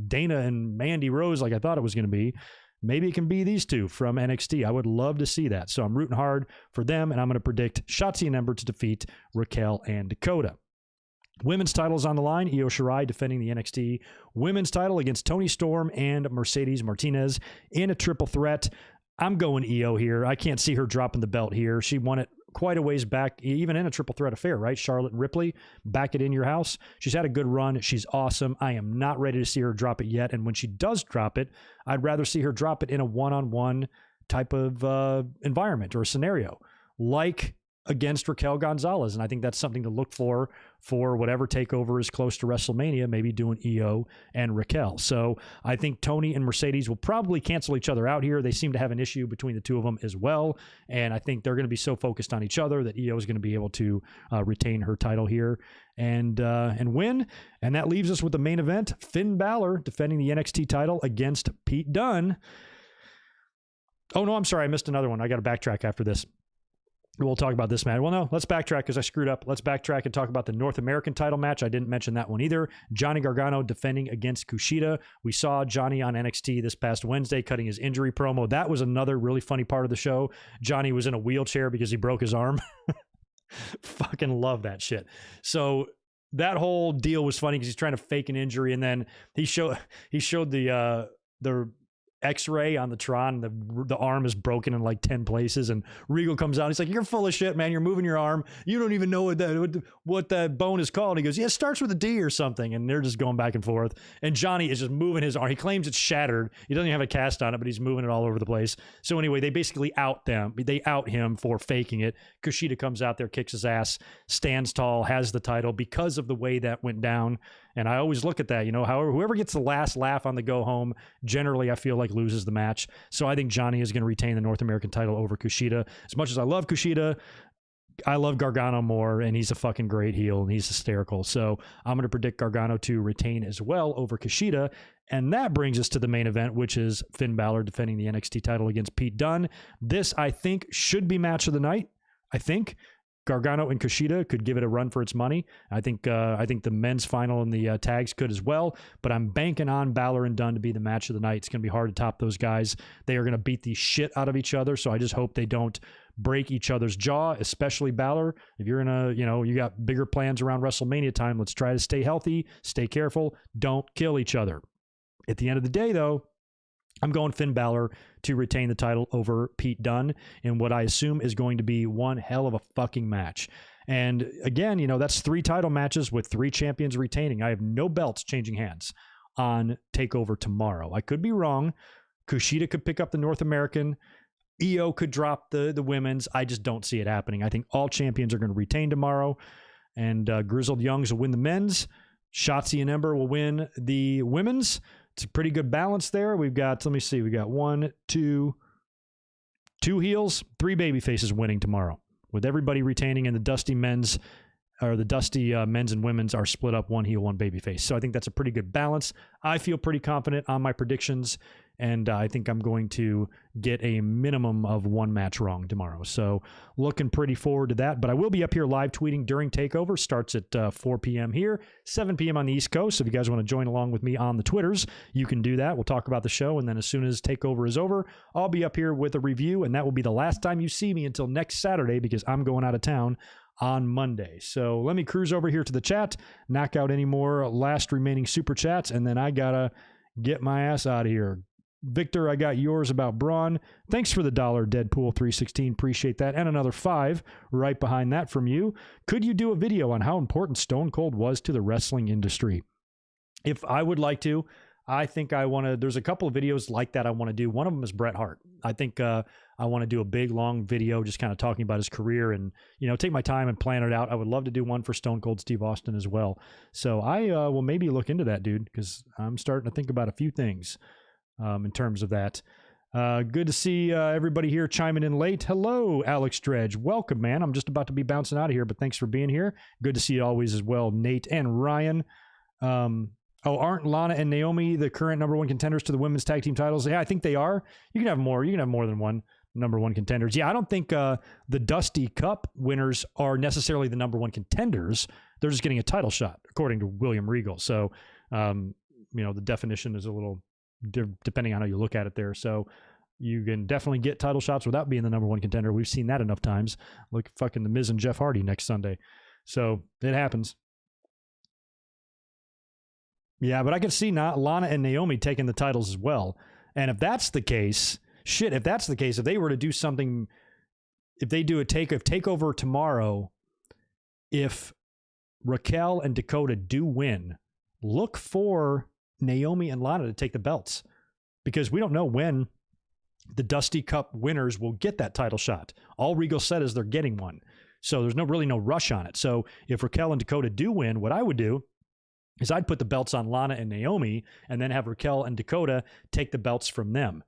Dana and Mandy Rose like I thought it was going to be, maybe it can be these two from NXT. I would love to see that. So I'm rooting hard for them, and I'm going to predict Shotzi and Ember to defeat Raquel and Dakota. Women's titles on the line. Io Shirai defending the NXT women's title against Toni Storm and Mercedes Martinez in a triple threat. I'm going Io here. I can't see her dropping the belt here. She won it quite a ways back, even in a triple threat affair, right? Charlotte and Ripley, back it in your house. She's had a good run. She's awesome. I am not ready to see her drop it yet. And when she does drop it, I'd rather see her drop it in a one-on-one type of environment or scenario, like against Raquel Gonzalez. And I think that's something to look for whatever takeover is close to WrestleMania, maybe doing Io and Raquel. So I think Toni and Mercedes will probably cancel each other out here. They seem to have an issue between the two of them as well. And I think they're going to be so focused on each other that Io is going to be able to retain her title here and win. And that leaves us with the main event, Finn Balor defending the NXT title against Pete Dunne. Oh, no, I'm sorry. I missed another one. I got to backtrack after this. We'll talk about this match. Well, no, let's backtrack because I screwed up. Let's backtrack and talk about the North American title match. I didn't mention that one either. Johnny Gargano defending against Kushida. We saw Johnny on NXT this past Wednesday cutting his injury promo. That was another really funny part of the show. Johnny was in a wheelchair because he broke his arm. Fucking love that shit. So that whole deal was funny because he's trying to fake an injury, and then he showed the X-ray on the Tron. The arm is broken in like 10 places, and Regal comes out. He's like, "You're full of shit, man. You're moving your arm. You don't even know what that bone is called." And he goes, "Yeah, it starts with a D or something." And they're just going back and forth. And Johnny is just moving his arm. He claims it's shattered. He doesn't even have a cast on it, but he's moving it all over the place. So anyway, they basically out them. They out him for faking it. Kushida comes out there, kicks his ass, stands tall, has the title because of the way that went down. And I always look at that, whoever gets the last laugh on the go home, generally I feel like loses the match. So I think Johnny is going to retain the North American title over Kushida. As much as I love Kushida, I love Gargano more, and he's a fucking great heel, and he's hysterical. So I'm going to predict Gargano to retain as well over Kushida. And that brings us to the main event, which is Finn Balor defending the NXT title against Pete Dunne. This, I think, should be match of the night. I think Gargano and Kushida could give it a run for its money. I think the men's final and the tags could as well, but I'm banking on Balor and Dunne to be the match of the night. It's going to be hard to top those guys. They are going to beat the shit out of each other, so I just hope they don't break each other's jaw, especially Balor. If you're you got bigger plans around WrestleMania time, let's try to stay healthy, stay careful, don't kill each other. At the end of the day, though, I'm going Finn Balor to retain the title over Pete Dunne in what I assume is going to be one hell of a fucking match. And again, that's 3 title matches with 3 champions retaining. I have no belts changing hands on TakeOver tomorrow. I could be wrong. Kushida could pick up the North American. Io could drop the women's. I just don't see it happening. I think all champions are going to retain tomorrow. And Grizzled Youngs will win the men's. Shotzi and Ember will win the women's. It's a pretty good balance there. We've got, we got 2 heels, 3 baby faces winning tomorrow, with everybody retaining in the Dusty men's or the Dusty men's and women's are split up, one heel, one babyface. So I think that's a pretty good balance. I feel pretty confident on my predictions, and I think I'm going to get a minimum of one match wrong tomorrow. So looking pretty forward to that. But I will be up here live tweeting during TakeOver. Starts at 4 p.m. here, 7 p.m. on the East Coast. So if you guys want to join along with me on the Twitters, you can do that. We'll talk about the show, and then as soon as TakeOver is over, I'll be up here with a review, and that will be the last time you see me until next Saturday because I'm going out of town on Monday. So let me cruise over here to the chat, knock out any more last remaining super chats, and then I gotta get my ass out of here. Victor, I got yours about Braun. Thanks for the $1, Deadpool316. Appreciate that. And another $5 right behind that from you. Could you do a video on how important Stone Cold was to the wrestling industry? If I would like to, I think I want to, there's a couple of videos like that I want to do. One of them is Bret Hart. I think I want to do a big, long video just kind of talking about his career and, you know, take my time and plan it out. I would love to do one for Stone Cold Steve Austin as well. So I will maybe look into that, dude, because I'm starting to think about a few things in terms of that. Good to see everybody here chiming in late. Hello, Alex Dredge. Welcome, man. I'm just about to be bouncing out of here, but thanks for being here. Good to see you always as well, Nate and Ryan. Aren't Lana and Naomi the current number one contenders to the women's tag team titles? Yeah, I think they are. You can have more. You can have more than one number one contenders. Yeah, I don't think the Dusty Cup winners are necessarily the number one contenders. They're just getting a title shot, according to William Regal. So, you know, the definition is a little depending on how you look at it there. So you can definitely get title shots without being the number one contender. We've seen that enough times. Look, fucking The Miz and Jeff Hardy next Sunday. So it happens. Yeah, but I could see Lana and Naomi taking the titles as well. And if that's the case, if that's the case, if they were to do something, if they do a takeover tomorrow, if Raquel and Dakota do win, look for Naomi and Lana to take the belts, because we don't know when the Dusty Cup winners will get that title shot. All Regal said is they're getting one. So there's really no rush on it. So if Raquel and Dakota do win, what I would do is I'd put the belts on Lana and Naomi and then have Raquel and Dakota take the belts from them.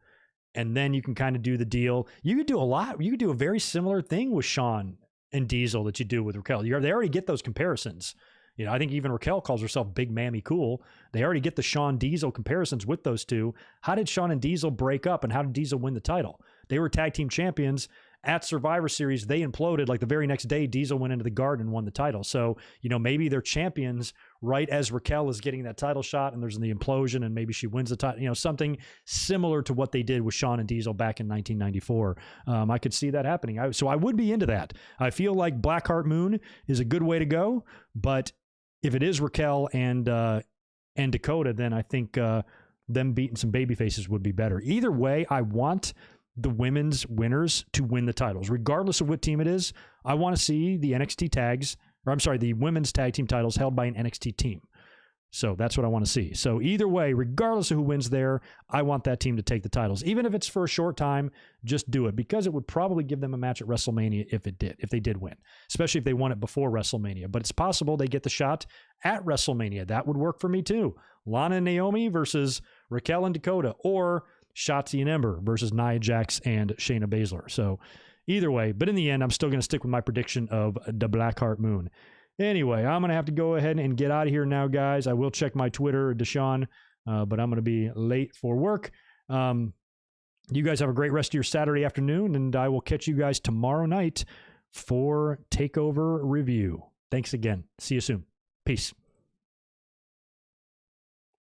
And then you can kind of do the deal. You could do a lot. You could do a very similar thing with Shawn and Diesel that you do with Raquel. They already get those comparisons. You know, I think even Raquel calls herself Big Mammy Cool. They already get the Shawn Diesel comparisons with those two. How did Shawn and Diesel break up, and how did Diesel win the title? They were tag team champions at Survivor Series. They imploded. Like the very next day, Diesel went into the Garden and won the title. So, you know, maybe they're champions right as Raquel is getting that title shot and there's the implosion and maybe she wins the title, you know, something similar to what they did with Shawn and Diesel back in 1994. I could see that happening. So I would be into that. I feel like Blackheart Moon is a good way to go, but if it is Raquel and Dakota, then I think them beating some baby faces would be better. Either way, I want the women's winners to win the titles, regardless of what team it is. I want to see the the women's tag team titles held by an NXT team. So that's what I want to see. So either way, regardless of who wins there, I want that team to take the titles. Even if it's for a short time, just do it, because it would probably give them a match at WrestleMania if they did win, especially if they won it before WrestleMania. But it's possible they get the shot at WrestleMania. That would work for me too. Lana and Naomi versus Raquel and Dakota, or Shotzi and Ember versus Nia Jax and Shayna Baszler. So either way, but in the end, I'm still going to stick with my prediction of the Blackheart Moon. Anyway, I'm going to have to go ahead and get out of here now, guys. I will check my Twitter, Deshaun, but I'm going to be late for work. You guys have a great rest of your Saturday afternoon, and I will catch you guys tomorrow night for TakeOver Review. Thanks again. See you soon. Peace.